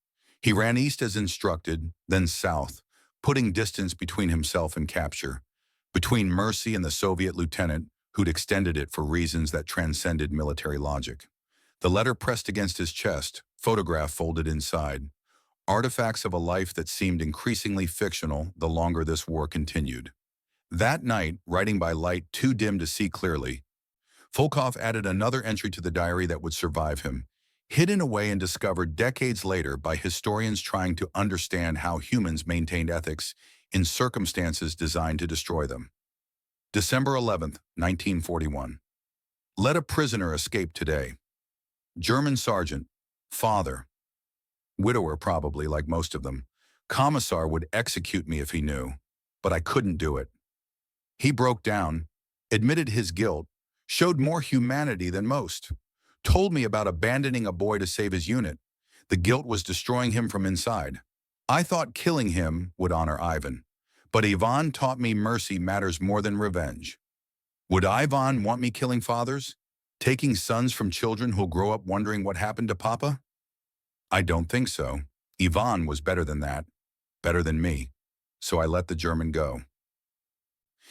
[SPEAKER 1] He ran east as instructed, then south, putting distance between himself and capture, between mercy and the Soviet lieutenant who'd extended it for reasons that transcended military logic. The letter pressed against his chest, photograph folded inside, artifacts of a life that seemed increasingly fictional the longer this war continued. That night, writing by light too dim to see clearly, Volkov added another entry to the diary that would survive him, hidden away and discovered decades later by historians trying to understand how humans maintained ethics in circumstances designed to destroy them. December 11th, 1941. Let a prisoner escape today. German sergeant, father, widower probably like most of them. Commissar would execute me if he knew, but I couldn't do it. He broke down, admitted his guilt, showed more humanity than most, told me about abandoning a boy to save his unit. The guilt was destroying him from inside. I thought killing him would honor Ivan, but Ivan taught me mercy matters more than revenge. Would Ivan want me killing fathers? Taking sons from children who'll grow up wondering what happened to Papa? I don't think so. Ivan was better than that, better than me, so I let the German go.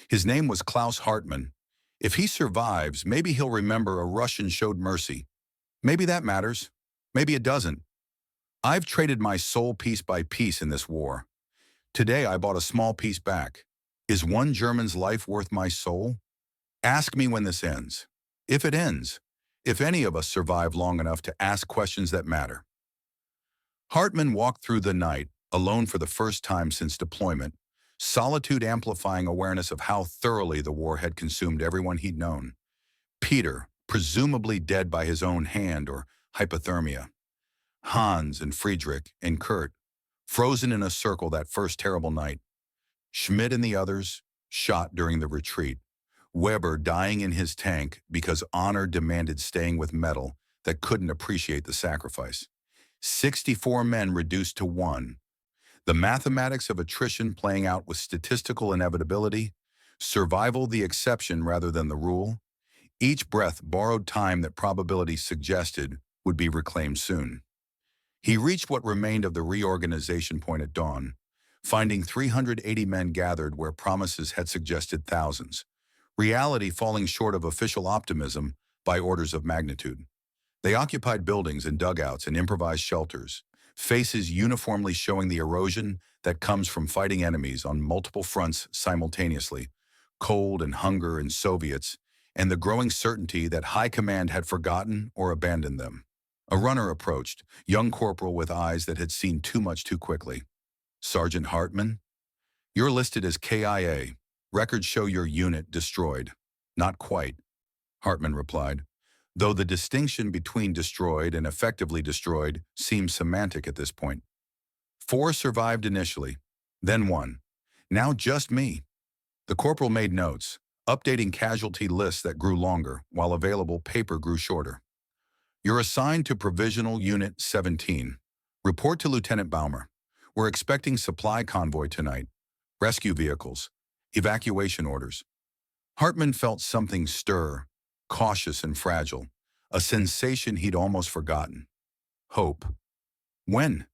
[SPEAKER 1] His name was Klaus Hartmann. If he survives, maybe he'll remember a Russian showed mercy. Maybe that matters. Maybe it doesn't. I've traded my soul piece by piece in this war. Today I bought a small piece back. Is one German's life worth my soul? Ask me when this ends. If it ends. If any of us survive long enough to ask questions that matter. Hartmann walked through the night, alone for the first time since deployment, solitude amplifying awareness of how thoroughly the war had consumed everyone he'd known. Peter, presumably dead by his own hand or hypothermia. Hans and Friedrich and Kurt, frozen in a circle that first terrible night. Schmidt and the others, shot during the retreat. Weber dying in his tank because honor demanded staying with metal that couldn't appreciate the sacrifice. 64 men reduced to 1. The mathematics of attrition playing out with statistical inevitability, survival the exception rather than the rule. Each breath borrowed time that probability suggested would be reclaimed soon. He reached what remained of the reorganization point at dawn, finding 380 men gathered where promises had suggested thousands. Reality falling short of official optimism by orders of magnitude. They occupied buildings and dugouts and improvised shelters, faces uniformly showing the erosion that comes from fighting enemies on multiple fronts simultaneously, cold and hunger and Soviets, and the growing certainty that high command had forgotten or abandoned them. A runner approached, young corporal with eyes that had seen too much too quickly. Sergeant Hartmann? You're listed as KIA. Records show your unit destroyed. Not quite, Hartmann replied. though the distinction between destroyed and effectively destroyed seems semantic at this point. 4 survived initially, then 1. Now just me. The corporal made notes, updating casualty lists that grew longer, while available paper grew shorter. You're assigned to Provisional Unit 17. Report to Lieutenant Baumer. We're expecting supply convoy tonight. Rescue vehicles. Evacuation orders. Hartmann felt something stir, cautious and fragile, a sensation he'd almost forgotten. Hope. When?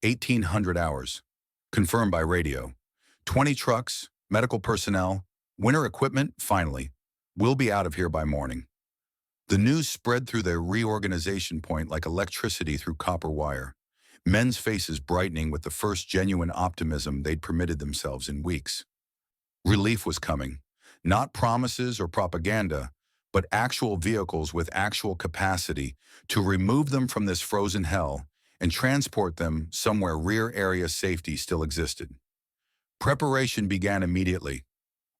[SPEAKER 1] 1800 hours. Confirmed by radio. 20 trucks, medical personnel, winter equipment, finally. We'll be out of here by morning. The news spread through their reorganization point like electricity through copper wire. Men's faces brightening with the first genuine optimism they'd permitted themselves in weeks. Relief was coming. Not promises or propaganda, but actual vehicles with actual capacity to remove them from this frozen hell and transport them somewhere rear area safety still existed. Preparation began immediately.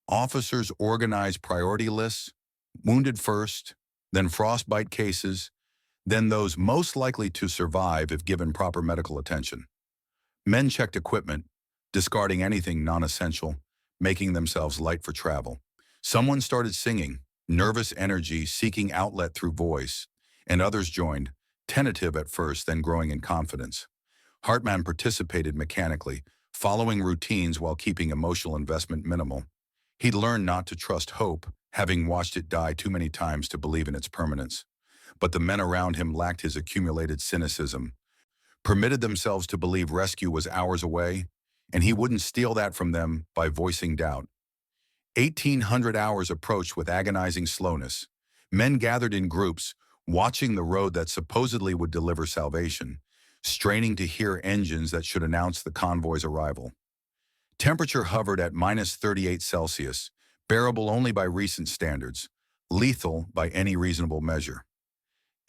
[SPEAKER 1] Officers organized priority lists, wounded first, then frostbite cases, then those most likely to survive if given proper medical attention. Men checked equipment, discarding anything non-essential, making themselves light for travel. Someone started singing, nervous energy seeking outlet through voice, and others joined, tentative at first, then growing in confidence. Hartmann participated mechanically, following routines while keeping emotional investment minimal. He'd learned not to trust hope, having watched it die too many times to believe in its permanence. But the men around him lacked his accumulated cynicism, permitted themselves to believe rescue was hours away, and he wouldn't steal that from them by voicing doubt. 1800 hours approached with agonizing slowness. Men gathered in groups, watching the road that supposedly would deliver salvation, straining to hear engines that should announce the convoy's arrival. Temperature hovered at -38°C, bearable only by recent standards, lethal by any reasonable measure.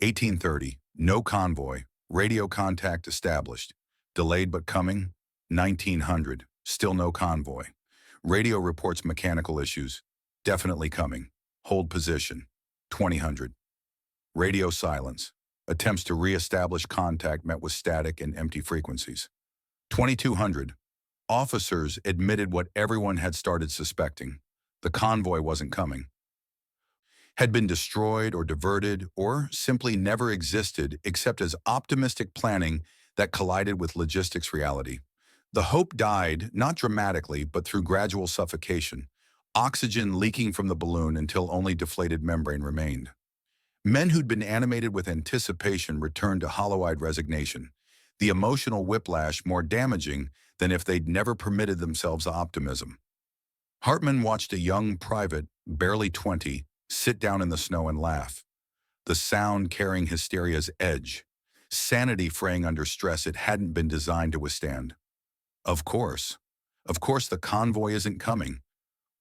[SPEAKER 1] 1830, no convoy, radio contact established. Delayed but coming. 1900, still no convoy. Radio reports mechanical issues. Definitely coming. Hold position. 2000. Radio silence. Attempts to re-establish contact met with static and empty frequencies. 2200. Officers admitted what everyone had started suspecting. The convoy wasn't coming. Had been destroyed or diverted or simply never existed except as optimistic planning that collided with logistics reality. The hope died, not dramatically, but through gradual suffocation, oxygen leaking from the balloon until only deflated membrane remained. Men who'd been animated with anticipation returned to hollow-eyed resignation, the emotional whiplash more damaging than if they'd never permitted themselves optimism. Hartmann watched a young private, barely 20, sit down in the snow and laugh, the sound carrying hysteria's edge, sanity fraying under stress it hadn't been designed to withstand. Of course the convoy isn't coming.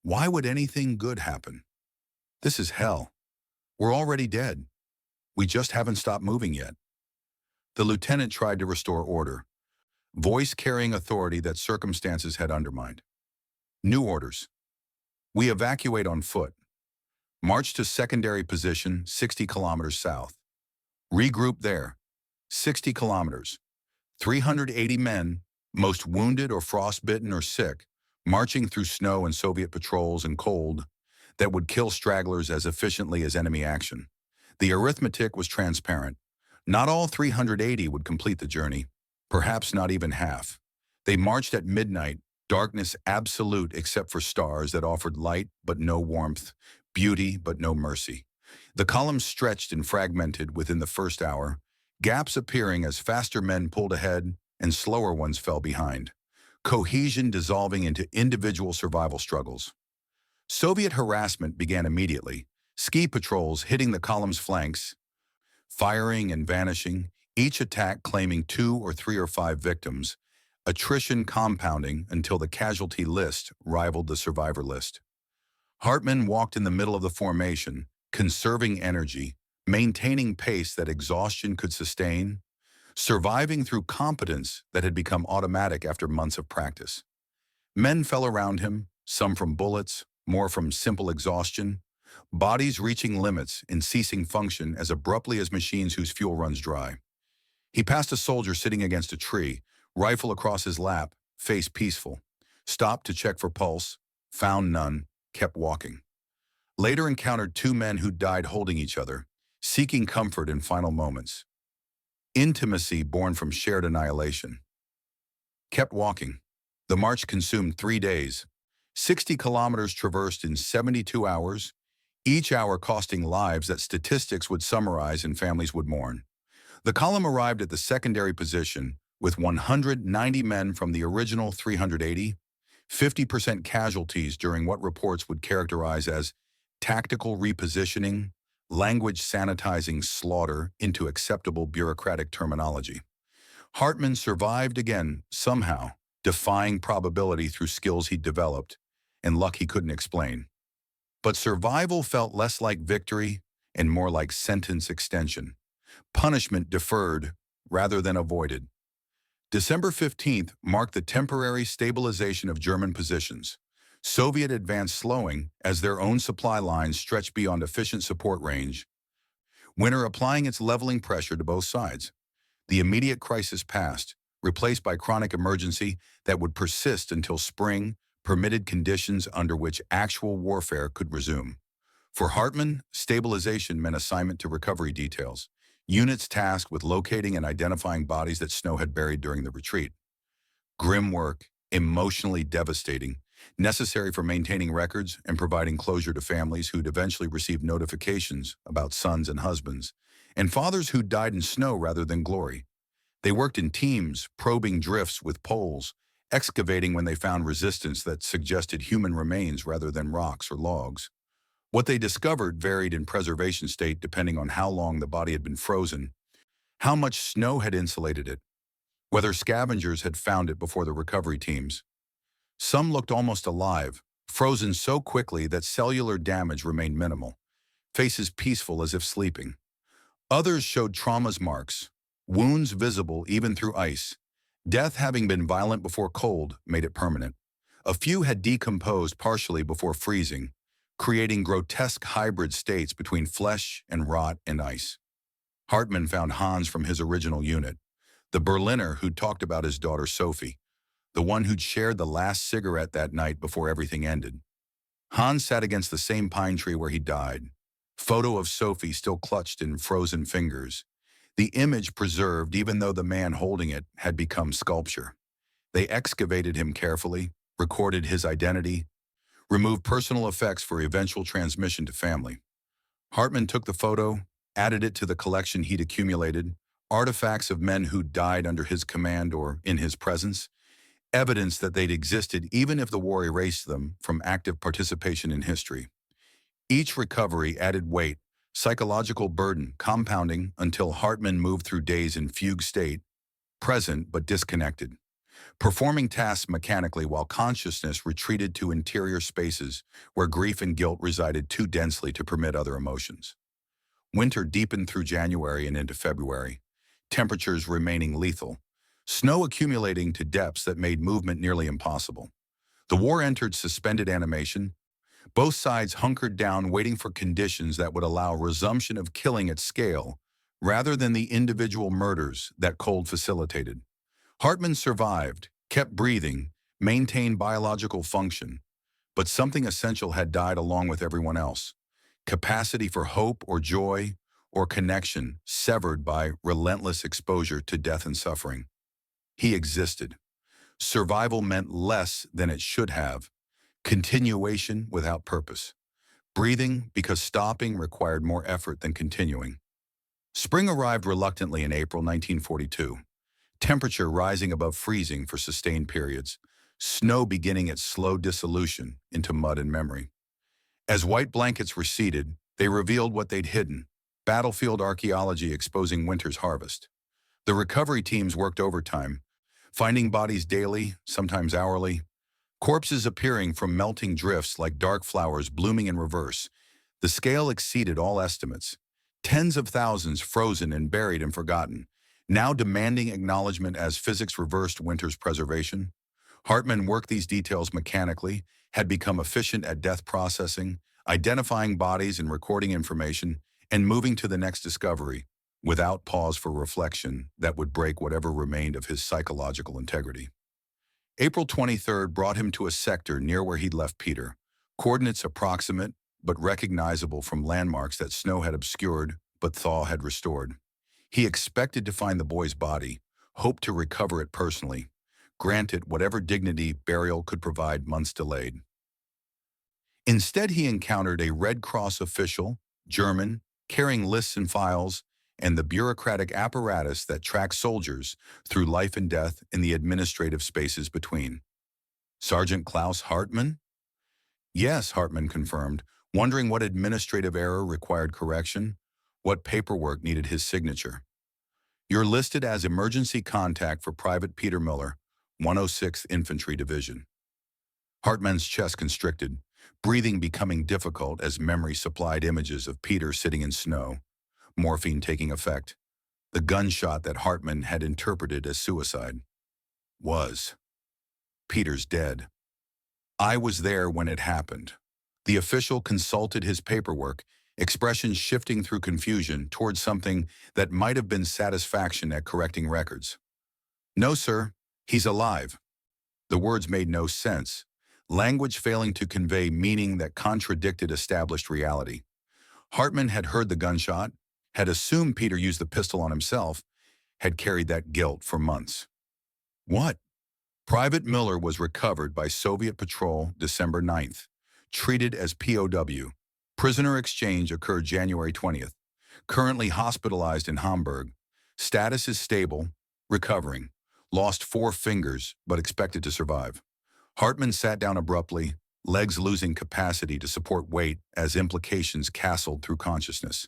[SPEAKER 1] Why would anything good happen? This is hell. We're already dead. We just haven't stopped moving yet. The lieutenant tried to restore order, voice carrying authority that circumstances had undermined. New orders. We evacuate on foot. March to secondary position 60 kilometers south. Regroup there. 60 kilometers. 380 men, most wounded or frostbitten or sick, marching through snow and Soviet patrols and cold that would kill stragglers as efficiently as enemy action. The arithmetic was transparent. Not all 380 would complete the journey, perhaps not even half. They marched at midnight, darkness absolute except for stars that offered light but no warmth, beauty but no mercy. The columns stretched and fragmented within the first hour, gaps appearing as faster men pulled ahead and slower ones fell behind, cohesion dissolving into individual survival struggles. Soviet harassment began immediately, ski patrols hitting the column's flanks, firing and vanishing, each attack claiming 2 or 3 or 5 victims, attrition compounding until the casualty list rivaled the survivor list. Hartmann walked in the middle of the formation, conserving energy, maintaining pace that exhaustion could sustain, surviving through competence that had become automatic after months of practice. Men fell around him, some from bullets, more from simple exhaustion. bodies reaching limits and ceasing function as abruptly as machines whose fuel runs dry. He passed a soldier sitting against a tree, rifle across his lap, face peaceful. Stopped to check for pulse, found none, kept walking. Later encountered two men who died holding each other, seeking comfort in final moments. Intimacy born from shared annihilation. Kept walking. The march consumed 3 days, 60 kilometers traversed in 72 hours, each hour costing lives that statistics would summarize and families would mourn. The column arrived at the secondary position with 190 men from the original 380, 50% casualties during what reports would characterize as tactical repositioning, language sanitizing slaughter into acceptable bureaucratic terminology. Hartmann survived again, somehow, defying probability through skills he'd developed and luck he couldn't explain. But survival felt less like victory and more like sentence extension, punishment deferred rather than avoided. December 15th marked the temporary stabilization of German positions, Soviet advance slowing as their own supply lines stretched beyond efficient support range, winter applying its leveling pressure to both sides. The immediate crisis passed, replaced by chronic emergency that would persist until spring permitted conditions under which actual warfare could resume. For Hartmann, stabilization meant assignment to recovery details, units tasked with locating and identifying bodies that snow had buried during the retreat. Grim work, emotionally devastating, necessary for maintaining records and providing closure to families who'd eventually received notifications about sons and husbands, and fathers who'd died in snow rather than glory. They worked in teams, probing drifts with poles, excavating when they found resistance that suggested human remains rather than rocks or logs. What they discovered varied in preservation state depending on how long the body had been frozen, how much snow had insulated it, whether scavengers had found it before the recovery teams. Some looked almost alive, frozen so quickly that cellular damage remained minimal, faces peaceful as if sleeping. Others showed trauma's marks, wounds visible even through ice. Death, having been violent before cold, made it permanent. A few had decomposed partially before freezing, creating grotesque hybrid states between flesh and rot and ice. Hartmann found Hans from his original unit, the Berliner who'd talked about his daughter Sophie, the one who'd shared the last cigarette that night before everything ended. Hans sat against the same pine tree where he died, photo of Sophie still clutched in frozen fingers, the image preserved even though the man holding it had become sculpture. They excavated him carefully, recorded his identity, removed personal effects for eventual transmission to family. Hartmann took the photo, added it to the collection he'd accumulated, artifacts of men who died under his command or in his presence, evidence that they'd existed even if the war erased them from active participation in history. Each recovery added weight, psychological burden compounding until Hartmann moved through days in fugue state, present but disconnected, performing tasks mechanically while consciousness retreated to interior spaces where grief and guilt resided too densely to permit other emotions. Winter deepened through January and into February, temperatures remaining lethal, snow accumulating to depths that made movement nearly impossible. The war entered suspended animation. Both sides hunkered down waiting for conditions that would allow resumption of killing at scale rather than the individual murders that cold facilitated. Hartmann survived, kept breathing, maintained biological function, but something essential had died along with everyone else. Capacity for hope or joy or connection severed by relentless exposure to death and suffering. He existed. Survival meant less than it should have. Continuation without purpose. Breathing because stopping required more effort than continuing. Spring arrived reluctantly in April 1942. Temperature rising above freezing for sustained periods. Snow beginning its slow dissolution into mud and memory. As white blankets receded, they revealed what they'd hidden. Battlefield archaeology exposing winter's harvest. The recovery teams worked overtime, finding bodies daily, sometimes hourly, corpses appearing from melting drifts like dark flowers blooming in reverse. The scale exceeded all estimates. Tens of thousands frozen and buried and forgotten, now demanding acknowledgement as physics reversed winter's preservation. Hartmann worked these details mechanically, had become efficient at death processing, identifying bodies and recording information, and moving to the next discovery, without pause for reflection that would break whatever remained of his psychological integrity. April 23rd brought him to a sector near where he'd left Peter, coordinates approximate but recognizable from landmarks that snow had obscured but thaw had restored. He expected to find the boy's body, hoped to recover it personally, grant it whatever dignity burial could provide months delayed. Instead, he encountered a Red Cross official, German, carrying lists and files, and the bureaucratic apparatus that tracks soldiers through life and death in the administrative spaces between. Sergeant Klaus Hartmann? Yes, Hartmann confirmed, wondering what administrative error required correction, what paperwork needed his signature. You're listed as emergency contact for Private Peter Miller, 106th Infantry Division. Hartmann's chest constricted, breathing becoming difficult as memory supplied images of Peter sitting in snow, morphine taking effect. The gunshot that Hartmann had interpreted as suicide was. Peter's dead. I was there when it happened. The official consulted his paperwork, expressions shifting through confusion towards something that might have been satisfaction at correcting records. No, sir, he's alive. The words made no sense, language failing to convey meaning that contradicted established reality. Hartmann had heard the gunshot, had assumed Peter used the pistol on himself, had carried that guilt for months. What? Private Miller was recovered by Soviet patrol December 9th, treated as POW. Prisoner exchange occurred January 20th. Currently hospitalized in Hamburg. Status is stable, recovering. Lost 4 fingers, but expected to survive. Hartmann sat down abruptly, legs losing capacity to support weight as implications castled through consciousness.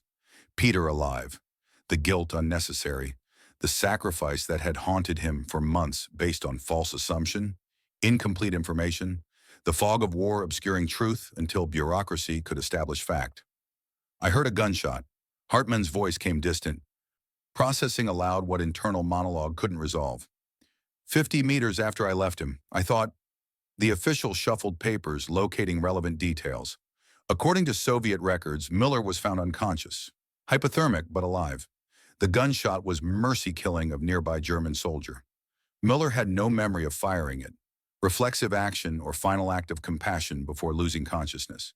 [SPEAKER 1] Peter alive. The guilt unnecessary. The sacrifice that had haunted him for months based on false assumption, incomplete information, the fog of war obscuring truth until bureaucracy could establish fact. I heard a gunshot. Hartmann's voice came distant, processing aloud what internal monologue couldn't resolve. 50 meters after I left him, I thought. The official shuffled papers, locating relevant details. According to Soviet records, Miller was found unconscious, hypothermic but alive. The gunshot was mercy killing of nearby German soldier. Miller had no memory of firing it, reflexive action or final act of compassion before losing consciousness.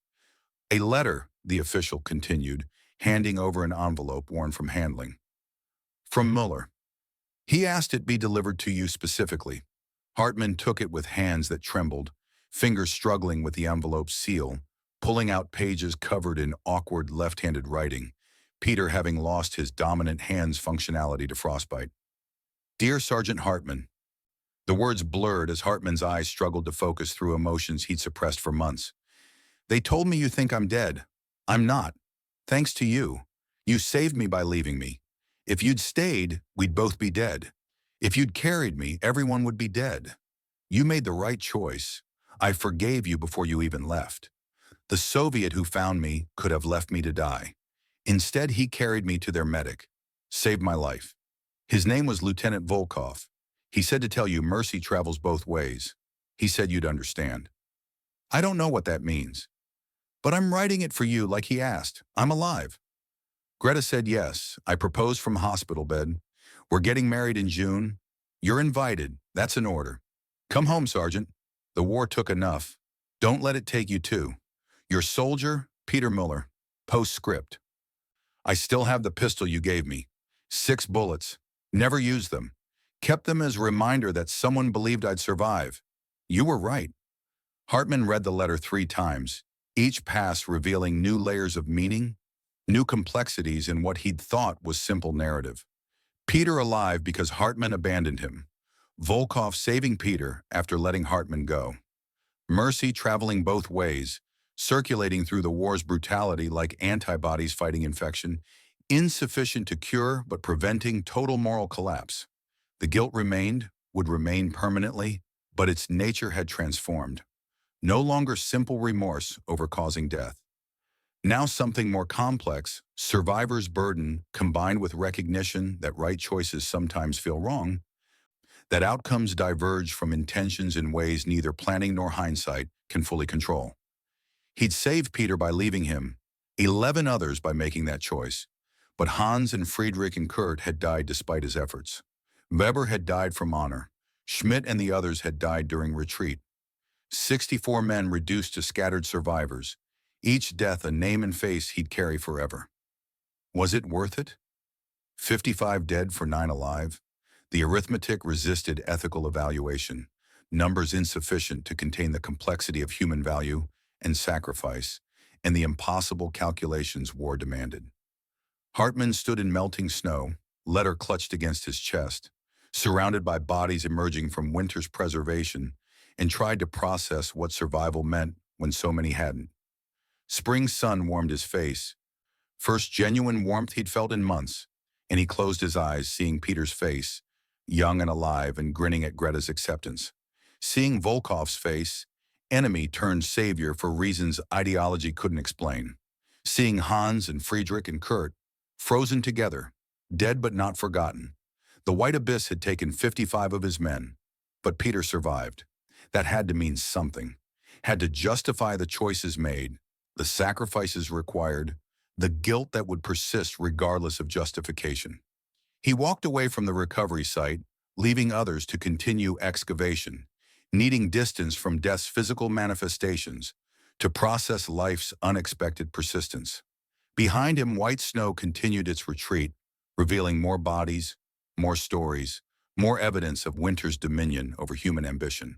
[SPEAKER 1] A letter, the official continued, handing over an envelope worn from handling. From Miller. He asked it be delivered to you specifically. Hartmann took it with hands that trembled, fingers struggling with the envelope's seal, pulling out pages covered in awkward left-handed writing, Peter having lost his dominant hand's functionality to frostbite. Dear Sergeant Hartmann. The words blurred as Hartmann's eyes struggled to focus through emotions he'd suppressed for months. They told me you think I'm dead. I'm not. Thanks to you. You saved me by leaving me. If you'd stayed, we'd both be dead. If you'd carried me, everyone would be dead. You made the right choice. I forgave you before you even left. The Soviet who found me could have left me to die. Instead, he carried me to their medic, saved my life. His name was Lieutenant Volkov. He said to tell you mercy travels both ways. He said you'd understand. I don't know what that means. But I'm writing it for you like he asked. I'm alive. Greta said yes. I proposed from hospital bed. We're getting married in June. You're invited. That's an order. Come home, Sergeant. The war took enough. Don't let it take you too. Your soldier, Peter Miller. Postscript. I still have the pistol you gave me. 6 bullets. Never used them. Kept them as a reminder that someone believed I'd survive. You were right. Hartmann read the letter 3 times, each pass revealing new layers of meaning, new complexities in what he'd thought was simple narrative. Peter alive because Hartmann abandoned him. Volkov saving Peter after letting Hartmann go. Mercy traveling both ways, circulating through the war's brutality like antibodies fighting infection, insufficient to cure but preventing total moral collapse. The guilt remained, would remain permanently, but its nature had transformed. No longer simple remorse over causing death. Now something more complex, survivor's burden combined with recognition that right choices sometimes feel wrong, that outcomes diverge from intentions in ways neither planning nor hindsight can fully control. He'd saved Peter by leaving him, 11 others by making that choice. But Hans and Friedrich and Kurt had died despite his efforts. Weber had died from honor. Schmidt and the others had died during retreat. 64 men reduced to scattered survivors, each death a name and face he'd carry forever. Was it worth it? 55 dead for 9 alive? The arithmetic resisted ethical evaluation, numbers insufficient to contain the complexity of human value and sacrifice, and the impossible calculations war demanded. Hartmann stood in melting snow, letter clutched against his chest, surrounded by bodies emerging from winter's preservation, and tried to process what survival meant when so many hadn't. Spring's sun warmed his face, first genuine warmth he'd felt in months, and he closed his eyes, seeing Peter's face, young and alive and grinning at Greta's acceptance. Seeing Volkov's face, enemy turned savior for reasons ideology couldn't explain. Seeing Hans and Friedrich and Kurt, frozen together, dead but not forgotten. The White Abyss had taken 55 of his men, but Peter survived. That had to mean something, had to justify the choices made, the sacrifices required, the guilt that would persist regardless of justification. He walked away from the recovery site, leaving others to continue excavation, needing distance from death's physical manifestations to process life's unexpected persistence. Behind him, white snow continued its retreat, revealing more bodies, more stories, more evidence of winter's dominion over human ambition.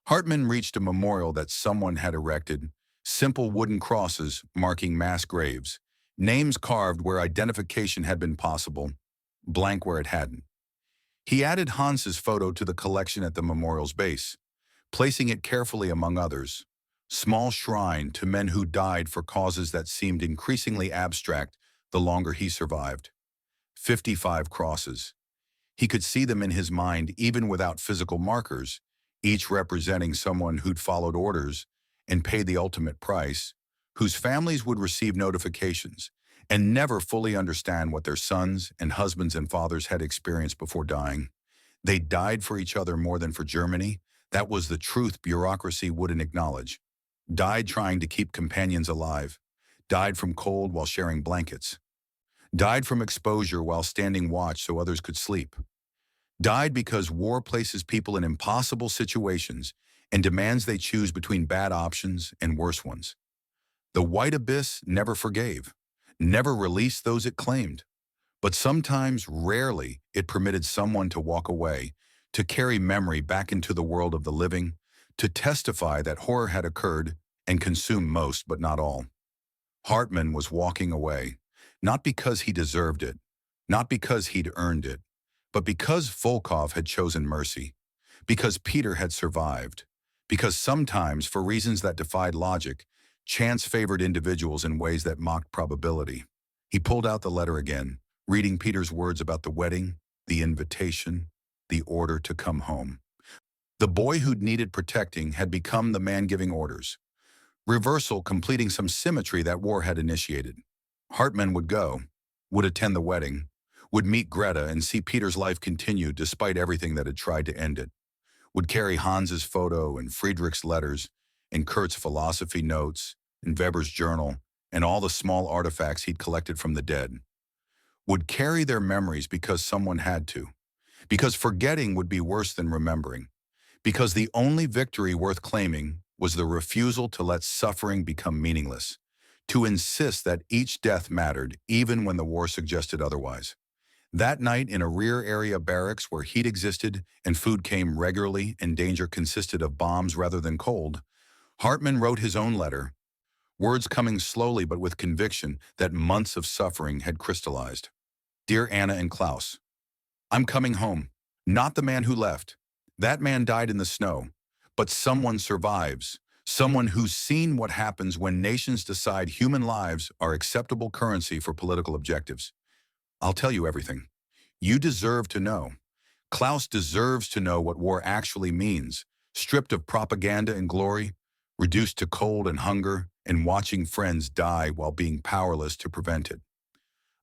[SPEAKER 1] Hartmann reached a memorial that someone had erected, simple wooden crosses marking mass graves, names carved where identification had been possible, blank where it hadn't. He added Hans's photo to the collection at the memorial's base, placing it carefully among others, small shrine to men who died for causes that seemed increasingly abstract the longer he survived. 55 crosses. He could see them in his mind even without physical markers, each representing someone who'd followed orders and paid the ultimate price, whose families would receive notifications and never fully understand what their sons and husbands and fathers had experienced before dying. They died for each other more than for Germany. That was the truth bureaucracy wouldn't acknowledge. Died trying to keep companions alive. Died from cold while sharing blankets. Died from exposure while standing watch so others could sleep. Died because war places people in impossible situations and demands they choose between bad options and worse ones. The White Abyss never forgave, never released those it claimed. But sometimes, rarely, it permitted someone to walk away, to carry memory back into the world of the living, to testify that horror had occurred and consumed most but not all. Hartmann was walking away, not because he deserved it, not because he'd earned it, but because Volkov had chosen mercy, because Peter had survived, because sometimes, for reasons that defied logic, chance favored individuals in ways that mocked probability. He pulled out the letter again, reading Peter's words about the wedding, the invitation, the order to come home. The boy who'd needed protecting had become the man giving orders. Reversal completing some symmetry that war had initiated. Hartmann would go, would attend the wedding, would meet Greta and see Peter's life continue despite everything that had tried to end it. Would carry Hans's photo and Friedrich's letters and Kurt's philosophy notes and Weber's journal and all the small artifacts he'd collected from the dead. Would carry their memories because someone had to. Because forgetting would be worse than remembering. Because the only victory worth claiming was the refusal to let suffering become meaningless. To insist that each death mattered even when the war suggested otherwise. That night in a rear area barracks where heat existed and food came regularly and danger consisted of bombs rather than cold, Hartmann wrote his own letter, words coming slowly but with conviction that months of suffering had crystallized. Dear Anna and Klaus, I'm coming home. Not the man who left. That man died in the snow. But someone survives. Someone who's seen what happens when nations decide human lives are acceptable currency for political objectives. I'll tell you everything. You deserve to know. Klaus deserves to know what war actually means, stripped of propaganda and glory, reduced to cold and hunger, and watching friends die while being powerless to prevent it.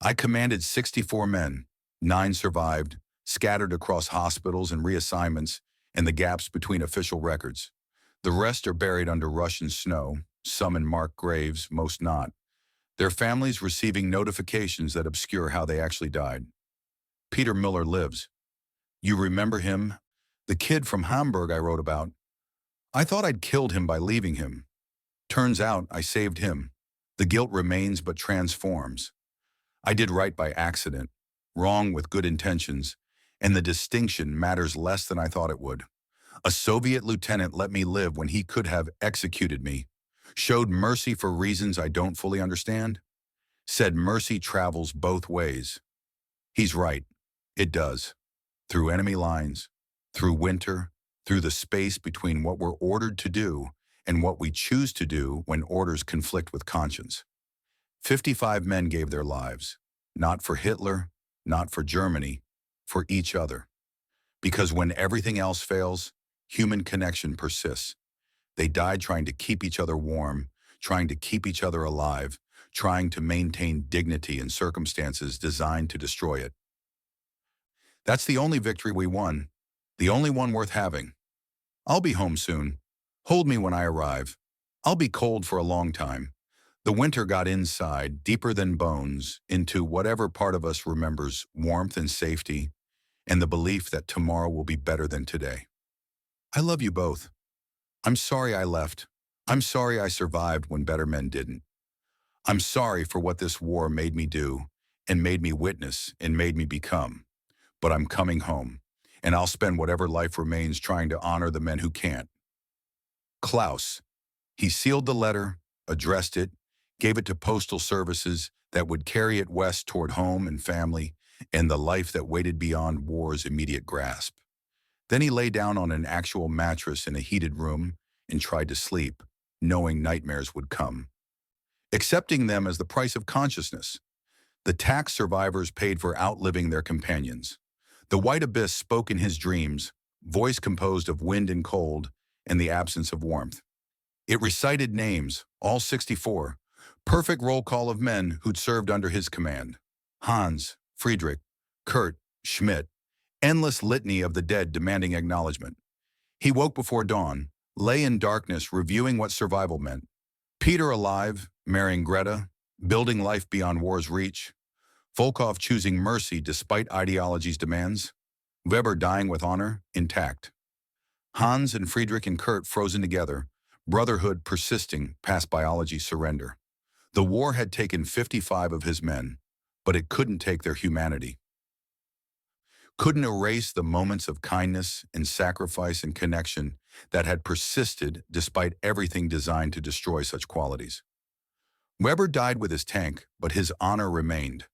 [SPEAKER 1] I commanded 64 men, 9 survived, scattered across hospitals and reassignments and the gaps between official records. The rest are buried under Russian snow, some in marked graves, most not. Their families receiving notifications that obscure how they actually died. Peter Miller lives. You remember him? The kid from Hamburg I wrote about. I thought I'd killed him by leaving him. Turns out I saved him. The guilt remains but transforms. I did right by accident, wrong with good intentions, and the distinction matters less than I thought it would. A Soviet lieutenant let me live when he could have executed me, showed mercy for reasons I don't fully understand, said mercy travels both ways. He's right. It does. Through enemy lines, through winter, through the space between what we're ordered to do and what we choose to do when orders conflict with conscience. 55 men gave their lives, not for Hitler, not for Germany, for each other. Because when everything else fails, human connection persists. They died trying to keep each other warm, trying to keep each other alive, trying to maintain dignity in circumstances designed to destroy it. That's the only victory we won, the only one worth having. I'll be home soon. Hold me when I arrive. I'll be cold for a long time. The winter got inside, deeper than bones, into whatever part of us remembers warmth and safety, and the belief that tomorrow will be better than today. I love you both. I'm sorry I left. I'm sorry I survived when better men didn't. I'm sorry for what this war made me do, and made me witness, and made me become. But I'm coming home, and I'll spend whatever life remains trying to honor the men who can't. Klaus. He sealed the letter, addressed it, gave it to postal services that would carry it west toward home and family and the life that waited beyond war's immediate grasp. Then he lay down on an actual mattress in a heated room and tried to sleep, knowing nightmares would come. Accepting them as the price of consciousness. The tax survivors paid for outliving their companions. The white abyss spoke in his dreams, voice composed of wind and cold and the absence of warmth. It recited names, all 64, perfect roll call of men who'd served under his command. Hans, Friedrich, Kurt, Schmidt, endless litany of the dead demanding acknowledgement. He woke before dawn, lay in darkness reviewing what survival meant. Peter alive, marrying Greta, building life beyond war's reach. Volkov choosing mercy despite ideology's demands. Weber dying with honor, intact. Hans and Friedrich and Kurt frozen together, brotherhood persisting past biology's surrender. The war had taken 55 of his men, but it couldn't take their humanity. Couldn't erase the moments of kindness and sacrifice and connection that had persisted despite everything designed to destroy such qualities. Weber died with his tank, but his honor remained.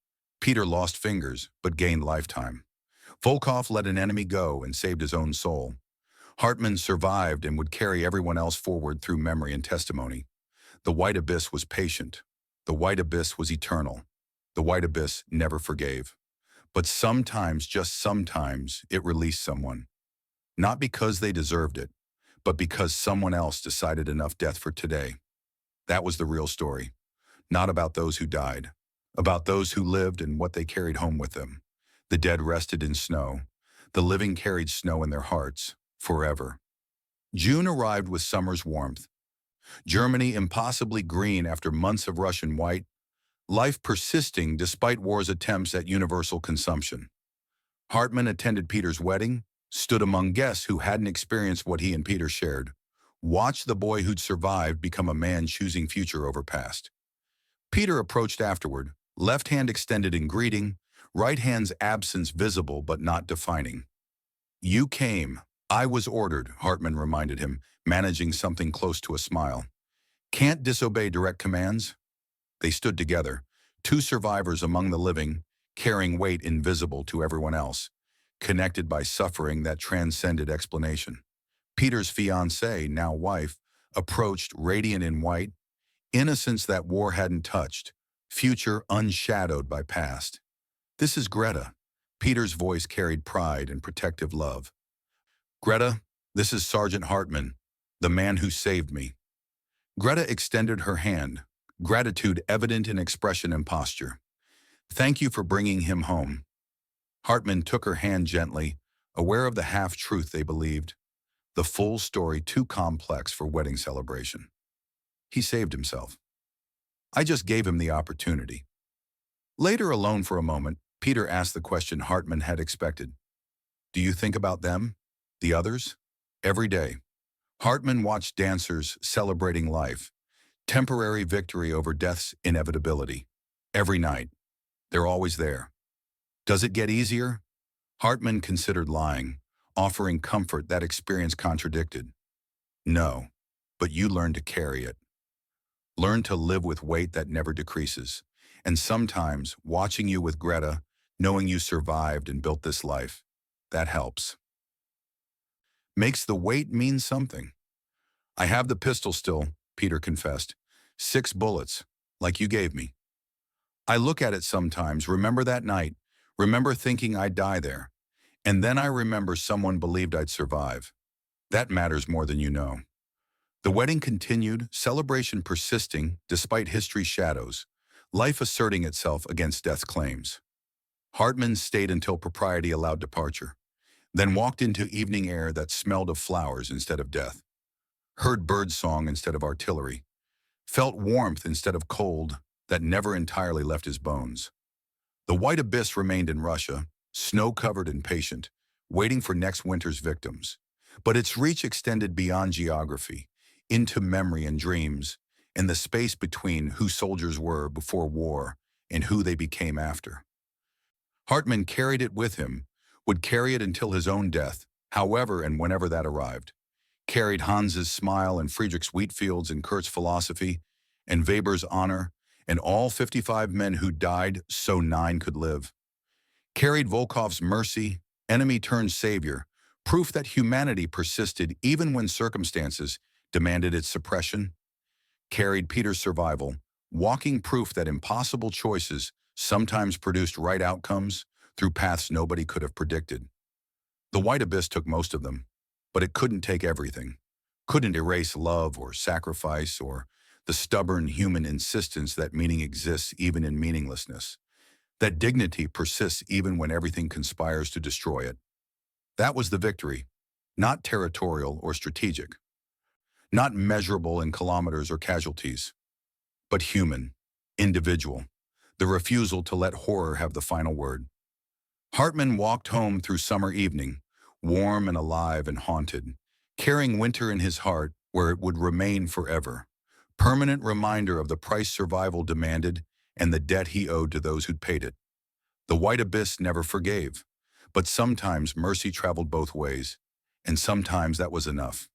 [SPEAKER 1] Peter lost fingers, but gained lifetime. Volkov let an enemy go and saved his own soul. Hartmann survived and would carry everyone else forward through memory and testimony. The white abyss was patient. The white abyss was eternal. The white abyss never forgave. But sometimes, just sometimes, it released someone. Not because they deserved it, but because someone else decided enough death for today. That was the real story. Not about those who died. About those who lived and what they carried home with them. The dead rested in snow. The living carried snow in their hearts, forever. June arrived with summer's warmth. Germany impossibly green after months of Russian white. Life persisting despite war's attempts at universal consumption. Hartmann attended Peter's wedding, stood among guests who hadn't experienced what he and Peter shared. Watched the boy who'd survived become a man choosing future over past. Peter approached afterward, left hand extended in greeting, right hand's absence visible but not defining. You came. I was ordered, Hartmann reminded him, managing something close to a smile. Can't disobey direct commands? They stood together, two survivors among the living, carrying weight invisible to everyone else, connected by suffering that transcended explanation. Peter's fiancée, now wife, approached radiant in white, innocence that war hadn't touched, future unshadowed by past. This is Greta. Peter's voice carried pride and protective love. Greta, this is Sergeant Hartmann, the man who saved me. Greta extended her hand, gratitude evident in expression and posture. Thank you for bringing him home. Hartmann took her hand gently, aware of the half-truth they believed, the full story too complex for wedding celebration. He saved himself. I just gave him the opportunity. Later, alone for a moment, Peter asked the question Hartmann had expected. Do you think about them? The others? Every day. Hartmann watched dancers celebrating life, temporary victory over death's inevitability. Every night. They're always there. Does it get easier? Hartmann considered lying, offering comfort that experience contradicted. No, but you learn to carry it. Learn to live with weight that never decreases. And sometimes, watching you with Greta, knowing you survived and built this life, that helps. Makes the weight mean something. I have the pistol still, Peter confessed. 6 bullets, like you gave me. I look at it sometimes, remember that night, remember thinking I'd die there. And then I remember someone believed I'd survive. That matters more than you know. The wedding continued, celebration persisting despite history's shadows, life asserting itself against death's claims. Hartmann stayed until propriety allowed departure, then walked into evening air that smelled of flowers instead of death, heard birdsong instead of artillery, felt warmth instead of cold that never entirely left his bones. The white abyss remained in Russia, snow-covered and patient, waiting for next winter's victims. But its reach extended beyond geography, into memory and dreams, and the space between who soldiers were before war and who they became after. Hartmann carried it with him, would carry it until his own death, however and whenever that arrived. Carried Hans's smile and Friedrich's wheatfields and Kurt's philosophy, and Weber's honor, and all 55 men who died so 9 could live. Carried Volkov's mercy, enemy turned savior, proof that humanity persisted even when circumstances demanded its suppression. Carried Peter's survival, walking proof that impossible choices sometimes produced right outcomes through paths nobody could have predicted. The white abyss took most of them, but it couldn't take everything. Couldn't erase love or sacrifice or the stubborn human insistence that meaning exists even in meaninglessness, that dignity persists even when everything conspires to destroy it. That was the victory, not territorial or strategic, not measurable in kilometers or casualties, but human, individual, the refusal to let horror have the final word. Hartmann walked home through summer evening, warm and alive and haunted, carrying winter in his heart where it would remain forever, permanent reminder of the price survival demanded and the debt he owed to those who'd paid it. The white abyss never forgave, but sometimes mercy traveled both ways, and sometimes that was enough.